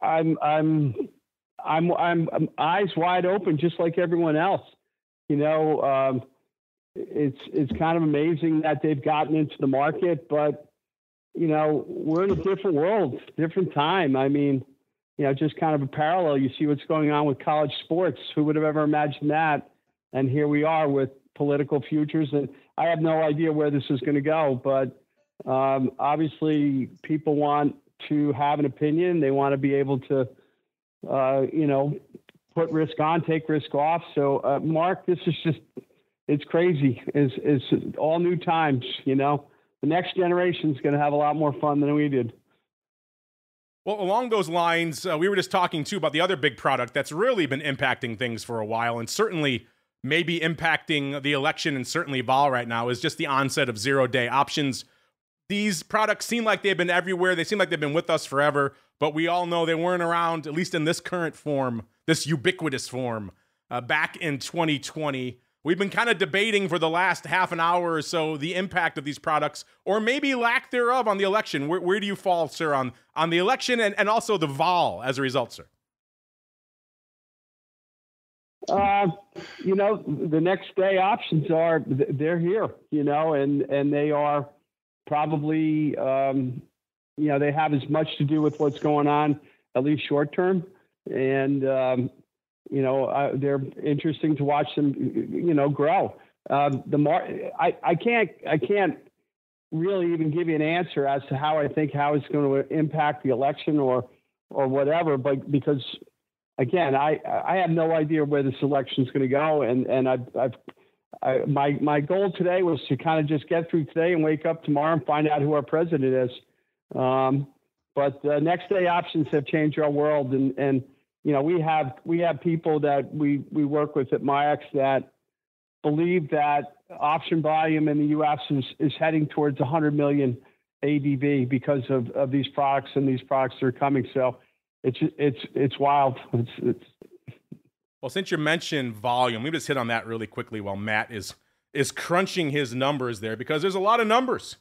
I'm eyes wide open, just like everyone else. It's kind of amazing that they've gotten into the market, but we're in a different world, different time. I mean, just kind of a parallel. You see what's going on with college sports. Who would have ever imagined that? And here we are with political futures. And I have no idea where this is going to go, but obviously people want to have an opinion. They want to be able to, put risk on, take risk off. So, Mark, this is just, it's crazy. It's all new times, The next generation is going to have a lot more fun than we did. Well, along those lines, we were just talking, too, about the other big product that's really been impacting things for a while and certainly maybe impacting the election and certainly vol right now is just the onset of zero-day options. These products seem like they've been everywhere. They seem like they've been with us forever, but we all know they weren't around, at least in this current form, this ubiquitous form, back in 2020. We've been kind of debating for the last half an hour or so the impact of these products, or maybe lack thereof, on the election. Where do you fall, sir, on the election and also the vol as a result, sir? The next day options they're here, and they are probably, they have as much to do with what's going on, at least short term. And, they're interesting to watch them, grow. I can't really even give you an answer as to how it's going to impact the election or whatever, but because again, I have no idea where this election is going to go. And my goal today was to kind of just get through today and wake up tomorrow and find out who our president is. But next day options have changed our world. And we have people that we work with at MIAX that believe that option volume in the U.S. is heading towards 100 million ADV because of these products, and these products are coming. So it's wild. Well, since you mentioned volume, let me just hit on that really quickly while Matt is crunching his numbers there, because there's a lot of numbers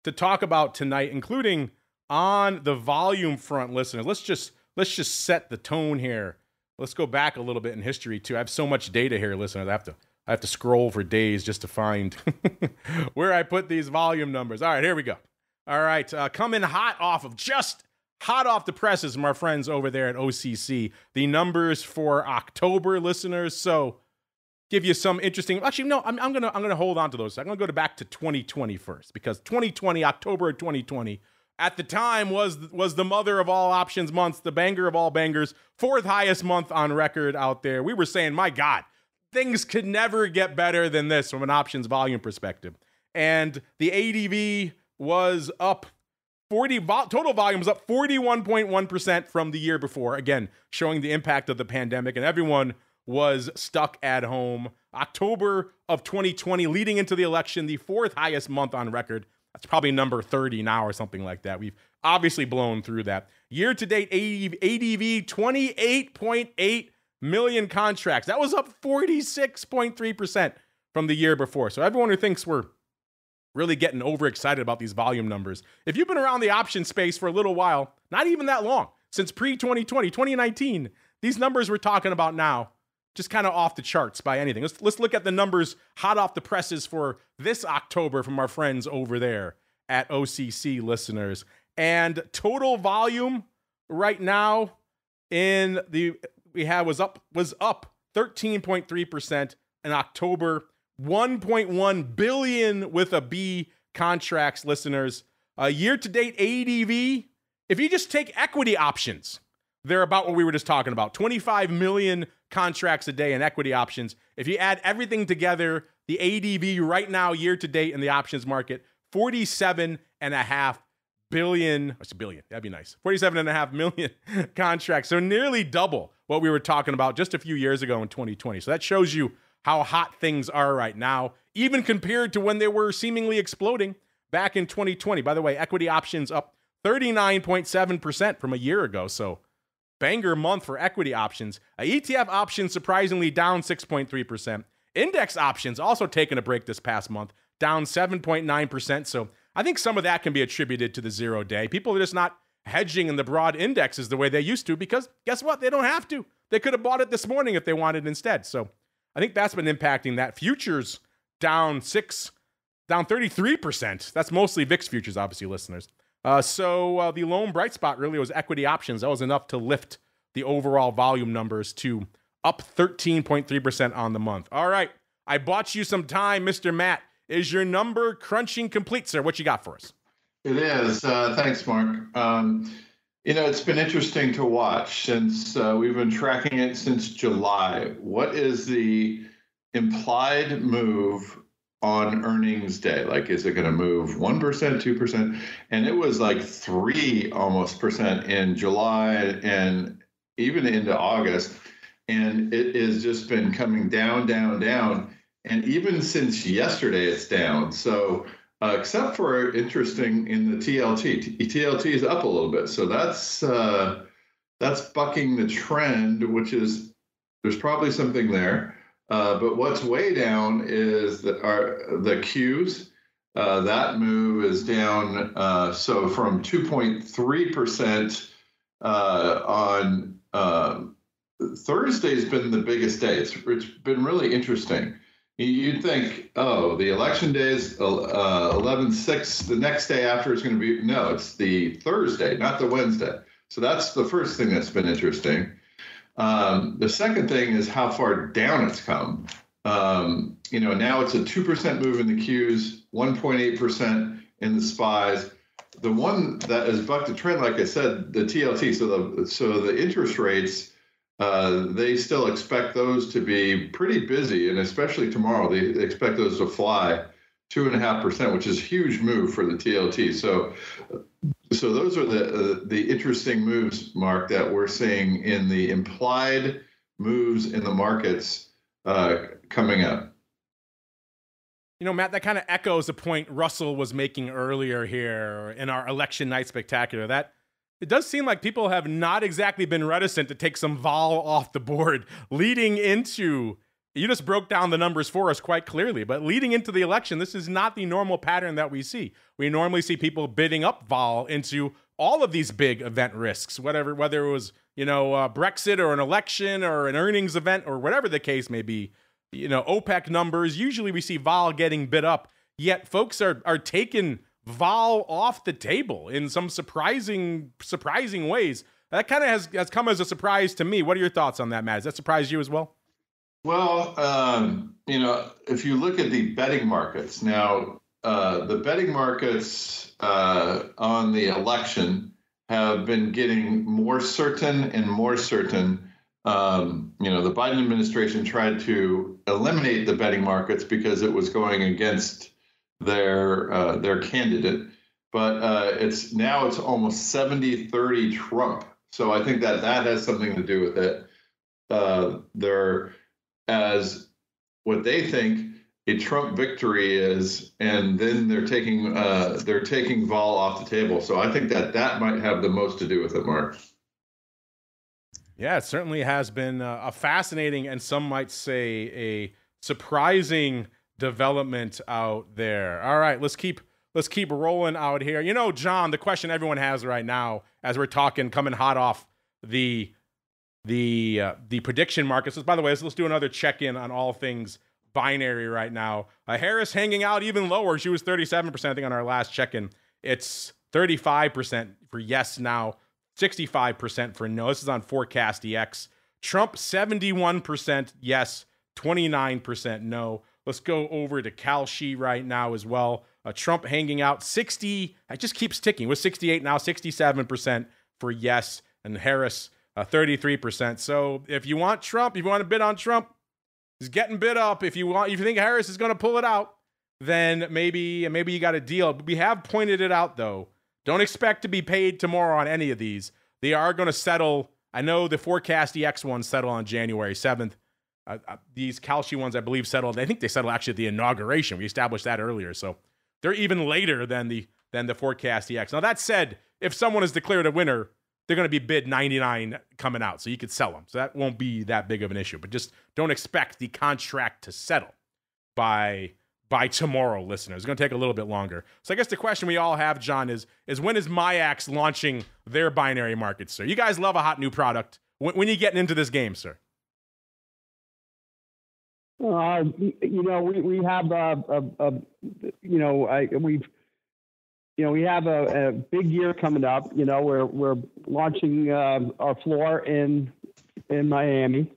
to talk about tonight, including on the volume front, listeners. Let's just set the tone here. Let's go back a little bit in history too. I have so much data here, listeners. I have to scroll for days just to find where I put these volume numbers. All right, here we go. All right, coming hot off the presses from our friends over there at OCC. The numbers for October, listeners. So, give you some interesting. Actually, no, I'm gonna hold on to those. I'm gonna go back to 2020 first, because 2020, October of 2020, at the time was the mother of all options months, the banger of all bangers, fourth highest month on record out there. We were saying, my God, things could never get better than this from an options volume perspective. And the ADV was up total volume was up 41.1% from the year before, again, showing the impact of the pandemic, and everyone was stuck at home. October of 2020, leading into the election, the fourth highest month on record. That's probably number 30 now or something like that. We've obviously blown through that. Year-to-date ADV, 28.8 million contracts. That was up 46.3% from the year before. So everyone who thinks we're really getting overexcited about these volume numbers, if you've been around the option space for a little while, not even that long, since pre-2020, 2019, these numbers we're talking about now, just kind of off the charts by anything. Let's look at the numbers hot off the presses for this October from our friends over there at OCC, listeners. And total volume right now was up 13.3% in October. 1.1 billion with a B contracts, listeners. Year-to-date ADV, if you just take equity options, they're about what we were just talking about. 25 million contracts a day in equity options. If you add everything together, the ADV right now, year-to-date in the options market, 47.5 billion. That's a billion. That'd be nice. 47.5 million contracts. So nearly double what we were talking about just a few years ago in 2020. So that shows you how hot things are right now, even compared to when they were seemingly exploding back in 2020. By the way, equity options up 39.7% from a year ago. So banger month for equity options. ETF options surprisingly down 6.3%. Index options also taking a break this past month, down 7.9%. So I think some of that can be attributed to the 0 day. People are just not hedging in the broad indexes the way they used to, because guess what? They don't have to. They could have bought it this morning if they wanted instead. So I think that's been impacting that. Futures down 33%. That's mostly VIX futures, obviously, listeners. So the lone bright spot really was equity options. That was enough to lift the overall volume numbers to up 13.3% on the month. All right, I bought you some time, Mr. Matt. Is your number crunching complete, sir? What you got for us? It is. Thanks, Mark. It's been interesting to watch since we've been tracking it since July. What is the implied move on earnings day? Like, is it going to move 1%, 2%? And it was like 3% almost in July and even into August. And it has just been coming down, down, down. And even since yesterday, it's down. So except for interesting in the TLT. TLT is up a little bit. So that's bucking the trend, which is, there's probably something there. But what's way down is the Qs. That move is down. So from 2.3% on Thursday's been the biggest day. It's been really interesting. You'd think, oh, the election day is 11/6. The next day after is going to be, no, it's the Thursday, not the Wednesday. So that's the first thing that's been interesting. The second thing is how far down it's come. Now it's a 2% move in the Qs, 1.8% in the SPYs. The one that has bucked the trend, like I said, the TLT. So the interest rates, they still expect those to be pretty busy, and especially tomorrow, they expect those to fly 2.5%, which is a huge move for the TLT. So those are the interesting moves, Mark, that we're seeing in the implied moves in the markets coming up. Matt, that kind of echoes a point Russell was making earlier here in our election night spectacular, that it does seem like people have not exactly been reticent to take some vol off the board leading into, you just broke down the numbers for us quite clearly, but leading into the election, this is not the normal pattern that we see. We normally see people bidding up vol into all of these big event risks, whether it was, Brexit or an election or an earnings event or whatever the case may be. OPEC numbers, usually we see vol getting bid up, yet folks are taking vol off the table in some surprising ways. That kind of has come as a surprise to me. What are your thoughts on that, Matt? Does that surprise you as well? Well, if you look at the betting markets now, the betting markets on the election have been getting more certain and more certain. The Biden administration tried to eliminate the betting markets because it was going against their candidate, but it's almost 70-30 Trump. So I think that has something to do with it. They're, as what they think a Trump victory is, and then they're taking Vol off the table. So I think that might have the most to do with it, Mark. Yeah, it certainly has been a fascinating, and some might say a surprising development out there. All right, let's keep rolling out here. You know, John, the question everyone has right now, as we're talking, coming hot off the prediction markets. By the way, let's do another check-in on all things binary right now. Harris hanging out even lower. She was 37%, I think, on our last check-in. It's 35% for yes now, 65% for no. This is on Forecast EX. Trump, 71% yes, 29% no. Let's go over to Kalshi right now as well. Trump hanging out 60. It just keeps ticking. With 68 now, 67% for yes, and Harris 33%. So if you want Trump, if you want to bid on Trump, he's getting bid up. If you think Harris is going to pull it out, then maybe you got a deal. We have pointed it out though. Don't expect to be paid tomorrow on any of these. They are going to settle. I know the Forecast EX ones settle on January 7th. These Kalshi ones, I believe, settled. I think they settled actually at the inauguration. We established that earlier. So they're even later than the Forecast EX. Now, that said, if someone is declared a winner, they're going to be bid 99 coming out. So you could sell them. So that won't be that big of an issue. But just don't expect the contract to settle by tomorrow, listeners. It's going to take a little bit longer. So I guess the question we all have, John, is when is MIAX launching their binary market, sir? You guys love a hot new product. When are you getting into this game, sir? We have we have a big year coming up. We're launching our floor in Miami.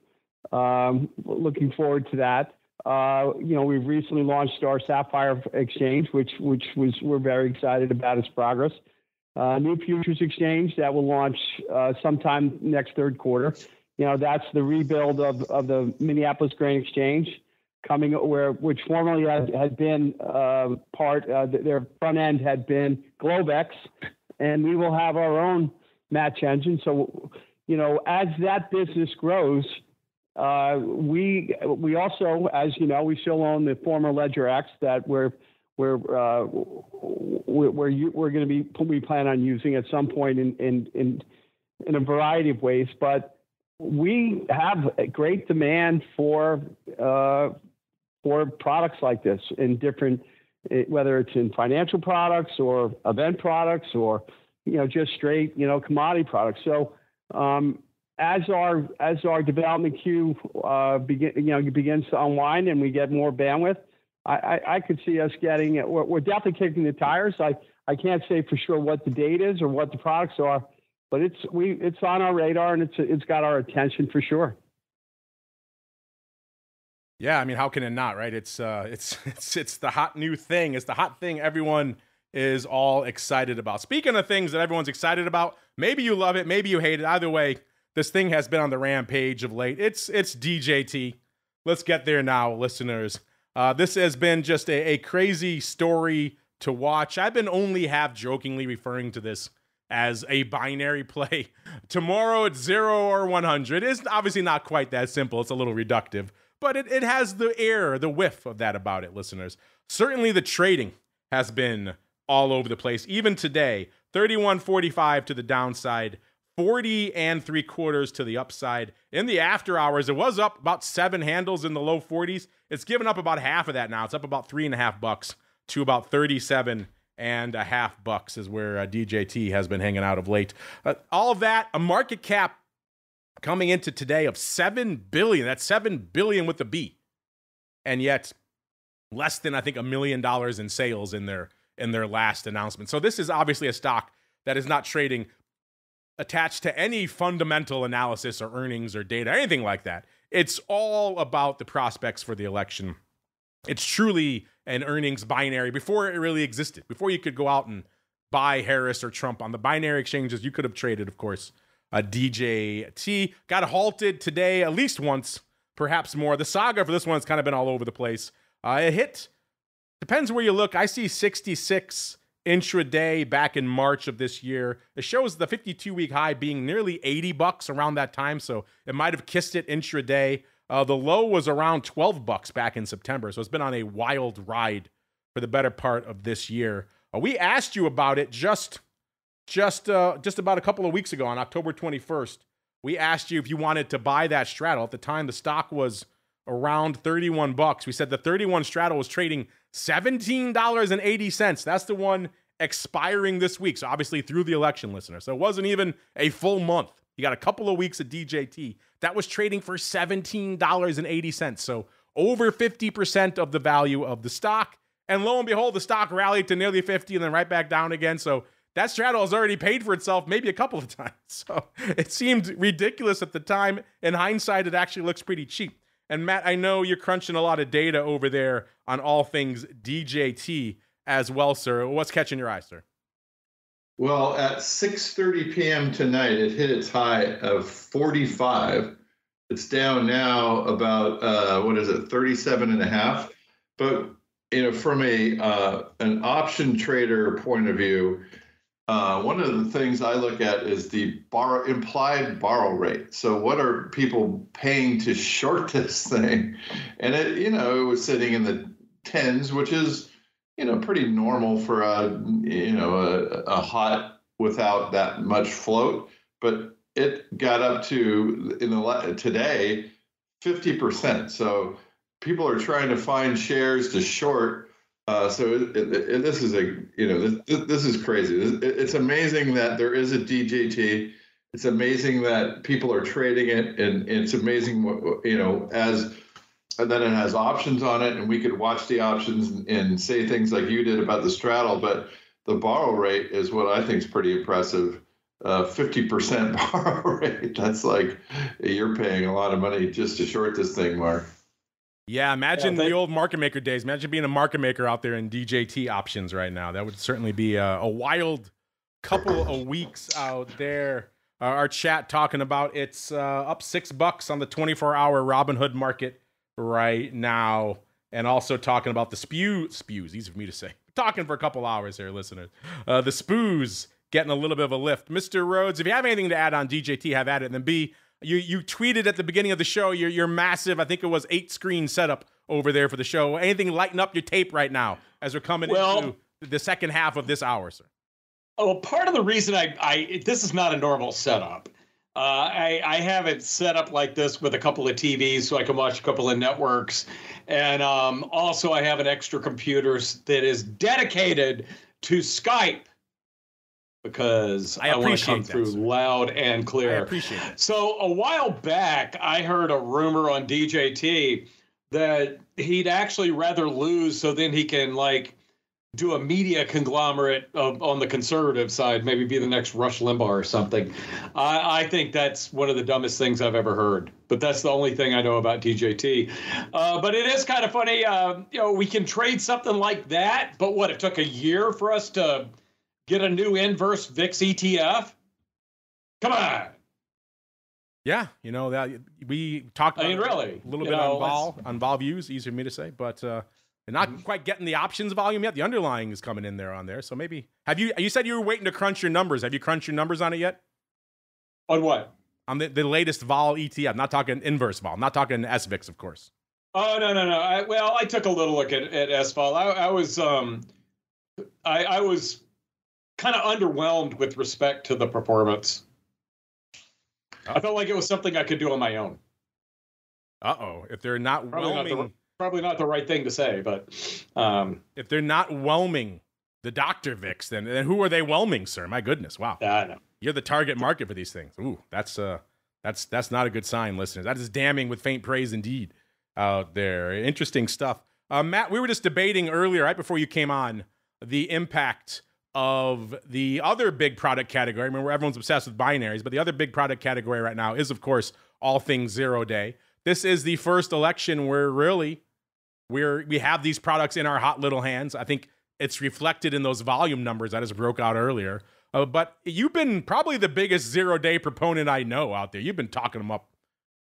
Looking forward to that. We've recently launched our Sapphire Exchange, which we're very excited about its progress. New futures exchange that will launch sometime next third quarter. That's the rebuild of the Minneapolis Grain Exchange coming which formerly had been their front end had been Globex, and we will have our own match engine. So, as that business grows, we also, as you know, we still own the former Ledger X that we're going to be, we plan on using at some point in a variety of ways, but we have a great demand for products like this in different, whether it's in financial products or event products or, just straight, commodity products. So, as our development queue begins to unwind and we get more bandwidth, I could see us getting it. We're definitely kicking the tires. I can't say for sure what the date is or what the products are, but it's on our radar and it's got our attention for sure. Yeah, I mean, how can it not, right? It's the hot new thing. It's the hot thing everyone is all excited about. Speaking of things that everyone's excited about, maybe you love it, maybe you hate it. Either way, this thing has been on the rampage of late. It's DJT. Let's get there now, listeners. This has been just a crazy story to watch. I've been only half jokingly referring to this as a binary play. Tomorrow it's 0 or 100. It's obviously not quite that simple. It's a little reductive, but it has the air, the whiff of that about it, listeners. Certainly the trading has been all over the place. Even today, 31.45 to the downside, 40 3/4 to the upside. In the after hours, it was up about 7 handles in the low 40s. It's given up about half of that now. It's up about $3.50 to about $37.50 is where DJT has been hanging out of late. All of that, a market cap coming into today of $7 billion. That's $7 billion with a B. And yet less than, I think, $1 million in sales in their last announcement. So this is obviously a stock that is not trading attached to any fundamental analysis or earnings or data, anything like that. It's all about the prospects for the election. It's truly an earnings binary before it really existed. Before you could go out and buy Harris or Trump on the binary exchanges, you could have traded, of course, DJT. Got halted today at least once, perhaps more. The saga for this one has kind of been all over the place. It hit, depends where you look. I see 66 intraday back in March of this year. It shows the 52-week high being nearly $80 around that time, so it might have kissed it intraday. The low was around $12 back in September, so it's been on a wild ride for the better part of this year. We asked you about it just about a couple of weeks ago on October 21st. We asked you if you wanted to buy that straddle. At the time, the stock was around $31. We said the 31 straddle was trading $17.80. That's the one expiring this week. So obviously through the election, listener. So it wasn't even a full month. You got a couple of weeks of DJT. That was trading for $17.80. So over 50% of the value of the stock. And lo and behold, the stock rallied to nearly 50 and then right back down again. So that straddle has already paid for itself maybe a couple of times. So it seemed ridiculous at the time. In hindsight, it actually looks pretty cheap. And Matt, I know you're crunching a lot of data over there on all things DJT as well, sir. What's catching your eye, sir? Well, at 6:30 p.m. tonight, it hit its high of 45. It's down now about 37.5. But from an option trader point of view, one of the things I look at is the implied borrow rate. So what are people paying to short this thing? And it was sitting in the tens, which is, pretty normal for a hot without that much float. But it got up to today 50%. So people are trying to find shares to short. So this is this is crazy. It's amazing that there is a DJT. It's amazing that people are trading it, and it's amazing, and then it has options on it, and we could watch the options and say things like you did about the straddle. But the borrow rate is what I think is pretty impressive. 50% borrow rate. That's like you're paying a lot of money just to short this thing, Mark. Yeah, imagine the old market maker days. Imagine being a market maker out there in DJT options right now. That would certainly be a wild couple of weeks out there. Our chat talking about it's up $6 on the 24-hour Robinhood market right now, and also talking about the spews. Easy for me to say. Talking for a couple hours here, listeners. The SPOOs getting a little bit of a lift. Mr. Rhoads, if you have anything to add on DJT, have at it. And then B, you tweeted at the beginning of the show your massive, I think it was 8-screen setup over there for the show. Anything lighten up your tape right now as we're coming into the second half of this hour, sir? Oh, part of the reason this is not a normal setup. I have it set up like this with a couple of TVs so I can watch a couple of networks. And also I have an extra computer that is dedicated to Skype because I want to come through loud and clear. I appreciate it. So a while back, I heard a rumor on DJT that he'd actually rather lose so then he can do a media conglomerate on the conservative side, maybe be the next Rush Limbaugh or something. I think that's one of the dumbest things I've ever heard, but that's the only thing I know about DJT. But it is kind of funny. We can trade something like that, but it took a year for us to get a new inverse VIX ETF? Come on. Yeah, that we talked about really, a little bit on vol views, easier for me to say, but they're not quite getting the options volume yet. The underlying is coming in there on there. So maybe you said you were waiting to crunch your numbers. Have you crunched your numbers on it yet? On what? On the latest vol ETF. I'm not talking inverse vol. I'm not talking SVIX, of course. Oh, no. I took a little look at SVol. I was kind of underwhelmed with respect to the performance. I felt like it was something I could do on my own. If they're not probably not the right thing to say, but if they're not whelming the Dr. VIX, then who are they whelming, sir? My goodness, wow. I know. You're the target market for these things. Ooh, that's not a good sign, listeners. That is damning with faint praise indeed out there. Interesting stuff. Matt, we were just debating earlier, right before you came on, the impact of the other big product category. Remember, everyone's obsessed with binaries, but the other big product category right now is, of course, all things 0 day. This is the first election where really we have these products in our hot little hands. I think it's reflected in those volume numbers that just broke out earlier. But you've been probably the biggest 0-day proponent I know out there. You've been talking them up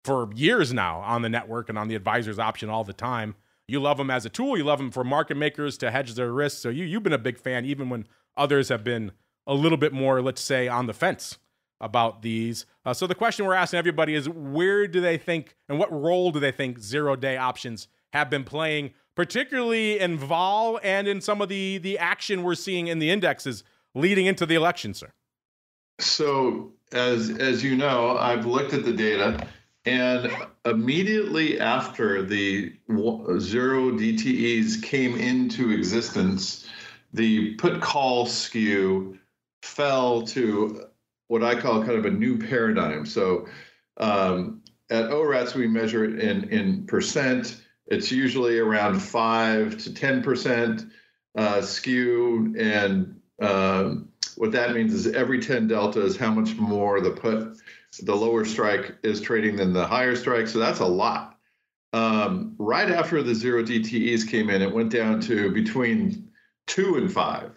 for years now on the network and on the advisor's option all the time. You love them as a tool. You love them for market makers to hedge their risks. So you've been a big fan, even when others have been a little bit more, let's say, on the fence about these. So the question we're asking everybody is, where do they think and what role do they think 0-day options have been playing, particularly in vol and in some of the action we're seeing in the indexes leading into the election, sir? So as you know, I've looked at the data, and immediately after the 0 DTEs came into existence, the put call skew fell to what I call kind of a new paradigm. So at ORATS, we measure it in percent. It's usually around 5 to 10% skew, and what that means is every 10 delta is how much more the lower strike is trading than the higher strike. So that's a lot. Right after the 0 DTEs came in, it went down to between 2 and 5.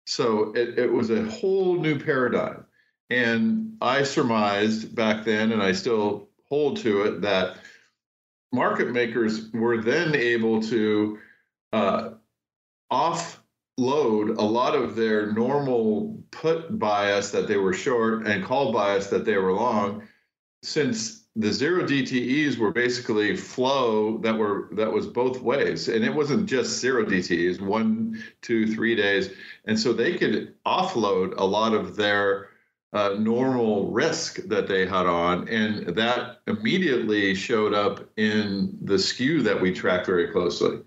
So it was a whole new paradigm. And I surmised back then, and I still hold to it, that market makers were then able to offload a lot of their normal put bias that they were short and call bias that they were long, since the 0 DTEs were basically flow that was both ways. And it wasn't just 0 DTEs, 1, 2, 3 days. And so they could offload a lot of their normal risk that they had on, and that immediately showed up in the skew that we track very closely.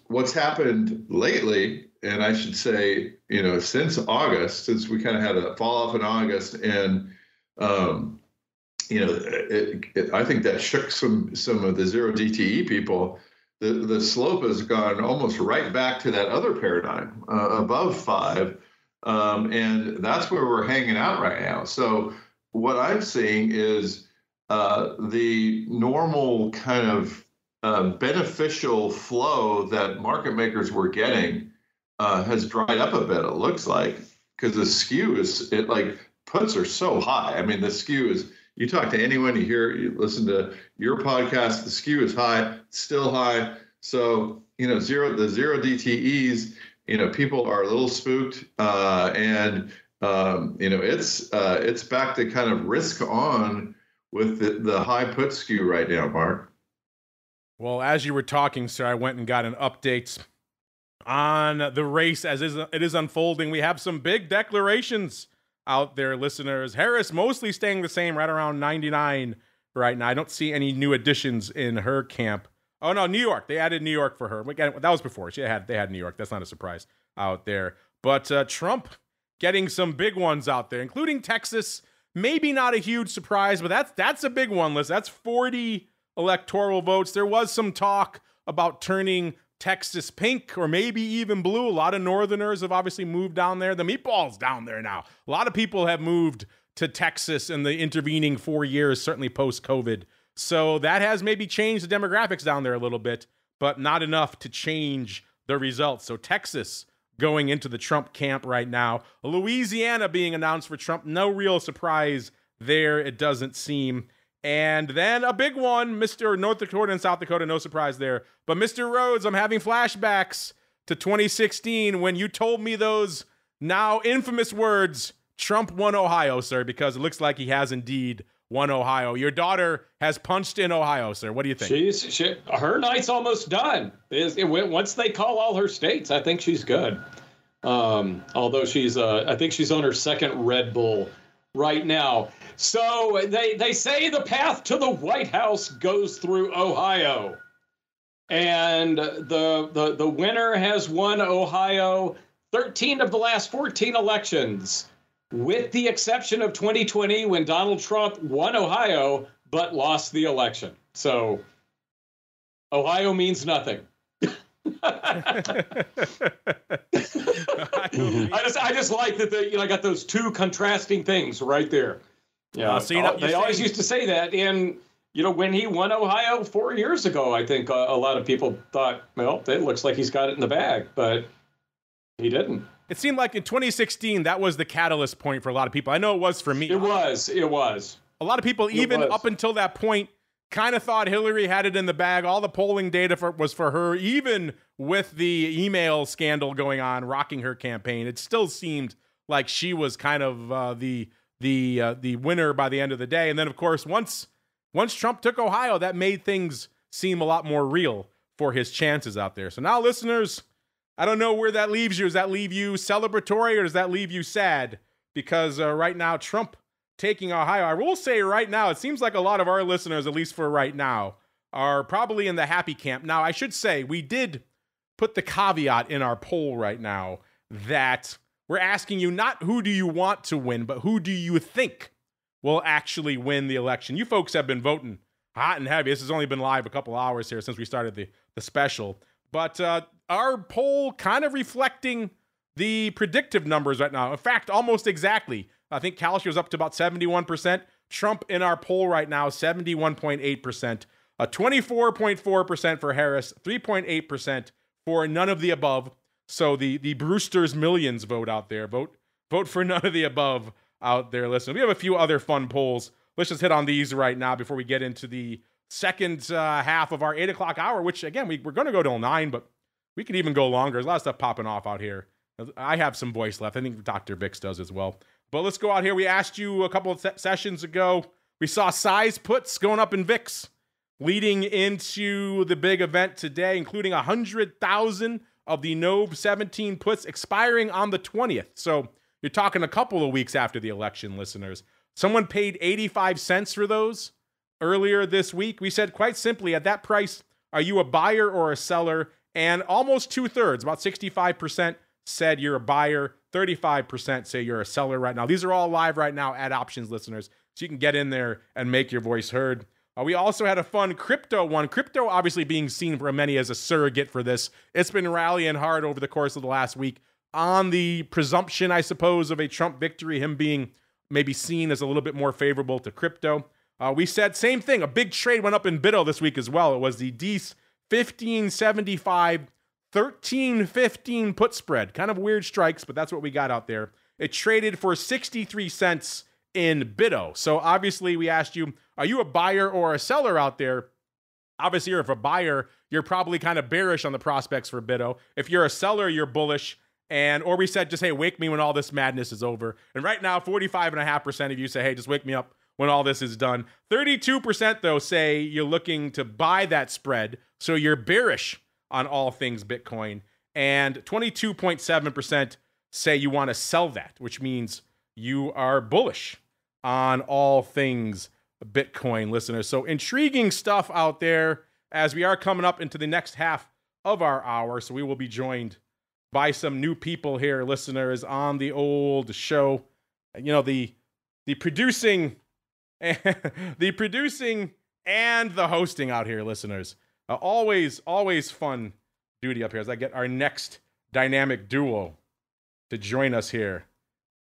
What's happened lately, and I should say, since August, since we kind of had a fall off in August, and I think that shook some of the 0 DTE people. The slope has gone almost right back to that other paradigm above 5. And that's where we're hanging out right now. So what I'm seeing is the normal kind of beneficial flow that market makers were getting has dried up a bit, it looks like, because the skew puts are so high. I mean, the skew is, you talk to anyone, you listen to your podcast, the skew is high, still high. So, the 0 DTEs, people are a little spooked, and it's back to kind of risk on with the high put skew right now, Mark. Well, as you were talking, sir, I went and got an update on the race as it is unfolding. We have some big declarations out there, listeners. Harris mostly staying the same, right around 99 right now. I don't see any new additions in her camp. Oh, no, New York. They added New York for her. That was before. They had New York. That's not a surprise out there. But Trump getting some big ones out there, including Texas. Maybe not a huge surprise, but that's a big one, Liz. That's 40 electoral votes. There was some talk about turning Texas pink or maybe even blue. A lot of Northerners have obviously moved down there. The meatball's down there now. A lot of people have moved to Texas in the intervening 4 years, certainly post-COVID. So that has maybe changed the demographics down there a little bit, but not enough to change the results. So Texas going into the Trump camp right now. Louisiana being announced for Trump. No real surprise there, it doesn't seem. And then a big one, Mr. North Dakota and South Dakota, no surprise there. But Mr. Rhoads, I'm having flashbacks to 2016 when you told me those now infamous words, Trump won Ohio, sir, because it looks like he has indeed won Ohio. Your daughter has punched in Ohio, sir. What do you think? Her night's almost done. Once they call all her states, I think she's good. Although I think she's on her second Red Bull right now. So they say the path to the White House goes through Ohio. And the winner has won Ohio 13 of the last 14 elections, with the exception of 2020 when Donald Trump won Ohio but lost the election. So Ohio means nothing. I just like that I got those two contrasting things right there. Yeah, they always used to say that, and when he won Ohio 4 years ago, I think a lot of people thought, well, it looks like he's got it in the bag, but he didn't. It seemed like in 2016, that was the catalyst point for a lot of people. I know it was for me. It was. A lot of people, even up until that point, kind of thought Hillary had it in the bag. All the polling data was for her, even with the email scandal going on, rocking her campaign. It still seemed like she was kind of the winner by the end of the day. And then, of course, once Trump took Ohio, that made things seem a lot more real for his chances out there. So now, listeners, I don't know where that leaves you. Does that leave you celebratory or does that leave you sad? Because right now, Trump taking Ohio, I will say right now, it seems like a lot of our listeners, at least for right now, are probably in the happy camp. Now, I should say, we did put the caveat in our poll right now that we're asking you not who do you want to win, but who do you think will actually win the election. You folks have been voting hot and heavy. This has only been live a couple hours here since we started the special. But our poll kind of reflecting the predictive numbers right now. In fact, almost exactly. I think Kalshi was up to about 71%. Trump in our poll right now, 71.8%. 24.4% for Harris, 3.8% for none of the above. So the Brewster's Millions vote out there. Vote for none of the above out there. Listen, we have a few other fun polls. Let's just hit on these right now before we get into the second half of our 8 o'clock hour, which, again, we're going to go till 9, but we could even go longer. There's a lot of stuff popping off out here. I have some voice left. I think Dr. Bix does as well. But let's go out here. We asked you a couple of sessions ago. We saw size puts going up in VIX leading into the big event today, including 100,000 of the Nove 17 puts expiring on the 20th. So you're talking a couple of weeks after the election, listeners. Someone paid 85 cents for those earlier this week. We said quite simply, at that price, are you a buyer or a seller? And almost 2/3, about 65%, said you're a buyer. 35% say you're a seller right now. These are all live right now at Options, listeners, so you can get in there and make your voice heard. We also had a fun crypto one. Crypto obviously being seen for many as a surrogate for this. It's been rallying hard over the course of the last week on the presumption, I suppose, of a Trump victory, him being maybe seen as a little bit more favorable to crypto. We said same thing. A big trade went up in BITO this week as well. It was the DEES 1575 13.15 put spread. Kind of weird strikes, but that's what we got out there. It traded for 63 cents in BITO. So obviously we asked you, are you a buyer or a seller out there? Obviously, if you're a buyer, you're probably kind of bearish on the prospects for BITO. If you're a seller, you're bullish. Or we said, just, hey, wake me when all this madness is over. And right now, 45.5% of you say, hey, just wake me up when all this is done. 32%, though, say you're looking to buy that spread. So you're bearish on all things Bitcoin, and 22.7% say you want to sell that, which means you are bullish on all things Bitcoin, listeners. So intriguing stuff out there as we are coming up into the next half of our hour. So we will be joined by some new people here, listeners, on the old show. You know, the producing and the hosting out here, listeners. Always fun duty up here as I get our next dynamic duo to join us here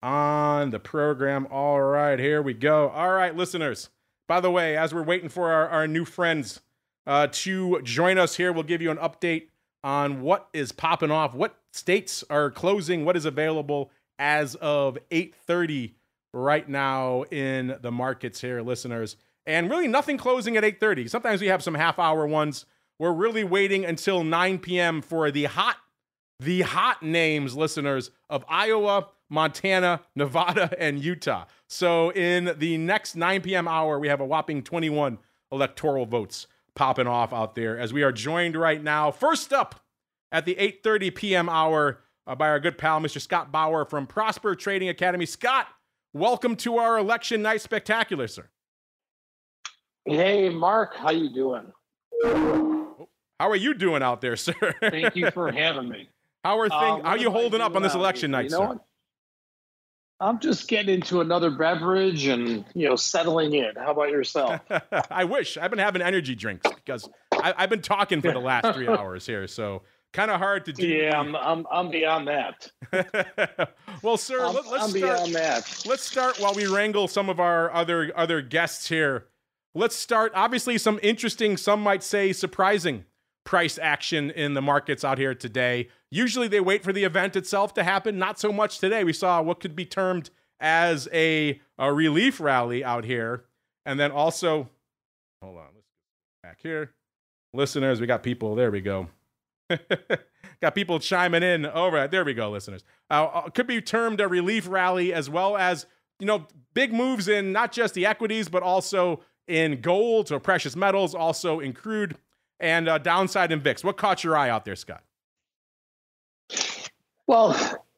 on the program. All right, here we go. All right, listeners. By the way, as we're waiting for our new friends to join us here, we'll give you an update on what is popping off, what states are closing, what is available as of 8:30 right now in the markets here, listeners. And really nothing closing at 8:30. Sometimes we have some half-hour ones. We're really waiting until 9 p.m. for the hot names, listeners, of Iowa, Montana, Nevada, and Utah. So in the next 9 p.m. hour, we have a whopping 21 electoral votes popping off out there as we are joined right now. First up at the 8:30 p.m. hour by our good pal, Mr. Scott Bauer from Prosper Trading Academy. Scott, welcome to our election night spectacular, sir. Hey, Mark, how you doing? How are you doing out there, sir? Thank you for having me. How are you holding up on this election night, sir? I'm just getting into another beverage and, settling in. How about yourself? I wish. I've been having energy drinks because I've been talking for the last 3 hours here, so kind of hard to do. Yeah, I'm beyond that. Well, sir, let's start. Beyond that. Let's start while we wrangle some of our other guests here let's start. Obviously, some interesting, some might say surprising price action in the markets out here today. Usually they wait for the event itself to happen. Not so much today. We saw what could be termed as a relief rally out here. And then also, hold on, let's get back here. Listeners, we got people. There we go. Got people chiming in. All right, there we go, listeners. Could be termed a relief rally, as well as, big moves in not just the equities, but also in gold or precious metals, also in crude, and downside in VIX. What caught your eye out there, Scott? Well,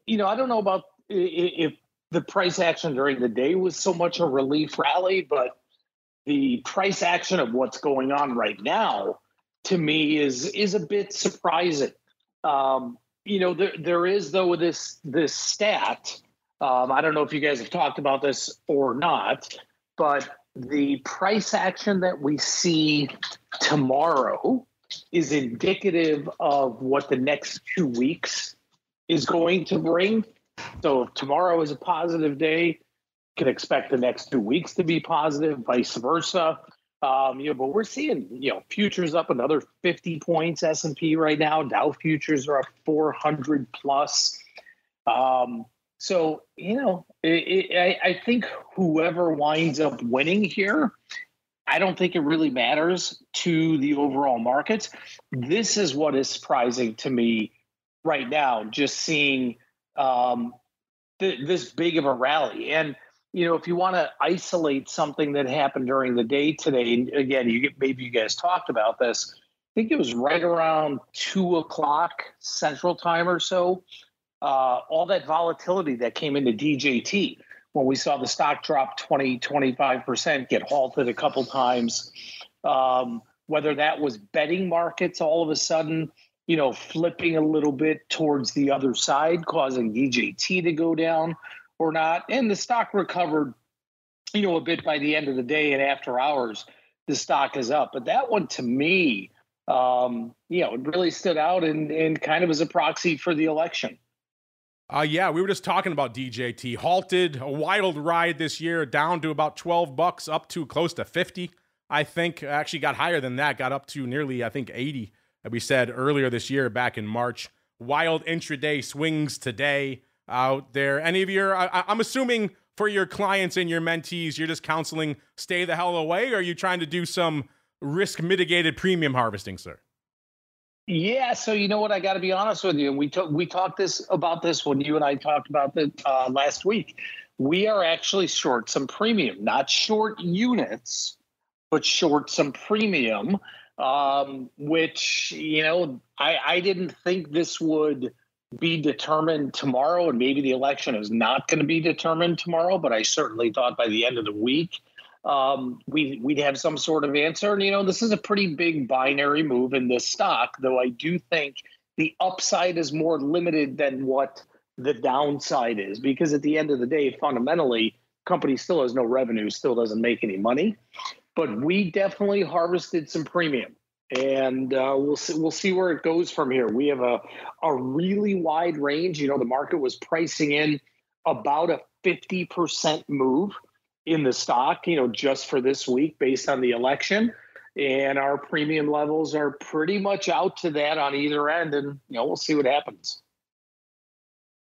I don't know about if the price action during the day was so much a relief rally, but the price action of what's going on right now, to me, is a bit surprising. There is, though, this stat. I don't know if you guys have talked about this or not, but the price action that we see tomorrow is indicative of what the next 2 weeks is going to bring. So if tomorrow is a positive day, you can expect the next 2 weeks to be positive, vice versa. But we're seeing, futures up another 50 points, S&P right now. Dow futures are up 400 plus. So, I think whoever winds up winning here, I don't think it really matters to the overall markets. This is what is surprising to me right now, just seeing this big of a rally. And, if you want to isolate something that happened during the day today, and again, maybe you guys talked about this, I think it was right around 2 o'clock Central Time or so, all that volatility that came into DJT when we saw the stock drop 25%, get halted a couple times, whether that was betting markets all of a sudden, flipping a little bit towards the other side, causing DJT to go down or not. And the stock recovered, a bit by the end of the day, and after hours, the stock is up. But that one, to me, it really stood out and kind of as a proxy for the election. Yeah, we were just talking about DJT. Halted, a wild ride this year, down to about $12, up to close to 50. I think actually got higher than that, got up to nearly, 80, that we said earlier this year, back in March. Wild intraday swings today out there. Any of your, I'm assuming for your clients and your mentees, you're just counseling, stay the hell away, or are you trying to do some risk mitigated premium harvesting, sir? Yeah, so you know what? I got to be honest with you. We talked about this when you and I talked about it last week. We are actually short some premium, not short units, but short some premium, which I didn't think this would be determined tomorrow, and maybe the election is not going to be determined tomorrow. But I certainly thought by the end of the week, we'd have some sort of answer. And, this is a pretty big binary move in this stock, though I do think the upside is more limited than what the downside is, because at the end of the day, fundamentally, company still has no revenue, still doesn't make any money. But we definitely harvested some premium, and we'll see where it goes from here. We have a really wide range. The market was pricing in about a 50% move in the stock, just for this week based on the election. And our premium levels are pretty much out to that on either end. And, we'll see what happens.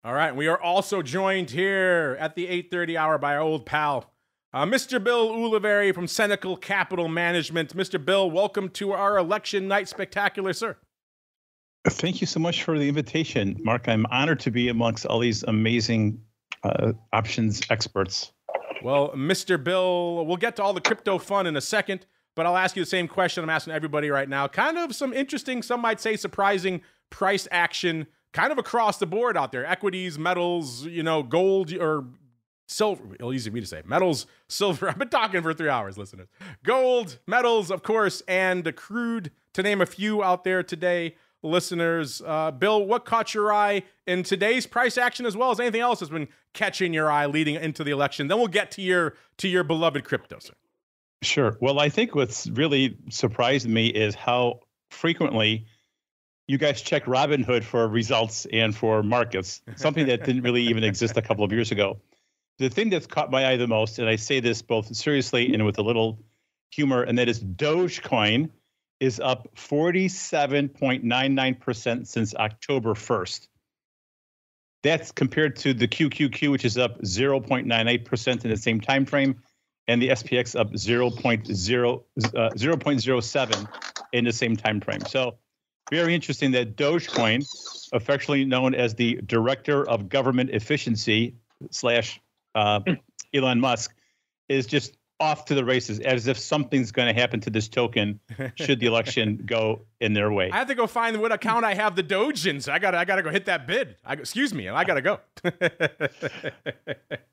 All right. We are also joined here at the 8:30 hour by our old pal, Mr. Bill Uliveri from Senecal Capital Management. Mr. Bill, welcome to our election night spectacular, sir. Thank you so much for the invitation, Mark. I'm honored to be amongst all these amazing options experts. Well, Mr. Bill, we'll get to all the crypto fun in a second, but I'll ask you the same question I'm asking everybody right now. Kind of some interesting, some might say surprising price action kind of across the board out there. Equities, metals, gold or silver. Easy for me to say. Metals, silver. I've been talking for 3 hours, listeners. Gold, metals, of course, and the crude, to name a few out there today. Listeners, Bill, what caught your eye in today's price action, as well as anything else that's been catching your eye leading into the election? Then we'll get to your beloved crypto, sir. Sure. Well, I think what's really surprised me is how frequently you guys check Robinhood for results and for markets, something that didn't really even exist a couple of years ago. The thing that's caught my eye the most, and I say this both seriously and with a little humor, and that is Dogecoin is up 47.99% since October 1st. That's compared to the QQQ, which is up 0.98% in the same time frame, and the SPX up 0.07 in the same time frame. So very interesting that Dogecoin, affectionately known as the Director of Government Efficiency / Elon Musk, is just off to the races, as if something's going to happen to this token should the election go in their way. I have to go find what account I have the Doge in, so I gotta go hit that bid. Excuse me, I gotta go.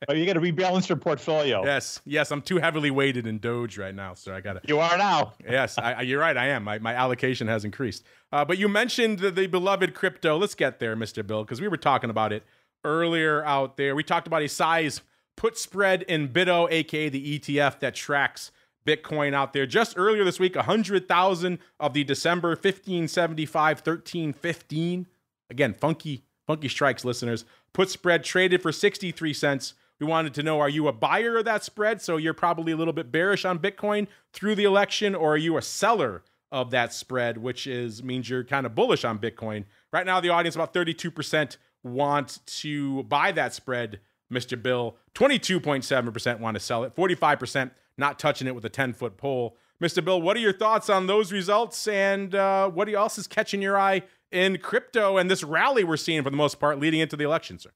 Oh, you got to rebalance your portfolio. Yes, I'm too heavily weighted in Doge right now, so I gotta. You are now. Yes, you're right. I am. My allocation has increased. But you mentioned the beloved crypto. Let's get there, Mr. Bill, because we were talking about it earlier out there. We talked about a size put spread in BITO, aka the ETF that tracks Bitcoin out there. Just earlier this week, 100,000 of the December 1575 1315. Again, funky strikes, listeners. Put spread traded for 63 cents. We wanted to know, are you a buyer of that spread? So you're probably a little bit bearish on Bitcoin through the election, or are you a seller of that spread, which means you're kind of bullish on Bitcoin? Right now, the audience, about 32% want to buy that spread, Mr. Bill. 22.7% want to sell it. 45% not touching it with a 10-foot pole. Mr. Bill, what are your thoughts on those results, and what else is catching your eye in crypto and this rally we're seeing for the most part leading into the election, sir?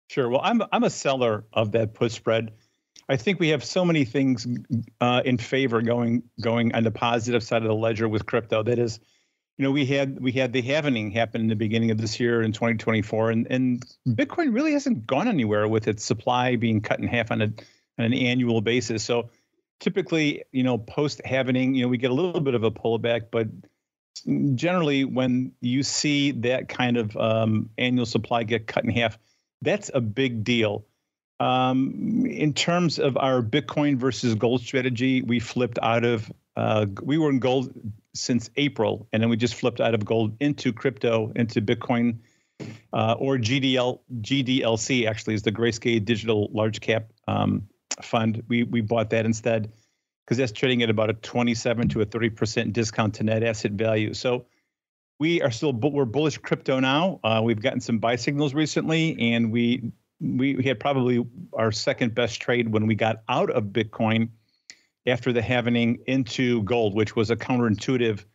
Sure. Well, I'm a seller of that put spread. I think we have so many things in favor going on the positive side of the ledger with crypto. That is, we had the halvening happen in the beginning of this year in 2024, and Bitcoin really hasn't gone anywhere with its supply being cut in half on an annual basis. So typically, post halvening, we get a little bit of a pullback, but generally when you see that kind of annual supply get cut in half, that's a big deal. In terms of our Bitcoin versus gold strategy, we flipped out of, we were in gold since April, and then we just flipped out of gold into crypto, into Bitcoin, or GDLC actually is the Grayscale Digital Large Cap Fund. We bought that instead because that's trading at about a 27 to a 30% discount to net asset value. So we're bullish crypto now. We've gotten some buy signals recently, and we had probably our second best trade when we got out of Bitcoin after the halvening into gold, which was a counterintuitive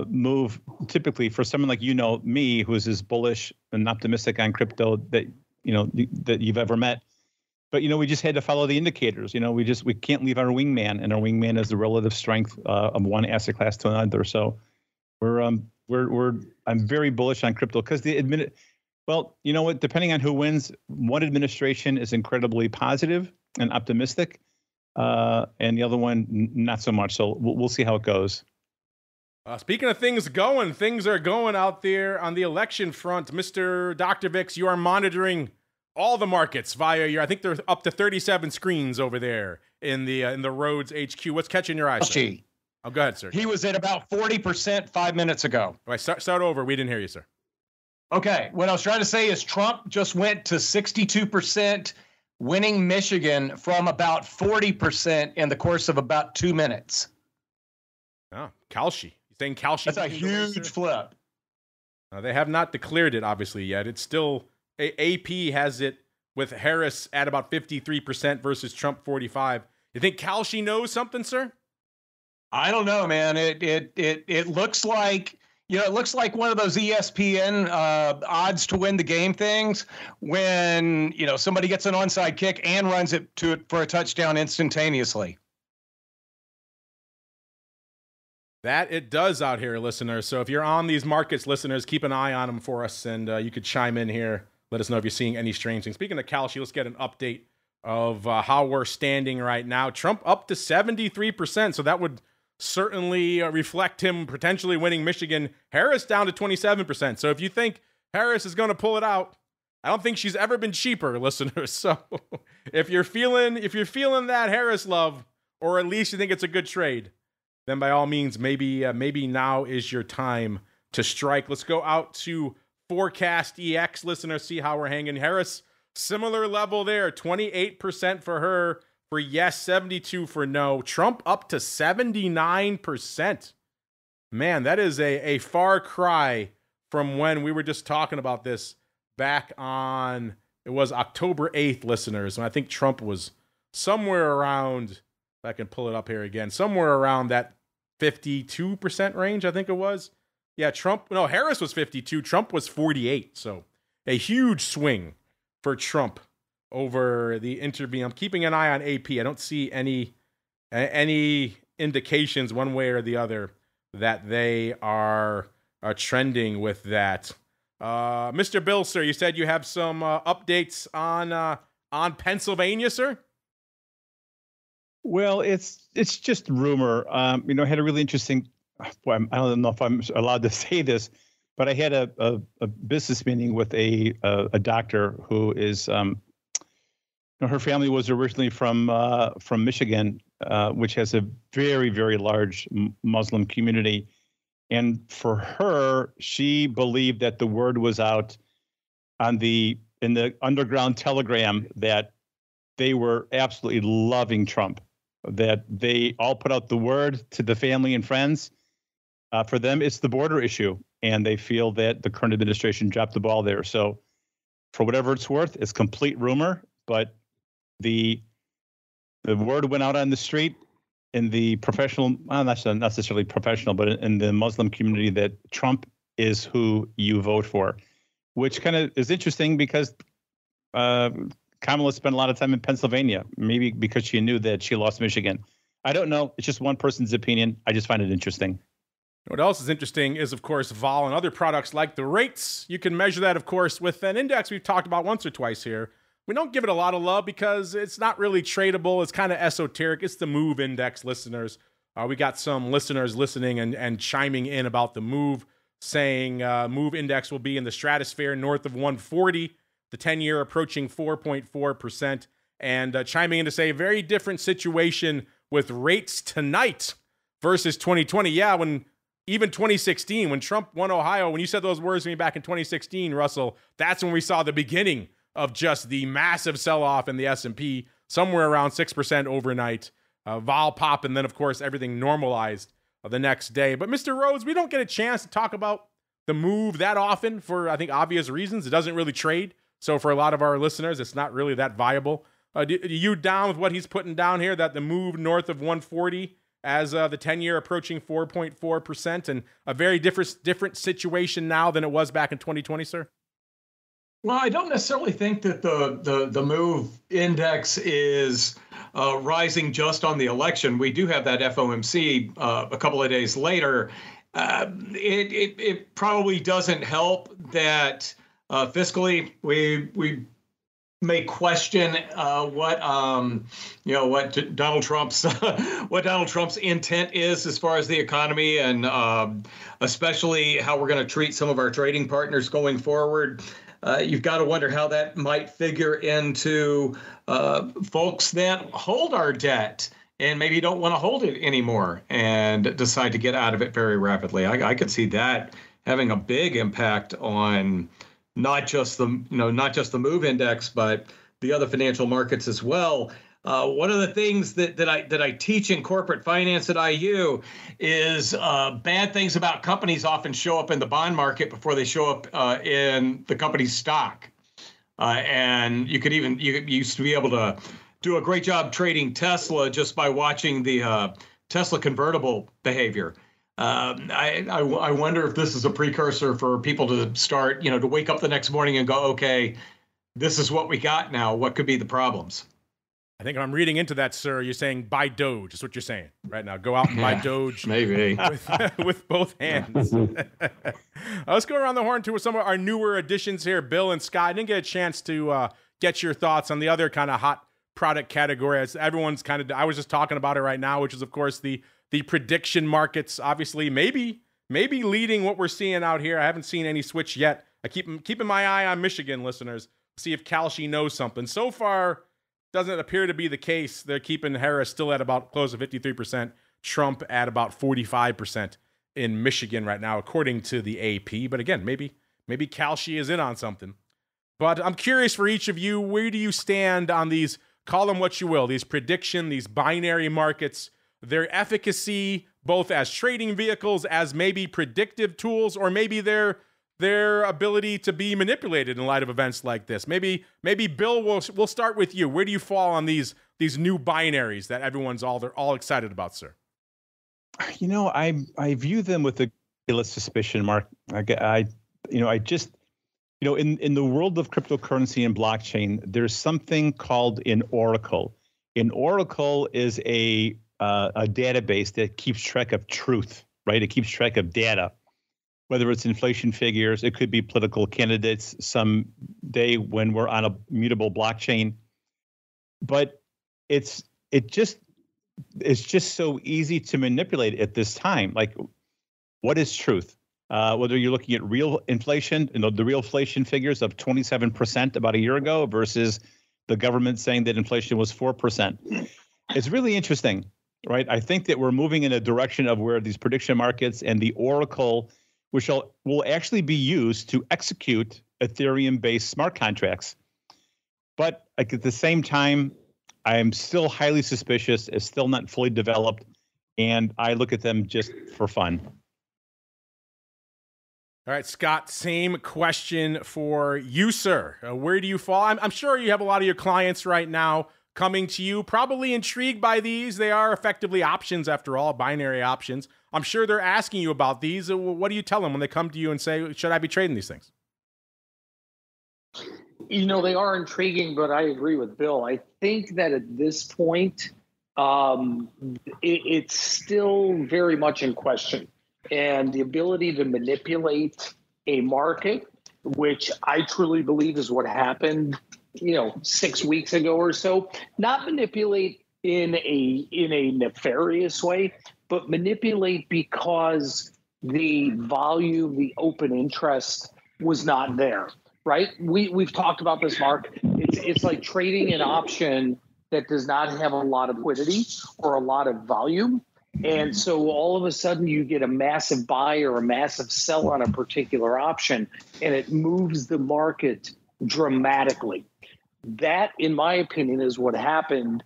move typically for someone like me, who is as bullish and optimistic on crypto that you've ever met. But we just had to follow the indicators. We can't leave our wingman, and our wingman is the relative strength of one asset class to another. So I'm very bullish on crypto because well, you know what? Depending on who wins, one administration is incredibly positive and optimistic, and the other one not so much. So we'll see how it goes. Speaking of things are going out there on the election front. Mr. Dr. Vix, you are monitoring all the markets via I think there's up to 37 screens over there in the Rhoads HQ. What's catching your eye, sir? Oh, go ahead, sir. He was at about 40% 5 minutes ago. All right, start over. We didn't hear you, sir. Okay, what I was trying to say is Trump just went to 62%, winning Michigan from about 40% in the course of about 2 minutes. Oh, Kalshi. You saying Kalshi? That's a huge flip. They have not declared it, obviously, yet. It's still, AP has it with Harris at about 53% versus Trump 45%. You think Kalshi knows something, sir? I don't know, man. It looks like, it looks like one of those ESPN odds to win the game things when, somebody gets an onside kick and runs it for a touchdown instantaneously. That it does out here, listeners. So if you're on these markets, listeners, keep an eye on them for us, and you could chime in here. Let us know if you're seeing any strange things. Speaking of Kalshi, let's get an update of how we're standing right now. Trump up to 73%, so that would certainly reflect him potentially winning Michigan. Harris down to 27%. So if you think Harris is going to pull it out, I don't think she's ever been cheaper, listeners. So if you're feeling that Harris love, or at least you think it's a good trade, then by all means, maybe now is your time to strike. Let's go out to Forecast EX, listeners, see how we're hanging. Harris, similar level there, 28% for her, for yes, 72 for no. Trump up to 79%. Man, that is a far cry from when we were just talking about this back on, it was October 8th, listeners. And I think Trump was somewhere around, if I can pull it up here again, somewhere around that 52% range, I think it was. Yeah, Harris was 52, Trump was 48. So a huge swing for Trump over the interview. I'm keeping an eye on AP. I don't see any indications one way or the other that they are trending with that. Mr. Bill, sir, you said you have some updates on Pennsylvania, sir? Well, it's just rumor. I had a really interesting. I don't know if I'm allowed to say this, but I had a business meeting with a doctor who is. Her family was originally from Michigan, which has a very, very large Muslim community. And for her, she believed that the word was out in the underground telegram that they were absolutely loving Trump, that they all put out the word to the family and friends. For them, it's the border issue, and they feel that the current administration dropped the ball there. So for whatever it's worth, it's complete rumor, but the word went out on the street in the professional, not necessarily professional, but in the Muslim community that Trump is who you vote for, which kind of is interesting because Kamala spent a lot of time in Pennsylvania, maybe because she knew that she lost Michigan. I don't know. It's just one person's opinion. I just find it interesting. What else is interesting is, of course, vol and other products like the rates. You can measure that, of course, with an index we've talked about once or twice here. We don't give it a lot of love because it's not really tradable. It's kind of esoteric. It's the MOVE index, listeners. We got some listeners listening and chiming in about the MOVE, saying MOVE index will be in the stratosphere north of 140, the 10-year approaching 4.4%, and chiming in to say very different situation with rates tonight versus 2020. Yeah, when even 2016, when Trump won Ohio, when you said those words to me back in 2016, Russell, that's when we saw the beginning of just the massive sell-off in the S&P, somewhere around 6% overnight. Vol pop, and then, of course, everything normalized the next day. But, Mr. Rhoads, we don't get a chance to talk about the MOVE that often for, I think, obvious reasons. It doesn't really trade. So for a lot of our listeners, it's not really that viable. Are you down with what he's putting down here, that the MOVE north of 140 as the 10-year approaching 4.4%, and a very different situation now than it was back in 2020, sir? Well, I don't necessarily think that the MOVE index is rising just on the election. We do have that FOMC a couple of days later. It probably doesn't help that fiscally we may question what Donald Trump's intent is as far as the economy, and especially how we're going to treat some of our trading partners going forward. You've got to wonder how that might figure into folks that hold our debt and maybe don't want to hold it anymore and decide to get out of it very rapidly. I could see that having a big impact on not just the MOVE index, but the other financial markets as well. One of the things that I teach in corporate finance at IU is bad things about companies often show up in the bond market before they show up in the company's stock. And you used to be able to do a great job trading Tesla just by watching the Tesla convertible behavior. I wonder if this is a precursor for people to start, to wake up the next morning and go, okay, this is what we got now. What could be the problems? I think I'm reading into that, sir. You're saying buy Doge. Is what you're saying right now. Go out and buy Doge. Maybe. with both hands. Let's go around the horn to some of our newer additions here. Bill and Scott, I didn't get a chance to get your thoughts on the other kind of hot product category. As everyone's I was just talking about it right now, which is, of course, the prediction markets. Obviously, maybe leading what we're seeing out here. I haven't seen any switch yet. I keeping my eye on Michigan, listeners. See if Kalshi knows something. So far, doesn't appear to be the case. They're keeping Harris still at about close to 53%, Trump at about 45% in Michigan right now, according to the AP. But again, maybe Kalshi is in on something. But I'm curious for each of you, where do you stand on these call them what you will, these prediction, these binary markets, their efficacy, both as trading vehicles, as maybe predictive tools, or maybe their ability to be manipulated in light of events like this. Maybe Bill, we'll start with you. Where do you fall on these new binaries that everyone's all excited about, sir? You know, I view them with a suspicion, Mark. In the world of cryptocurrency and blockchain, there's something called an oracle. An oracle is a database that keeps track of truth, right? It keeps track of data, whether it's inflation figures, it could be political candidates some day when we're on a mutable blockchain. But it's just so easy to manipulate at this time. Like, what is truth? Whether you're looking at real inflation, the real inflation figures of 27% about a year ago versus the government saying that inflation was 4%. It's really interesting, right? I think that we're moving in a direction of where these prediction markets and the oracle, which will actually be used to execute Ethereum-based smart contracts. But like, at the same time, I'm still highly suspicious. It's still not fully developed, and I look at them just for fun. All right, Scott, same question for you, sir. Where do you fall? I'm sure you have a lot of your clients right now coming to you, probably intrigued by these. They are effectively options, after all, binary options. I'm sure they're asking you about these. What do you tell them when they come to you and say, should I be trading these things? You know, they are intriguing, but I agree with Bill. I think that at this point, it's still very much in question. And the ability to manipulate a market, which I truly believe is what happened, 6 weeks ago or so, not manipulate in a nefarious way, but manipulate because the volume, the open interest was not there, right? We've talked about this, Mark. It's like trading an option that does not have a lot of liquidity or a lot of volume. And so all of a sudden you get a massive buy or a massive sell on a particular option, and it moves the market dramatically. That, in my opinion, is what happened,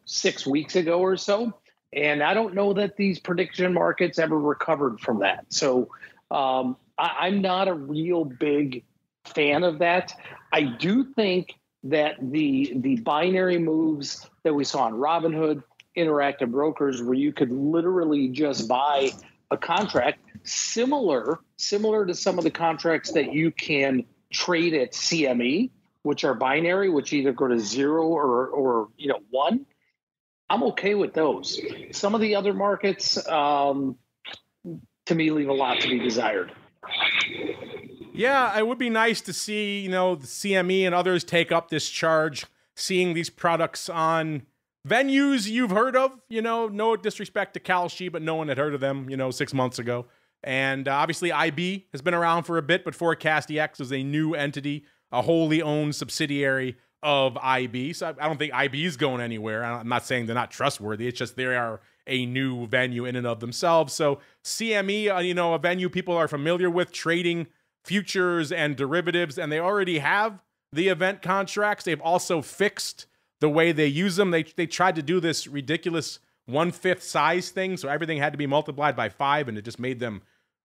6 weeks ago or so. And I don't know that these prediction markets ever recovered from that. So I'm not a real big fan of that. I do think that the binary moves that we saw on Robinhood, Interactive Brokers, where you could literally just buy a contract similar to some of the contracts that you can trade at CME, which are binary, which either go to 0 or 1. I'm okay with those. Some of the other markets, to me, leave a lot to be desired. Yeah, it would be nice to see, the CME and others take up this charge, seeing these products on venues you've heard of. No disrespect to Kalshi, but no one had heard of them, 6 months ago. And obviously IB has been around for a bit, but ForecastEX is a new entity, a wholly owned subsidiary of IB. So I don't think IB is going anywhere. I'm not saying they're not trustworthy. It's just they are a new venue in and of themselves. So CME, a venue people are familiar with trading futures and derivatives, and they already have the event contracts. They've also fixed the way they use them. They tried to do this ridiculous 1/5 size thing, so everything had to be multiplied by 5, and it just made them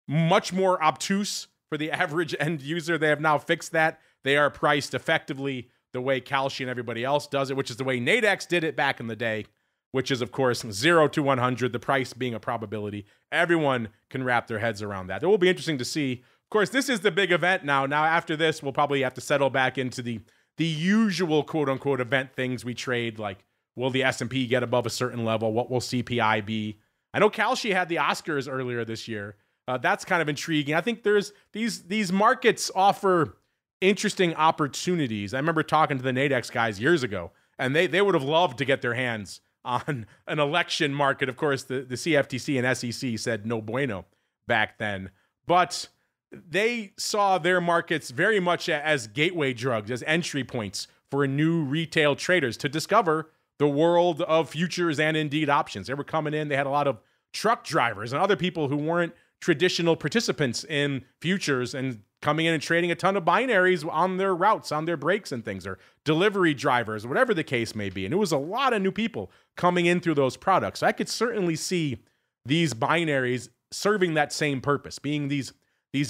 much more obtuse for the average end user. They have now fixed that. They are priced effectively the way Kalshi and everybody else does it, which is the way Nadex did it back in the day, which is, of course, 0 to 100, the price being a probability. Everyone can wrap their heads around that. It will be interesting to see. Of course, this is the big event now. Now, after this, we'll probably have to settle back into the usual quote-unquote event things we trade, like will the S&P get above a certain level? What will CPI be? I know Kalshi had the Oscars earlier this year. That's kind of intriguing. I think there's these markets offer interesting opportunities. I remember talking to the Nadex guys years ago, and they would have loved to get their hands on an election market. Of course, the CFTC and SEC said no bueno back then. But they saw their markets very much as gateway drugs, as entry points for new retail traders to discover the world of futures and indeed options. They were coming in. They had a lot of truck drivers and other people who weren't traditional participants in futures and coming in and trading a ton of binaries on their routes, on their breaks and things, or delivery drivers, whatever the case may be. And it was a lot of new people coming in through those products. So I could certainly see these binaries serving that same purpose, being these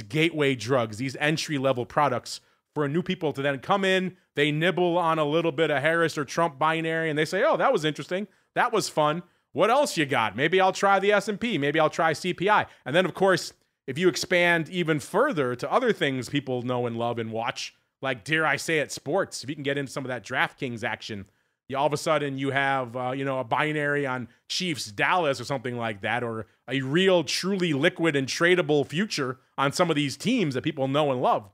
gateway drugs, these entry-level products for new people to then come in, they nibble on a little bit of Harris or Trump binary, and they say, oh, that was interesting. That was fun. What else you got? Maybe I'll try the S&P. Maybe I'll try CPI. And then, of course, if you expand even further to other things people know and love and watch, like, dare I say it, sports, if you can get into some of that DraftKings action, all of a sudden you have, a binary on Chiefs Dallas or something like that, or a real, truly liquid and tradable future on some of these teams that people know and love.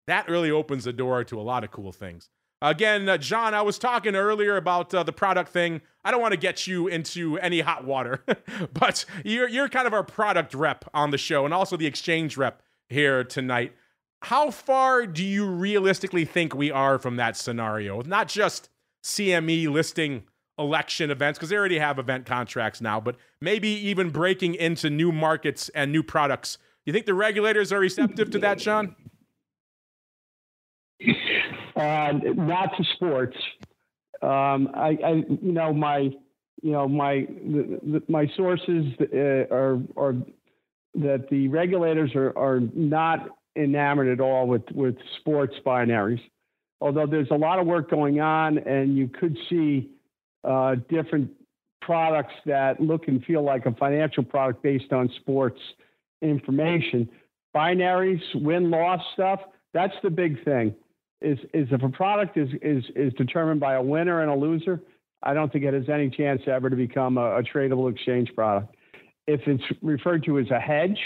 That really opens the door to a lot of cool things. Again, John, I was talking earlier about the product thing. I don't want to get you into any hot water, but you're kind of our product rep on the show and also the exchange rep here tonight. How far do you realistically think we are from that scenario? Not just CME listing election events, because they already have event contracts now, but maybe even breaking into new markets and new products. You think the regulators are receptive to that, Sean? Not to sports. My sources are that the regulators are not enamored at all with sports binaries. Although there's a lot of work going on, and you could see different products that look and feel like a financial product based on sports information. Binaries, win-loss stuff, that's the big thing. Is if a product is determined by a winner and a loser, I don't think it has any chance ever to become a tradable exchange product. If it's referred to as a hedge,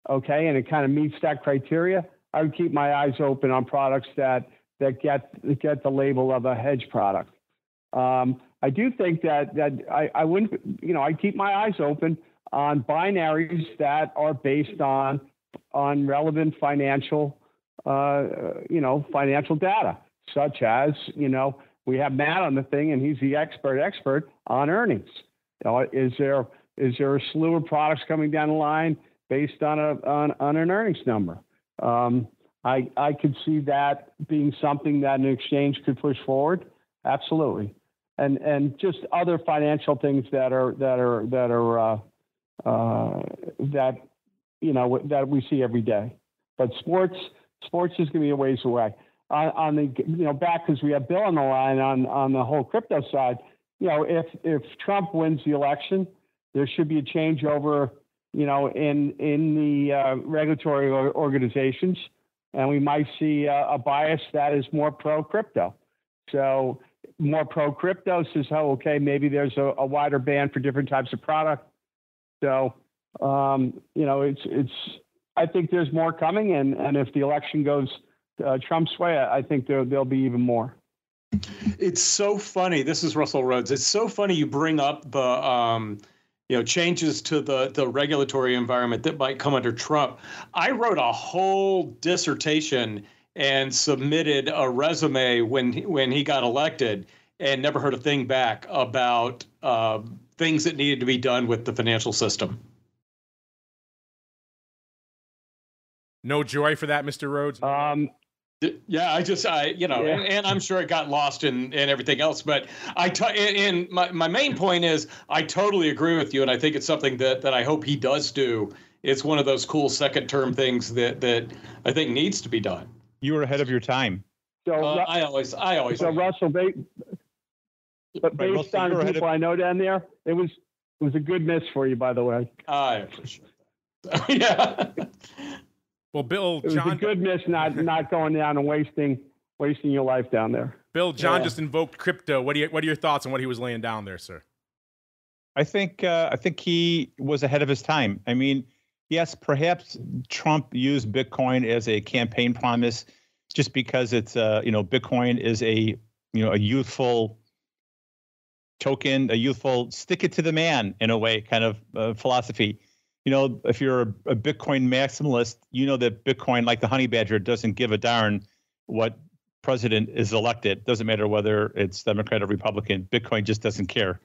okay, and it kind of meets that criteria, I would keep my eyes open on products that get the label of a hedge product. I do think that I wouldn't, I keep my eyes open on binaries that are based on relevant financial data, such as, we have Matt on the thing and he's the expert on earnings. Is there a slew of products coming down the line based on an earnings number? I could see that being something that an exchange could push forward. Absolutely. And just other financial things that we see every day. But sports is going to be a ways away. On the back, because we have Bill on the line on the whole crypto side. If Trump wins the election, there should be a changeover, in the regulatory organizations, and we might see a bias that is more pro crypto. So more pro crypto says, oh, okay, maybe there's a wider band for different types of product. So it's. I think there's more coming, and if the election goes Trump's way, I think there'll be even more. It's so funny. This is Russell Rhoads. It's so funny you bring up the changes to the regulatory environment that might come under Trump. I wrote a whole dissertation and submitted a resume when he got elected, and never heard a thing back about things that needed to be done with the financial system. No joy for that, Mr. Rhoads? Yeah, and I'm sure it got lost in everything else. But my main point is I totally agree with you, and I think it's something that I hope he does do. It's one of those cool second-term things that I think needs to be done. You were ahead of your time. So I always. So Russell, based on the people I know down there, it was a good miss for you, by the way. I appreciate that. Yeah. Well, Bill, it was a good miss not going down and wasting your life down there. Bill, John just invoked crypto. What are your thoughts on what he was laying down there, sir? I think he was ahead of his time. I mean, yes, perhaps Trump used Bitcoin as a campaign promise, just because it's Bitcoin is a youthful token, a youthful stick it to the man in a way kind of philosophy. If you're a Bitcoin maximalist, that Bitcoin, like the honey badger, doesn't give a darn what president is elected. Doesn't matter whether it's Democrat or Republican. Bitcoin just doesn't care.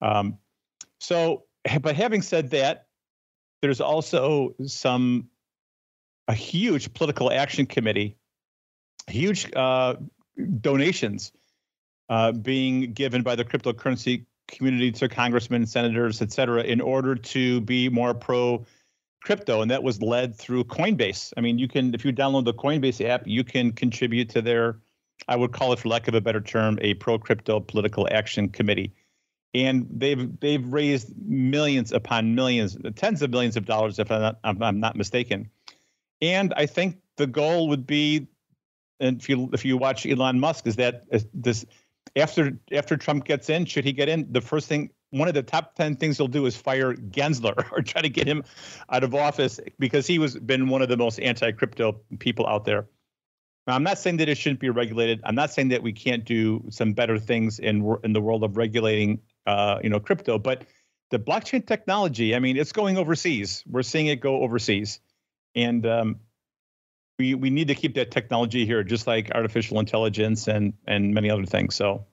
But having said that, there's also some a huge political action committee, huge donations being given by the cryptocurrency community to congressmen, senators, et cetera, in order to be more pro crypto. And that was led through Coinbase. I mean, you can, if you download the Coinbase app, you can contribute to their, I would call it, for lack of a better term, a pro crypto political action committee. And they've raised millions upon millions, tens of millions of dollars, if I'm not mistaken. And I think the goal would be, and if you watch Elon Musk, is that this after Trump gets in, should he get in, the first thing, one of the top 10 things he'll do is fire Gensler or try to get him out of office, because he been one of the most anti-crypto people out there. Now, I'm not saying that it shouldn't be regulated. I'm not saying that we can't do some better things in the world of regulating, crypto. But the blockchain technology, I mean, it's going overseas. We're seeing it go overseas, and we need to keep that technology here, just like artificial intelligence and many other things. So.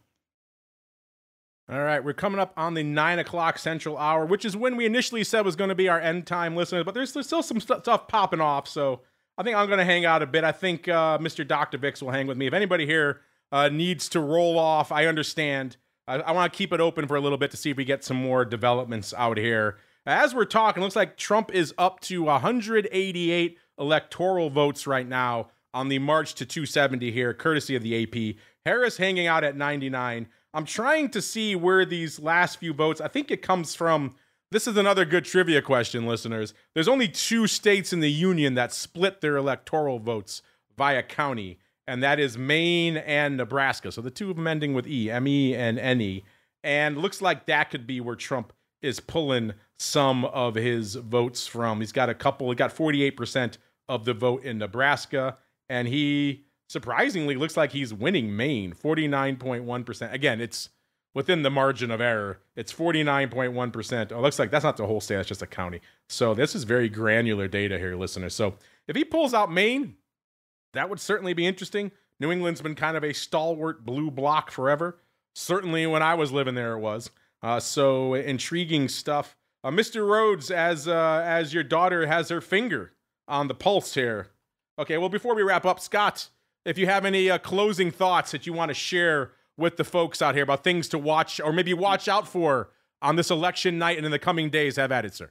All right, we're coming up on the 9 o'clock Central Hour, which is when we initially said was going to be our end time, listeners. But there's still some stuff popping off, so I think I'm going to hang out a bit. I think Mr. Dr. Vix will hang with me. If anybody here needs to roll off, I understand. I want to keep it open for a little bit to see if we get some more developments out here. As we're talking, it looks like Trump is up to 188 electoral votes right now on the march to 270 here, courtesy of the AP. Harris hanging out at 99. I'm trying to see where these last few votes, I think it comes from. This is another good trivia question, listeners. There's only 2 states in the union that split their electoral votes via county, and that is Maine and Nebraska. So the 2 of them ending with E, M-E and N-E. And looks like that could be where Trump is pulling some of his votes from. He got 48% of the vote in Nebraska, and he surprisingly looks like he's winning Maine, 49.1%. Again, it's within the margin of error. It's 49.1%. Oh, it looks like that's not the whole state, that's just a county. So this is very granular data here, listeners. So if he pulls out Maine, that would certainly be interesting. New England's been kind of a stalwart blue bloc forever. Certainly when I was living there, it was. So intriguing stuff. Mr. Rhoads, as your daughter has her finger on the pulse here. Okay, well, before we wrap up, Scott, if you have any closing thoughts that you want to share with the folks out here about things to watch or maybe watch out for on this election night and in the coming days, have at it, sir.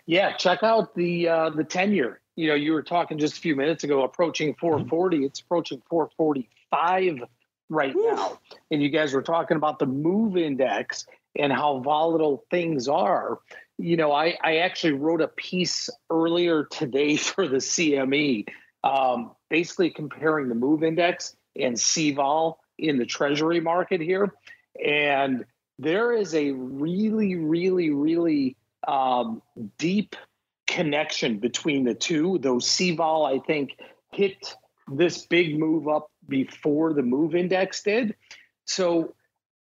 Yeah, check out the tenure. You know, you were talking just a few minutes ago, approaching 440. It's approaching 445 right now. And you guys were talking about the MOVE index and how volatile things are. You know, I actually wrote a piece earlier today for the CME, basically comparing the MOVE index and CVOL in the treasury market here. And there is a really, really, really deep connection between the two. Though CVOL, I think, hit this big move up before the MOVE index did. So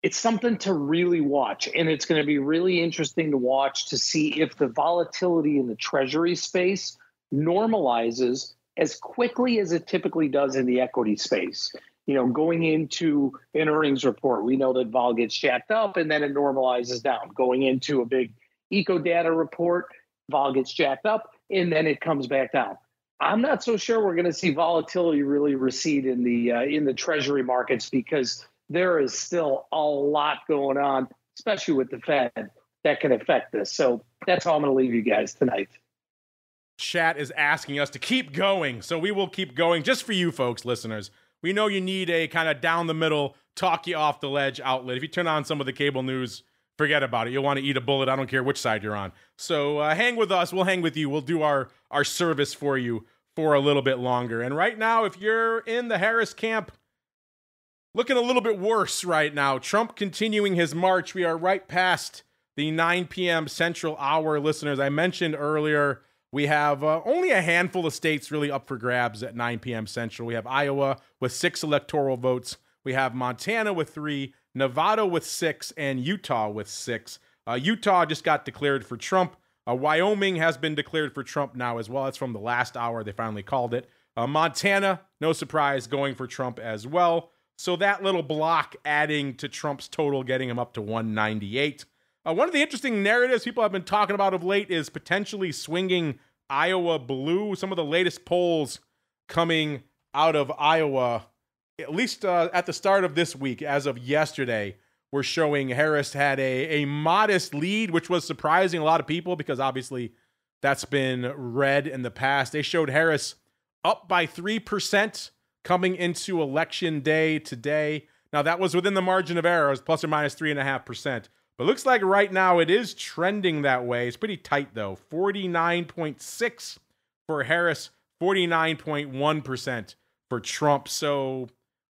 it's something to really watch. And it's going to be really interesting to watch to see if the volatility in the treasury space normalizes as quickly as it typically does in the equity space. You know, going into an earnings report, we know that vol gets jacked up and then it normalizes down. Going into a big eco data report, vol gets jacked up and then it comes back down. I'm not so sure we're going to see volatility really recede in the treasury markets, because there is still a lot going on, especially with the Fed, that can affect this. So that's how I'm going to leave you guys tonight. Chat is asking us to keep going, so we will keep going just for you folks, listeners. We know you need a kind of down the middle, talk you off the ledge outlet. If you turn on some of the cable news, forget about it. You'll want to eat a bullet. I don't care which side you're on. So hang with us. We'll hang with you. We'll do our service for you for a little bit longer. And right now, if you're in the Harris camp, looking a little bit worse right now. Trump continuing his march. We are right past the 9 p.m. Central Hour, listeners. I mentioned earlier, we have only a handful of states really up for grabs at 9 p.m. Central. We have Iowa with 6 electoral votes. We have Montana with 3, Nevada with 6, and Utah with 6. Utah just got declared for Trump. Wyoming has been declared for Trump now as well. That's from the last hour. They finally called it. Montana, no surprise, going for Trump as well. So that little block adding to Trump's total, getting him up to 198. One of the interesting narratives people have been talking about of late is potentially swinging Iowa blue. Some of the latest polls coming out of Iowa, at least at the start of this week, as of yesterday, were showing Harris had a modest lead, which was surprising a lot of people because obviously that's been read in the past. They showed Harris up by 3% coming into election day today. Now, that was within the margin of error, plus or minus 3.5%. But looks like right now it is trending that way. It's pretty tight, though. 49.6 for Harris, 49.1% for Trump. So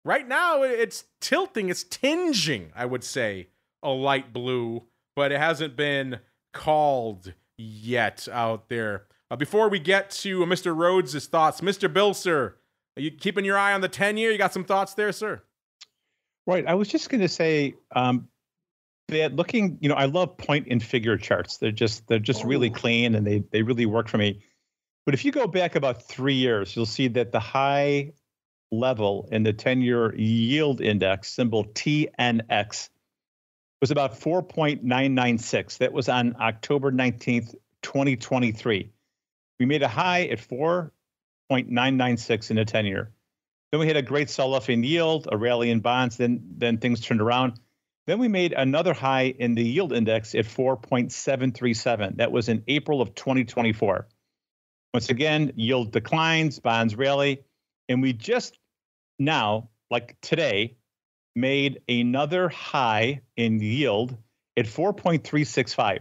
right now it's tilting, it's tinging, I would say, a light blue, but it hasn't been called yet out there. Before we get to Mr. Rhoads' thoughts, Mr. Bill, sir, are you keeping your eye on the 10-year? You got some thoughts there, sir? Right. I was just going to say that looking, I love point and figure charts. They're just really clean and they really work for me. But if you go back about 3 years, you'll see that the high level in the 10-year yield index, symbol TNX, was about 4.996. That was on October 19th, 2023. We made a high at 4.996 in the 10-year. Then we had a great sell-off in yield, a rally in bonds, then things turned around. Then we made another high in the yield index at 4.737. That was in April of 2024. Once again, yield declines, bonds rally, and we just now, like today, made another high in yield at 4.365.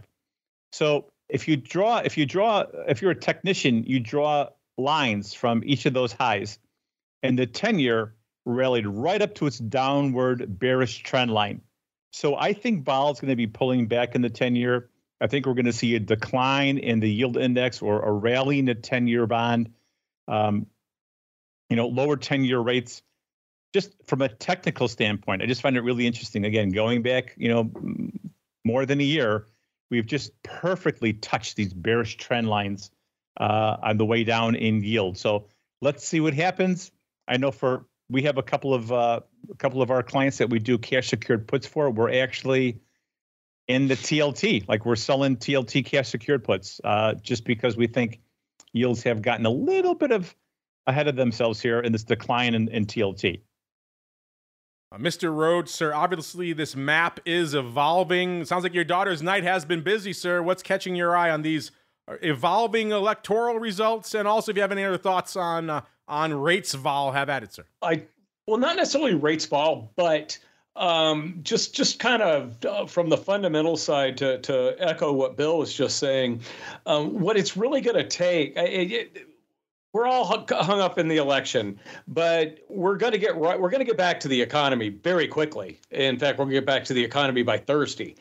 So if you're a technician, you draw lines from each of those highs, and the 10-year rallied right up to its downward bearish trend line. So I think Bowell's going to be pulling back in the 10-year. I think we're going to see a decline in the yield index or a rally in the 10-year bond. Lower 10-year rates. Just from a technical standpoint, I just find it really interesting. Again, going back, more than a year, we've just perfectly touched these bearish trend lines on the way down in yield. So let's see what happens. I know we have a couple of our clients that we do cash secured puts for. We're actually in the TLT, like we're selling TLT cash secured puts, just because we think yields have gotten a little bit ahead of themselves here in this decline in TLT. Mr. Rhoads, sir, obviously this map is evolving. It sounds like your daughter's night has been busy, sir. What's catching your eye on these evolving electoral results? And also, if you have any other thoughts on rates vol, have at it, sir. Well, not necessarily rates vol, but just kind of from the fundamental side to echo what Bill was just saying, what it's really going to take. We're all hung up in the election, but we're going to get right. We're going to get back to the economy very quickly. In fact, we're going to get back to the economy by Thursday.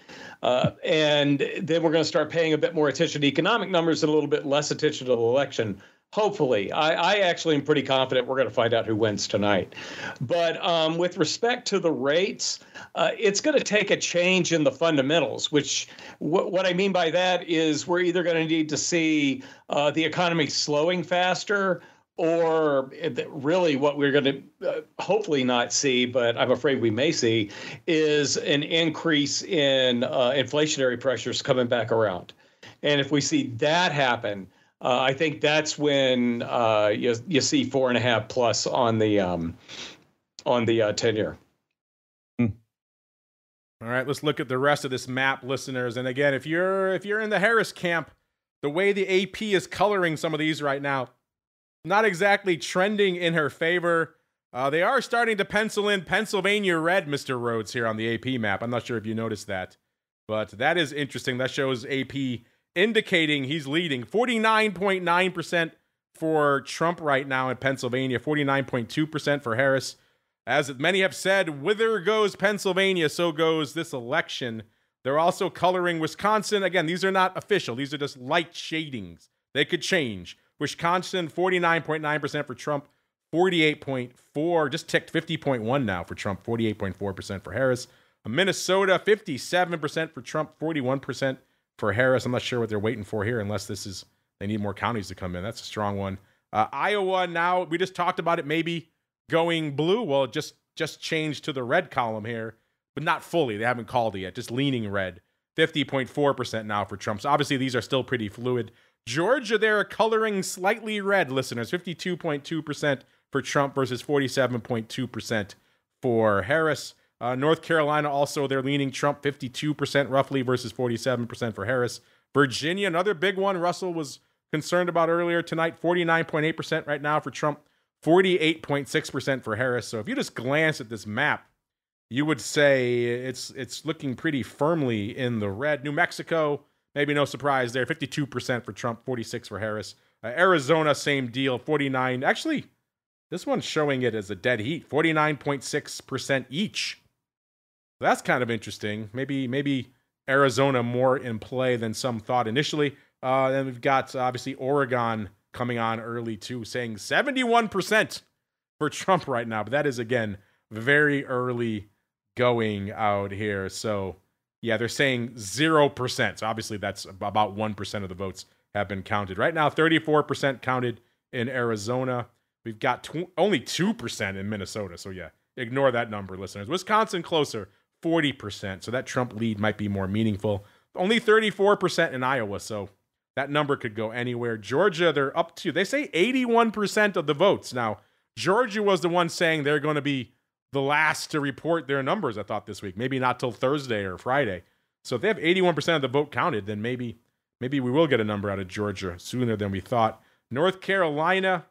And then we're going to start paying a bit more attention to economic numbers and a little bit less attention to the election. Hopefully, I actually am pretty confident we're going to find out who wins tonight. But with respect to the rates, it's going to take a change in the fundamentals, which what I mean by that is we're either going to need to see the economy slowing faster, or really what we're going to hopefully not see, but I'm afraid we may see, is an increase in inflationary pressures coming back around. And if we see that happen, I think that's when you see 4.5 plus on the 10-year. All right, let's look at the rest of this map, listeners. And again, if you're in the Harris camp, the way the AP is coloring some of these right now, not exactly trending in her favor. They are starting to pencil in Pennsylvania red, Mr. Rhoads, here on the AP map. I'm not sure if you noticed that, but that is interesting. That shows AP indicating he's leading. 49.9% for Trump right now in Pennsylvania, 49.2% for Harris. As many have said, whither goes Pennsylvania, so goes this election. They're also coloring Wisconsin. Again, these are not official. These are just light shadings. They could change. Wisconsin, 49.9% for Trump, 48.4%, just ticked 50.1% now for Trump, 48.4% for Harris. Minnesota, 57% for Trump, 41% for Harris. I'm not sure what they're waiting for here, unless they need more counties to come in. That's a strong one. Iowa, now, we just talked about it maybe going blue. Well, it just changed to the red column here, but not fully. They haven't called it yet, just leaning red. 50.4% now for Trump. So obviously these are still pretty fluid. Georgia, they're coloring slightly red, listeners. 52.2% for Trump versus 47.2% for Harris. North Carolina, also, they're leaning Trump 52% roughly versus 47% for Harris. Virginia, another big one Russell was concerned about earlier tonight, 49.8% right now for Trump, 48.6% for Harris. So if you just glance at this map, you would say it's looking pretty firmly in the red. New Mexico, maybe no surprise there, 52% for Trump, 46% for Harris. Arizona, same deal, 49%. Actually, this one's showing it as a dead heat, 49.6% each. That's kind of interesting. Maybe Arizona more in play than some thought initially. Then we've got, obviously, Oregon coming on early, too, saying 71% for Trump right now. But that is, again, very early going out here. So, yeah, they're saying 0%. So, obviously, that's about 1% of the votes have been counted. Right now, 34% counted in Arizona. We've got only 2% in Minnesota. So, yeah, ignore that number, listeners. Wisconsin closer, 40%. So that Trump lead might be more meaningful. Only 34% in Iowa. So that number could go anywhere. Georgia, they're up to, they say 81% of the votes. Now, Georgia was the one saying they're going to be the last to report their numbers, I thought, this week. Maybe not till Thursday or Friday. So if they have 81% of the vote counted, then maybe we will get a number out of Georgia sooner than we thought. North Carolina,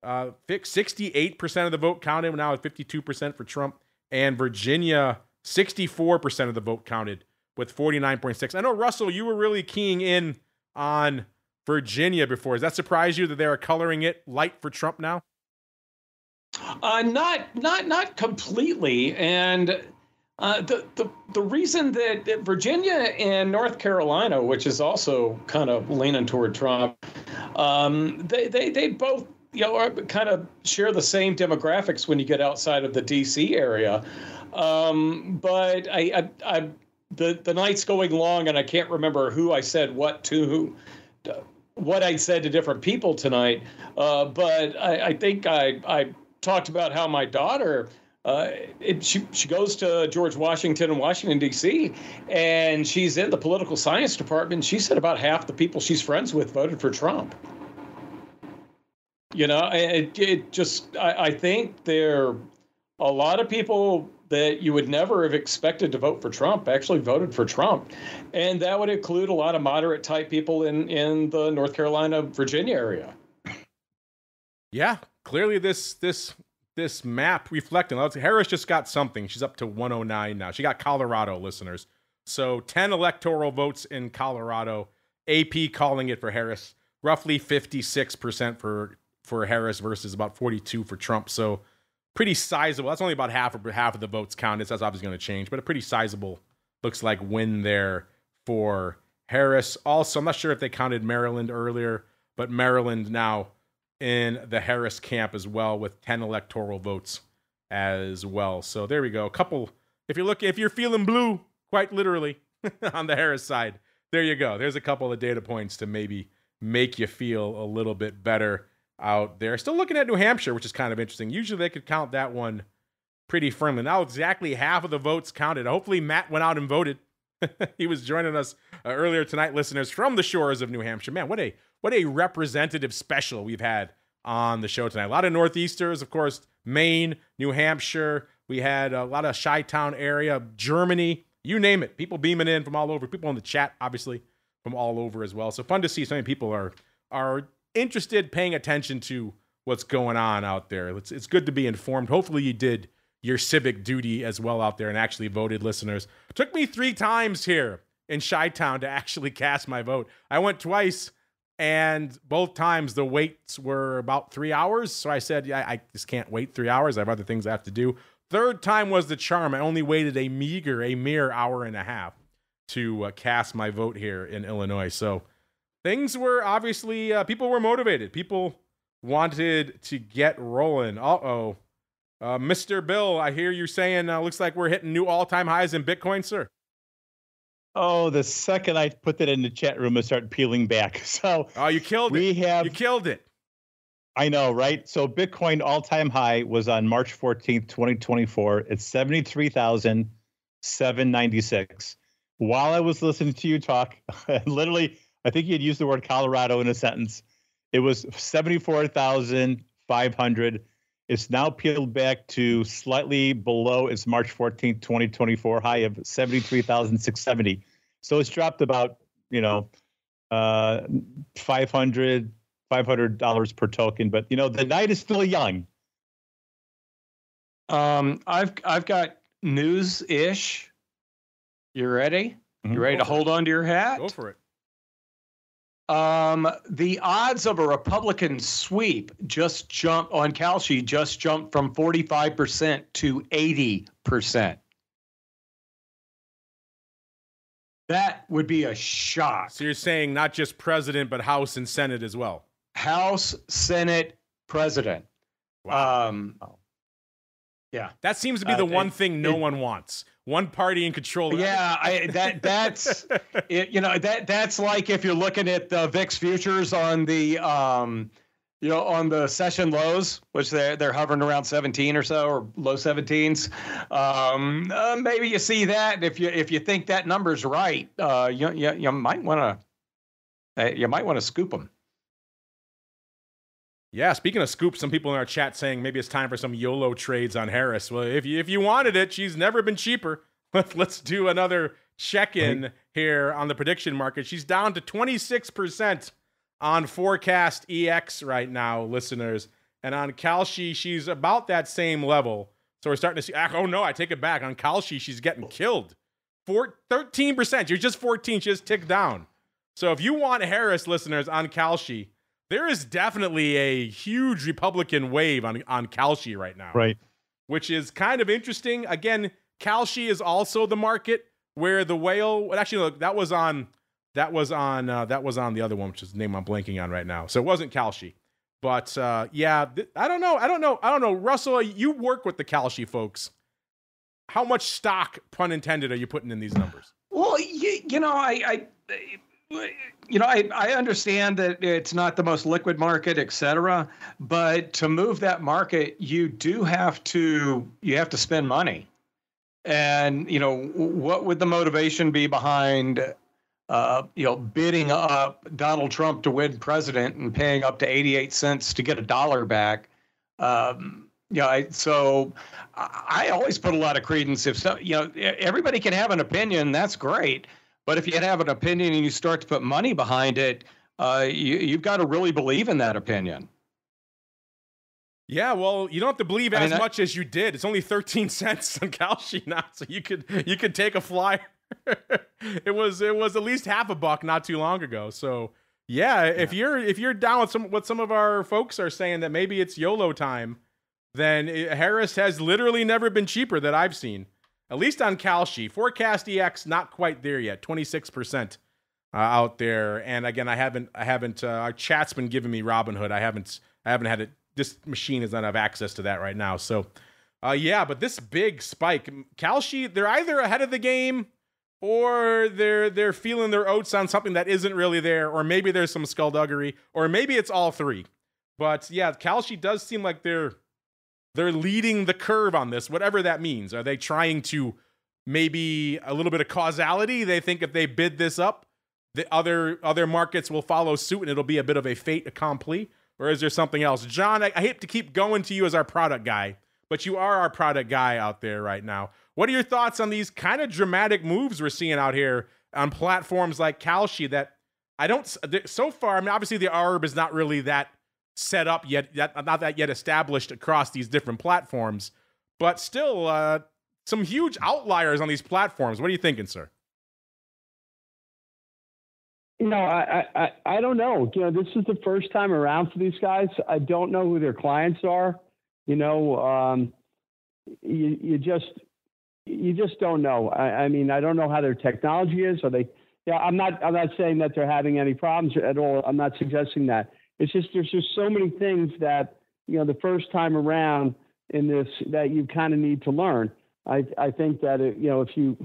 68% of the vote counted, now at 52% for Trump. And Virginia, 64% of the vote counted with 49.6%. I know, Russell, you were really keying in on Virginia before. Does that surprise you that they're coloring it light for Trump now? Not completely. And the reason that Virginia and North Carolina, which is also kind of leaning toward Trump, they both kind of share the same demographics when you get outside of the D.C. area. But the night's going long, and I can't remember who I said what to who, what I said to different people tonight. But I think I talked about how my daughter, she goes to George Washington in Washington, D.C., and she's in the political science department. She said about half the people she's friends with voted for Trump. I think there are a lot of people that you would never have expected to vote for Trump actually voted for Trump. And that would include a lot of moderate type people in the North Carolina, Virginia area. Yeah, clearly this map reflecting. Harris just got something. She's up to 109 now. She got Colorado, listeners. So 10 electoral votes in Colorado. AP calling it for Harris. Roughly 56% for Harris versus about 42 for Trump. So pretty sizable. That's only about half of the votes counted. So that's obviously going to change, but a pretty sizable, looks like, win there for Harris. Also, I'm not sure if they counted Maryland earlier, but Maryland now in the Harris camp as well with 10 electoral votes as well. So there we go. A couple, if you're feeling blue, quite literally, on the Harris side, there you go. There's a couple of data points to maybe make you feel a little bit better out there. Still looking at New Hampshire, which is kind of interesting. Usually they could count that one pretty firmly. Now exactly half of the votes counted. Hopefully Matt went out and voted. He was joining us earlier tonight, listeners, from the shores of New Hampshire. Man, what a representative special we've had on the show tonight. A lot of Northeasters, of course, Maine, New Hampshire. We had a lot of Chi-Town area, Germany, you name it. People beaming in from all over. People in the chat, obviously, from all over as well. So fun to see so many people are interested, paying attention to what's going on out there. It's good to be informed. Hopefully you did your civic duty as well out there and actually voted, listeners. It took me 3 times here in Chi-Town to actually cast my vote. I went twice, and both times the waits were about 3 hours. So I said, yeah, I just can't wait 3 hours. I have other things I have to do. Third time was the charm. I only waited a mere hour and a half to cast my vote here in Illinois. So things were obviously, people were motivated. People wanted to get rolling. Mr. Bill, I hear you saying, looks like we're hitting new all-time highs in Bitcoin, sir. Oh, the second I put that in the chat room, it started peeling back. So you killed it. You killed it. I know, right? So Bitcoin all-time high was on March 14th, 2024. It's 73,796. While I was listening to you talk, literally I think he had used the word Colorado in a sentence. It was 74,500. It's now peeled back to slightly below its March 14th, 2024 high of 73,670. So it's dropped about, $500 per token. But, the night is still young. I've got news-ish. You ready? You ready to hold on to your hat? Go for it. The odds of a Republican sweep just jumped from 45% to 80%. That would be a shock. So you're saying not just president, but House and Senate as well? House, Senate, president. Wow. Yeah. That seems to be the one thing no one wants. One party in control. Yeah, that's it, that's like if you're looking at the VIX futures on the on the session lows, which they're hovering around 17 or so, or low 17s. Maybe you see that if you think that number's right, you might want to scoop them. Yeah, speaking of scoops, some people in our chat saying maybe it's time for some YOLO trades on Harris. Well, if you wanted it, she's never been cheaper. Let's do another check-in here on the prediction market. She's down to 26% on Forecast EX right now, listeners. And on Kalshi, she's about that same level. So we're starting to see, oh no, I take it back. On Kalshi, she's getting killed. 13%. You're just 14. She just ticked down. So if you want Harris, listeners, on Kalshi, there is definitely a huge Republican wave on Kalshi right now. Right. Which is kind of interesting. Again, Kalshi is also the market where the whale, actually, look, that was on the other one, which is the name I'm blanking on right now. So it wasn't Kalshi. But yeah, I don't know. Russell, you work with the Kalshi folks. How much stock, pun intended, are you putting in these numbers? Well, I understand that it's not the most liquid market, et cetera, but to move that market, you have to spend money. And, what would the motivation be behind, bidding up Donald Trump to win president and paying up to 88 cents to get $1 back? So I always put a lot of credence. If so, everybody can have an opinion, that's great. But if you have an opinion and you start to put money behind it, you've got to really believe in that opinion. Yeah, well, you don't have to believe as much as you did. It's only 13 cents on Kalshi now, so you could take a flyer. It was at least half a buck not too long ago. So yeah, if you're down with what some of our folks are saying that maybe it's YOLO time, then Harris has literally never been cheaper that I've seen. At least on Kalshi. Forecast EX, not quite there yet. 26% out there. And again, I haven't. Our chat's been giving me Robinhood. I haven't had it. This machine does not have access to that right now. So, yeah. But this big spike, Kalshi, they're either ahead of the game, or they're feeling their oats on something that isn't really there, or maybe there's some skullduggery, or maybe it's all three. But yeah, Kalshi does seem like they're leading the curve on this, whatever that means. Are they trying to maybe a little bit of causality? They think if they bid this up, the other markets will follow suit and it'll be a bit of a fait accompli? Or is there something else? John, I hate to keep going to you as our product guy, but you are our product guy out there right now. What are your thoughts on these kind of dramatic moves we're seeing out here on platforms like Kalshi that so far, I mean, obviously the ARB is not really that set up yet, not that yet established across these different platforms, but still some huge outliers on these platforms. What are you thinking, sir? I don't know. This is the first time around for these guys. I don't know who their clients are. You just don't know. I mean, I don't know how their technology is. Are they? Yeah, I'm not saying that they're having any problems at all. I'm not suggesting that. It's just there's just so many things that the first time around in this that you kind of need to learn. I think that if you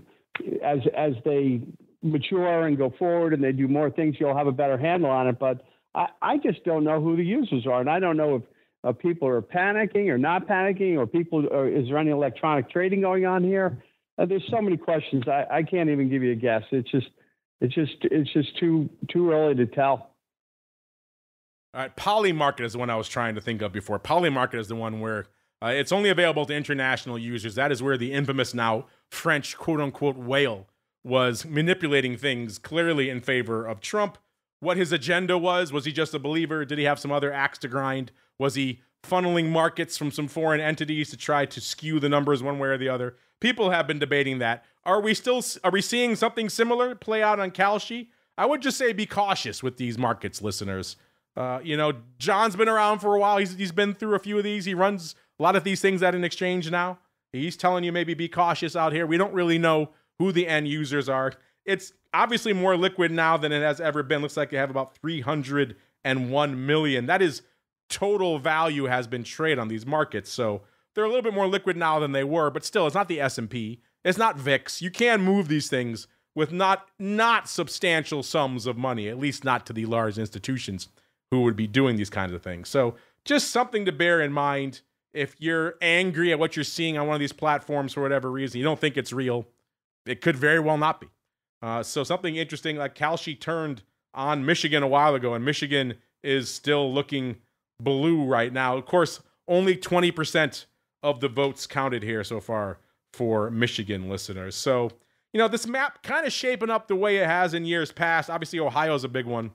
as they mature and go forward and they do more things, you'll have a better handle on it. But I just don't know who the users are, and I don't know if people are panicking or not panicking, or is there any electronic trading going on here? There's so many questions. I can't even give you a guess. It's just It's just too early to tell. All right, Polymarket is the one I was trying to think of before. Polymarket is the one where it's only available to international users. That is where the infamous now French quote-unquote whale was manipulating things clearly in favor of Trump. What his agenda was he just a believer? Did he have some other axe to grind? Was he funneling markets from some foreign entities to try to skew the numbers one way or the other? People have been debating that. Are we seeing something similar play out on Kalshi? I would just say be cautious with these markets, listeners. John's been around for a while. He's been through a few of these. He runs a lot of these things at an exchange now. He's telling you maybe be cautious out here. We don't really know who the end users are. It's obviously more liquid now than it has ever been. Looks like they have about 301 million. That is total value has been traded on these markets. So they're a little bit more liquid now than they were, but still, it's not the S&P. It's not VIX. You can move these things with not substantial sums of money, at least not to the large institutions who would be doing these kinds of things. So just something to bear in mind. If you're angry at what you're seeing on one of these platforms for whatever reason, you don't think it's real, it could very well not be. So something interesting, like Kalshi turned on Michigan a while ago, and Michigan is still looking blue right now. Of course, only 20% of the votes counted here so far for Michigan listeners. So, this map kind of shaping up the way it has in years past. Obviously, Ohio's a big one.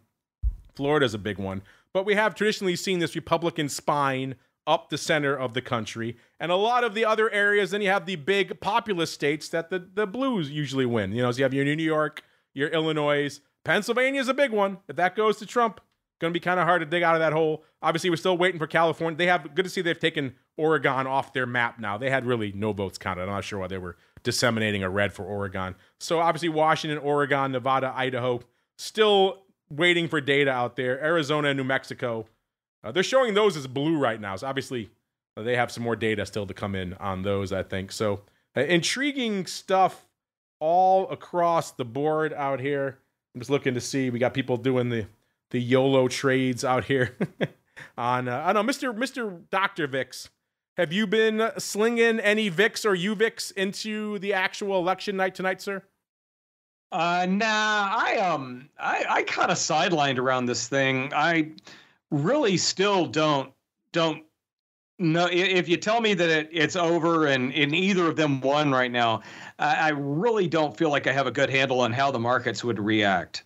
Florida's a big one. But we have traditionally seen this Republican spine up the center of the country. And a lot of the other areas, then you have the big populous states that the blues usually win. So you have your New York, your Illinois. Pennsylvania's a big one. If that goes to Trump, going to be kind of hard to dig out of that hole. Obviously, we're still waiting for California. Good to see they've taken Oregon off their map now. They had really no votes counted. I'm not sure why they were disseminating a red for Oregon. So obviously, Washington, Oregon, Nevada, Idaho, still waiting for data out there. Arizona and New Mexico. They're showing those as blue right now. So obviously, they have some more data still to come in on those, I think. So intriguing stuff all across the board out here. I'm just looking to see. We got people doing the YOLO trades out here. I know, Mr. Dr. Vix, have you been slinging any VIX or UVIX into the actual election night tonight, sir? Nah, I kind of sidelined around this thing. I really still don't know. If you tell me that it's over and either of them won right now, I really don't feel like I have a good handle on how the markets would react.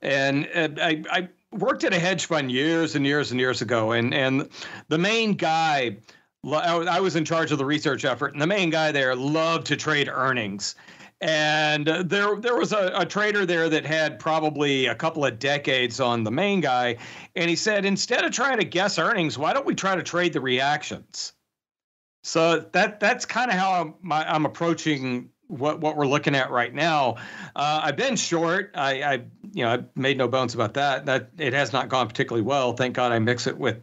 And I worked at a hedge fund years and years and years ago, and the main guy, I was in charge of the research effort, and the main guy there loved to trade earnings. And there was a trader there that had probably a couple of decades on the main guy. And he said, instead of trying to guess earnings, why don't we try to trade the reactions? So that's kind of how I'm approaching what we're looking at right now. I've been short. I made no bones about that it has not gone particularly well. Thank God I mix it with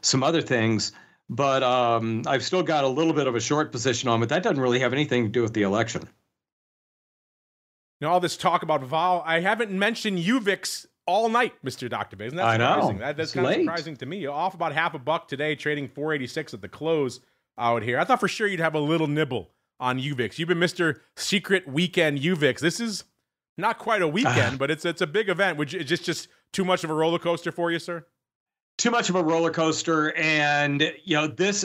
some other things. But I've still got a little bit of a short position on it. That doesn't really have anything to do with the election. All this talk about vol, I haven't mentioned UVIX all night, Mr. Dr. Bay. Isn't that surprising? That's kind of surprising to me. Off about $0.50 today, trading 486 at the close out here. I thought for sure you'd have a little nibble on UVIX. You've been Mr. Secret Weekend UVIX. This is not quite a weekend, but it's a big event. Would you just too much of a roller coaster for you, sir? Too much of a roller coaster, and this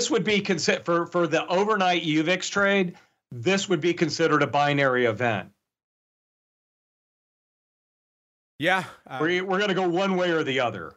would be considered for the overnight UVIX trade. This would be considered a binary event. Yeah. We're going to go one way or the other,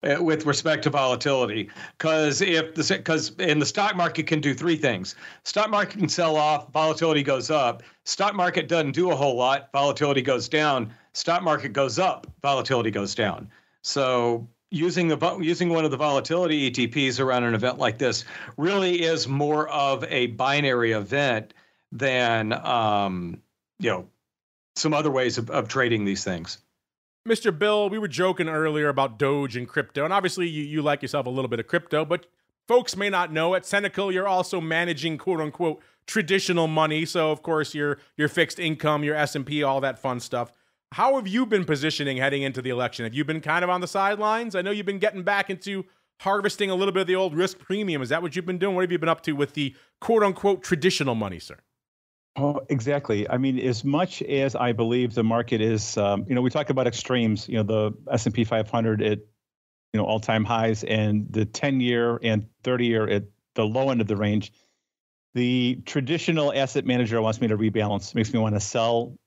with respect to volatility. Because in the stock market can do three things. Stock market can sell off, volatility goes up. Stock market doesn't do a whole lot, volatility goes down. Stock market goes up, volatility goes down. So using one of the volatility ETPs around an event like this really is more of a binary event than some other ways of trading these things. Mr. Bill, we were joking earlier about Doge and crypto, and obviously you like yourself a little bit of crypto, but folks may not know at Senecal you're also managing quote unquote traditional money. So of course your fixed income, your S&P, all that fun stuff. How have you been positioning heading into the election? Have you been kind of on the sidelines? I know you've been getting back into harvesting a little bit of the old risk premium. Is that what you've been doing? What have you been up to with the quote-unquote traditional money, sir? Oh, exactly. I mean, as much as I believe the market is, we talk about extremes, the S&P 500 at, all-time highs, and the 10-year and 30-year at the low end of the range. The traditional asset manager wants me to rebalance, makes me want to sell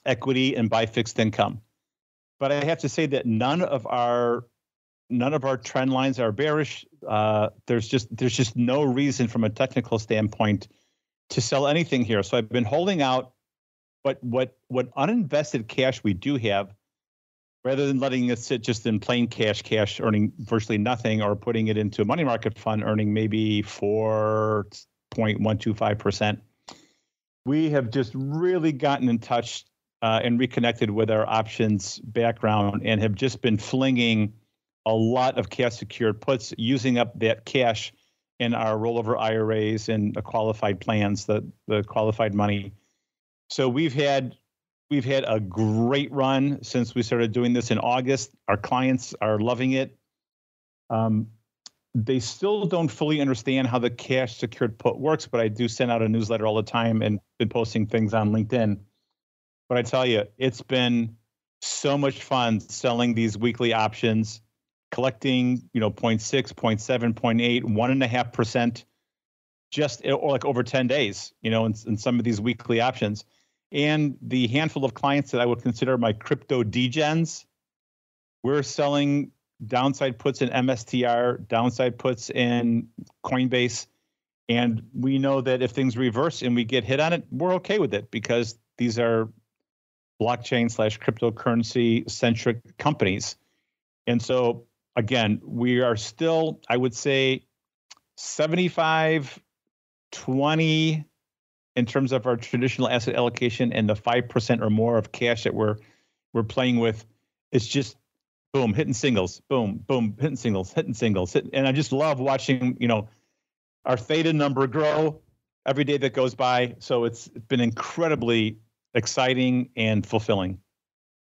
equity and buy fixed income. But I have to say that none of our trend lines are bearish. There's just no reason from a technical standpoint to sell anything here. So I've been holding out, but what uninvested cash we do have, rather than letting it sit just in plain cash earning virtually nothing, or putting it into a money market fund earning maybe 4.125%, we have just really gotten in touch and reconnected with our options background, and have just been flinging a lot of cash secured puts, using up that cash in our rollover IRAs and the qualified plans, the qualified money. So we've had a great run since we started doing this in August. Our clients are loving it. They still don't fully understand how the cash secured put works, but I do send out a newsletter all the time and been posting things on LinkedIn. But I tell you, it's been so much fun selling these weekly options, collecting, 0.6, 0.7, 0.8, 1.5%, just or like over 10 days, in some of these weekly options. And the handful of clients that I would consider my crypto degens, we're selling downside puts in MSTR, downside puts in Coinbase. And we know that if things reverse and we get hit on it, we're okay with it, because these are blockchain/cryptocurrency centric companies. And so, again, we are still, I would say, 75-20 in terms of our traditional asset allocation, and the 5% or more of cash that we're playing with. It's just boom, hitting singles, boom, boom, hitting singles. And I just love watching, our theta number grow every day that goes by. So it's been incredibly exciting and fulfilling.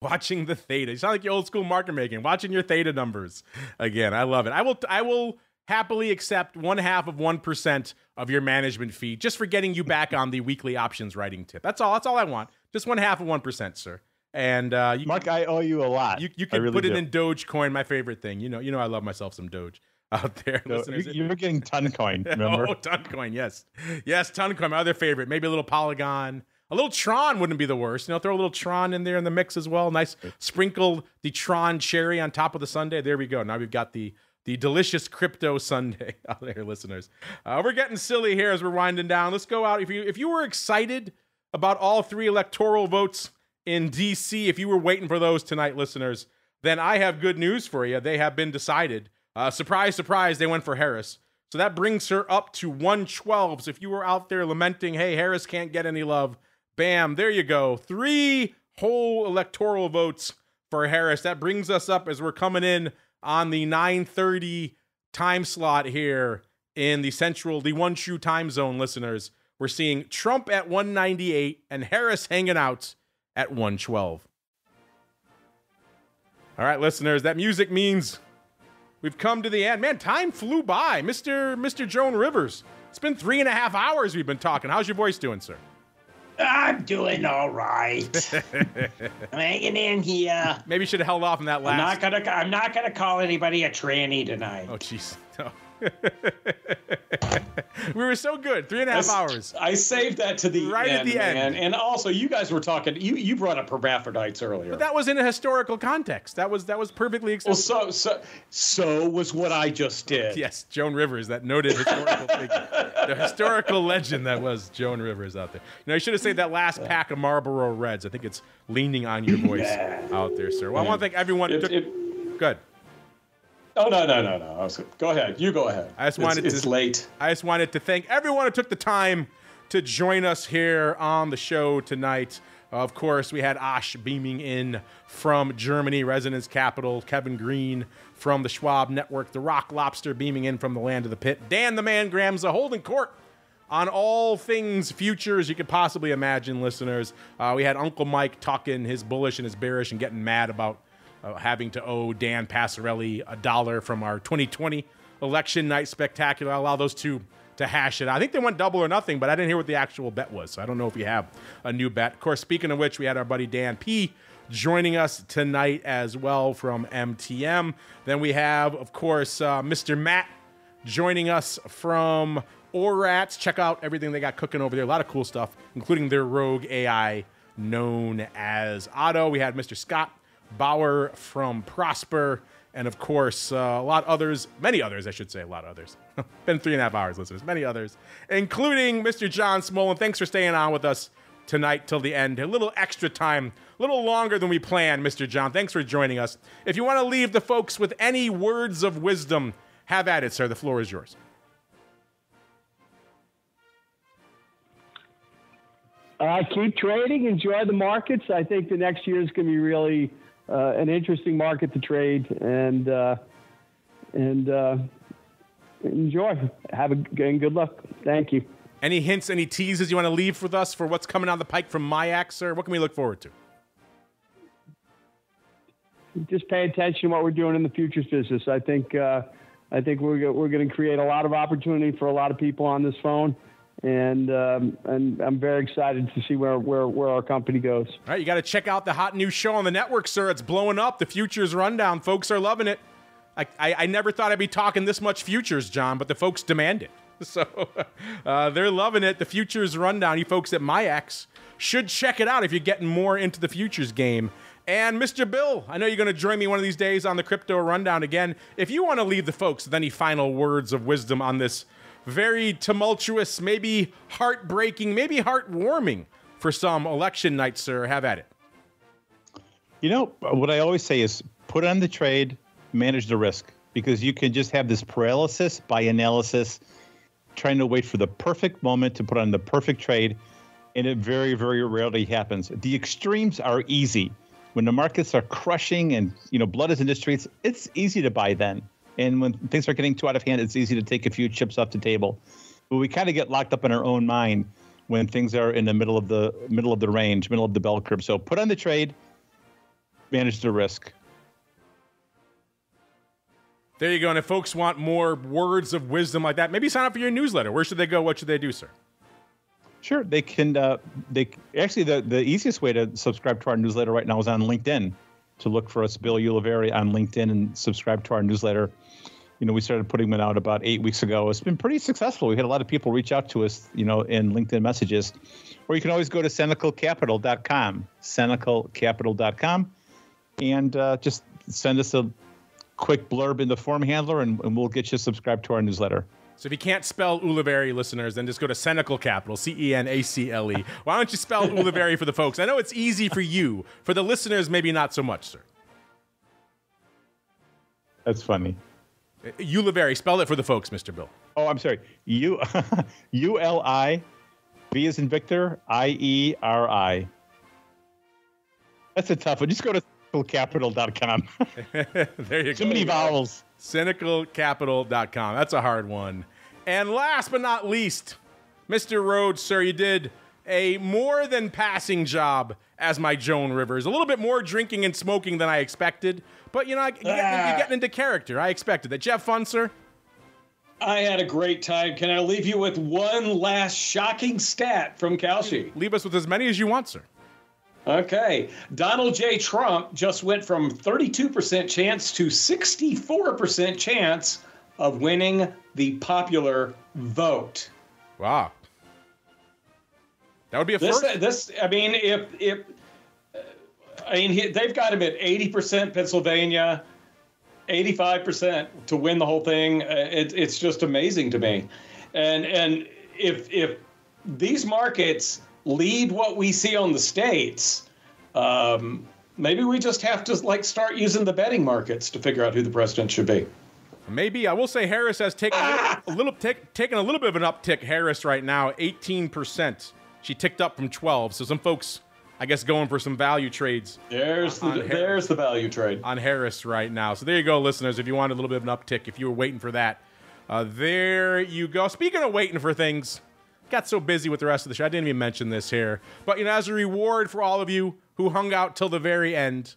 Watching the theta. You sound like your old school market making. Watching your theta numbers. Again, I love it. I will happily accept 0.5% of your management fee just for getting you back on the weekly options writing tip. That's all I want. Just 0.5%, sir. And Mark, I owe you a lot. You can really put it in Dogecoin, my favorite thing. You know I love myself some Doge out there. No, you're getting Toncoin, remember? Oh, Toncoin, yes. Yes, Toncoin, my other favorite. Maybe a little Polygon. A little Tron wouldn't be the worst. Throw a little Tron in there in the mix as well. Nice sprinkled the Tron cherry on top of the sundae. There we go. Now we've got the delicious crypto sundae out there, listeners. We're getting silly here as we're winding down. Let's go out. If you were excited about all 3 electoral votes in D.C., if you were waiting for those tonight, listeners, then I have good news for you. They have been decided. Surprise, surprise, they went for Harris. So that brings her up to 112. So if you were out there lamenting, hey, Harris can't get any love, bam, there you go. 3 whole electoral votes for Harris. That brings us up as we're coming in on the 9:30 time slot here in the one true time zone, listeners. We're seeing Trump at 198 and Harris hanging out at 112. All right, listeners, that music means we've come to the end. Man, time flew by. Mr. Joan Rivers, it's been 3.5 hours we've been talking. How's your voice doing, sir? I'm doing all right. I'm hanging in here. Maybe you should have held off on that last. I'm not gonna call anybody a tranny tonight. Oh, jeez. No. We were so good. 3.5 hours. I saved that to the right end, at the end. Man. And also, you guys were talking. You brought up hermaphrodites earlier. But that was in a historical context. That was perfectly acceptable. Well, so was what I just did. Yes, Joan Rivers, that noted historical figure, the historical legend that was Joan Rivers out there. You should have saved that last pack of Marlboro Reds. I think it's leaning on your voice out there, sir. Well, I want to thank everyone. Good. Oh, no. Go ahead. You go ahead. It's late. I just wanted to thank everyone who took the time to join us here on the show tonight. Of course, we had Aash beaming in from Germany, residence capital. Kevin Green from the Schwab Network. The Rock Lobster beaming in from the land of the pit. Dan the Man Gramza holding court on all things futures you could possibly imagine, listeners. We had Uncle Mike talking his bullish and his bearish and getting mad about having to owe Dan Passarelli $1 from our 2020 election night spectacular. I'll allow those two to hash it out. I think they went double or nothing, but I didn't hear what the actual bet was, so I don't know if you have a new bet. Of course, speaking of which, we had our buddy Dan P. joining us tonight as well from MTM. Then we have, of course, Mr. Matt joining us from Orats. Check out everything they got cooking over there. A lot of cool stuff, including their rogue AI known as Otto. We had Mr. Scott Bauer from Prosper. And of course, a lot others, many others, I should say, a lot of others. Been 3.5 hours, listeners, many others, including Mr. John Smollen. Thanks for staying on with us tonight till the end. A little extra time, a little longer than we planned, Mr. John. Thanks for joining us. If you want to leave the folks with any words of wisdom, have at it, sir. The floor is yours. Keep trading, enjoy the markets. I think the next year is going to be really an interesting market to trade, and enjoy. And good luck. Thank you. Any hints, any teases you want to leave with us for what's coming down the pike from MIAC, sir? What can we look forward to? Just pay attention to what we're doing in the futures business. I think we're going to create a lot of opportunity for a lot of people on this phone. And I'm very excited to see where our company goes. All right, you got to check out the hot new show on the network, sir. It's blowing up. The Futures Rundown. Folks are loving it. I never thought I'd be talking this much futures, John, but the folks demand it. So they're loving it. The Futures Rundown. You folks at MIAX should check it out if you're getting more into the futures game. And Mr. Bill, I know you're going to join me one of these days on the Crypto Rundown again. If you want to leave the folks with any final words of wisdom on this very tumultuous, maybe heartbreaking, maybe heartwarming for some election night, sir, have at it. You know, what I always say is put on the trade, manage the risk, because you can just have this paralysis by analysis, trying to wait for the perfect moment to put on the perfect trade, and it very, very rarely happens. The extremes are easy. When the markets are crushing and, blood is in the streets, it's easy to buy then. And when things are getting too out of hand, it's easy to take a few chips off the table. But we kind of get locked up in our own mind when things are in the middle of the range, middle of the bell curve. So put on the trade, manage the risk. There you go. And if folks want more words of wisdom like that, maybe sign up for your newsletter. Where should they go? What should they do, sir? Sure, they can. Actually, the easiest way to subscribe to our newsletter right now is on LinkedIn. To look for us, Bill Uliveri, on LinkedIn and subscribe to our newsletter. We started putting them out about 8 weeks ago. It's been pretty successful. We had a lot of people reach out to us, in LinkedIn messages. Or you can always go to senecalcapital.com, senecalcapital.com, and just send us a quick blurb in the form handler, and we'll get you subscribed to our newsletter. So if you can't spell Uliveri, listeners, then just go to Senecal Capital, Cenacle. Why don't you spell Uliveri for the folks? I know it's easy for you. For the listeners, maybe not so much, sir. That's funny. Uliveri, spell it for the folks, Mr. Bill. Oh, I'm sorry. U-L-I, V as in Victor, I-E-R-I. That's a tough one. Just go to senecalcapital.com. There you go. Too many vowels. Senecalcapital.com. That's a hard one. And last but not least, Mr. Rhoads, sir, you did a more than passing job as my Joan Rivers. A little bit more drinking and smoking than I expected. But, you're getting into character. I expected that. Did you have fun, sir? I had a great time. Can I leave you with one last shocking stat from Kalshi? Leave us with as many as you want, sir. Okay. Donald J. Trump just went from 32% chance to 64% chance of winning the popular vote. Wow. That would be a first. They've got him at 80% Pennsylvania, 85% to win the whole thing. It's just amazing to me. And if these markets lead what we see on the states, maybe we just have to start using the betting markets to figure out who the president should be. Maybe. I will say Harris has taken a little bit of an uptick. Harris right now, 18%. She ticked up from 12. So some folks, I guess, going for some value trades. There's the value trade on Harris right now. So there you go, listeners. If you want a little bit of an uptick, if you were waiting for that, there you go. Speaking of waiting for things, got so busy with the rest of the show, I didn't even mention this here. But as a reward for all of you who hung out till the very end,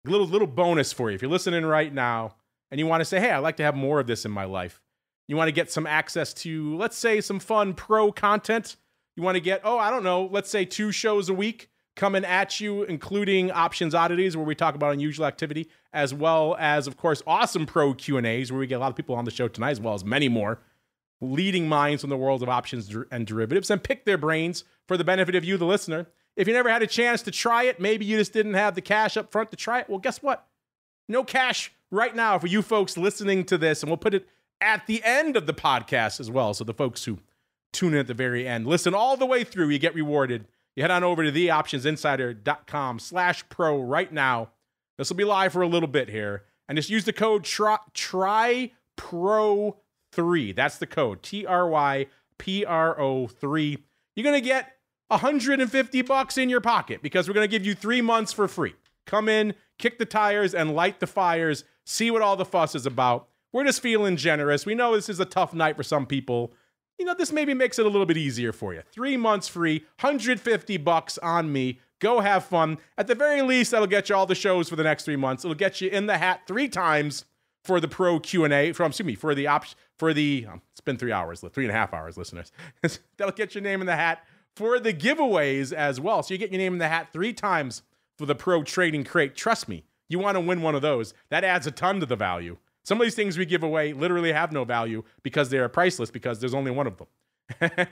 a little bonus for you. If you're listening right now and you want to say, hey, I'd like to have more of this in my life, You want to get some access to, let's say, some fun pro content. You want to get, let's say 2 shows a week coming at you, including Options Oddities, where we talk about unusual activity, as well as, of course, awesome pro Q&As, where we get a lot of people on the show tonight, as well as many more leading minds from the world of options and derivatives, and pick their brains for the benefit of you, the listener. If you never had a chance to try it, maybe you just didn't have the cash up front to try it, well, guess what? No cash right now for you folks listening to this, and we'll put it at the end of the podcast as well, so the folks who tune in at the very end, listen all the way through, you get rewarded. You head on over to theoptionsinsider.com/pro right now. This will be live for a little bit here. And just use the code TRYPRO3. That's the code, TRYPRO3. You're going to get $150 in your pocket because we're going to give you 3 months for free. Come in, kick the tires, and light the fires. See what all the fuss is about. We're just feeling generous. We know this is a tough night for some people. This maybe makes it a little bit easier for you. 3 months free, $150 on me. Go have fun. At the very least, that'll get you all the shows for the next 3 months. It'll get you in the hat 3 times for the pro Q&A, it's been 3 hours, 3.5 hours, listeners. That'll get your name in the hat for the giveaways as well. So you get your name in the hat 3 times for the pro trading crate. Trust me, you want to win one of those. That adds a ton to the value. Some of these things we give away literally have no value because they are priceless because there's only one of them.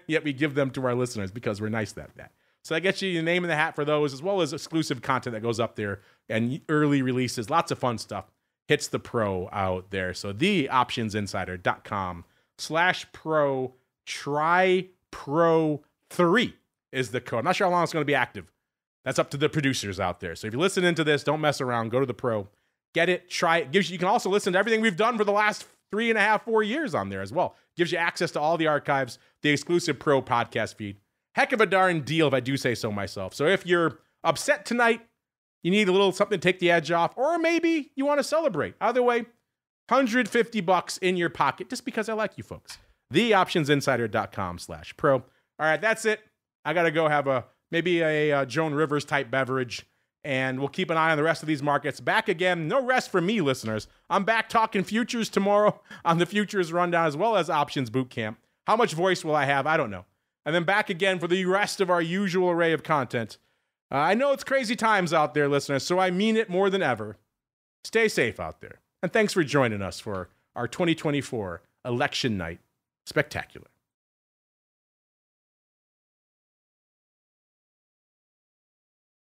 Yet we give them to our listeners because we're nice like that. So that gets you your name in the hat for those, as well as exclusive content that goes up there and early releases. Lots of fun stuff hits the pro out there. So theoptionsinsider.com/pro, TRYPRO3 is the code. I'm not sure how long it's going to be active. That's up to the producers out there. So if you're listening to this, don't mess around. Go to the pro. Get it, try it. You can also listen to everything we've done for the last 3.5, 4 years on there as well. Gives you access to all the archives, the exclusive pro podcast feed. Heck of a darn deal, if I do say so myself. So if you're upset tonight, you need a little something to take the edge off, or maybe you want to celebrate. Either way, $150 in your pocket just because I like you folks. Theoptionsinsider.com/pro. All right, that's it. I got to go have maybe a Joan Rivers type beverage. And we'll keep an eye on the rest of these markets. Back again, no rest for me, listeners. I'm back talking futures tomorrow on the Futures Rundown, as well as Options Bootcamp. How much voice will I have? I don't know. And then back again for the rest of our usual array of content. I know it's crazy times out there, listeners, so I mean it more than ever. Stay safe out there. And thanks for joining us for our 2024 election night spectacular.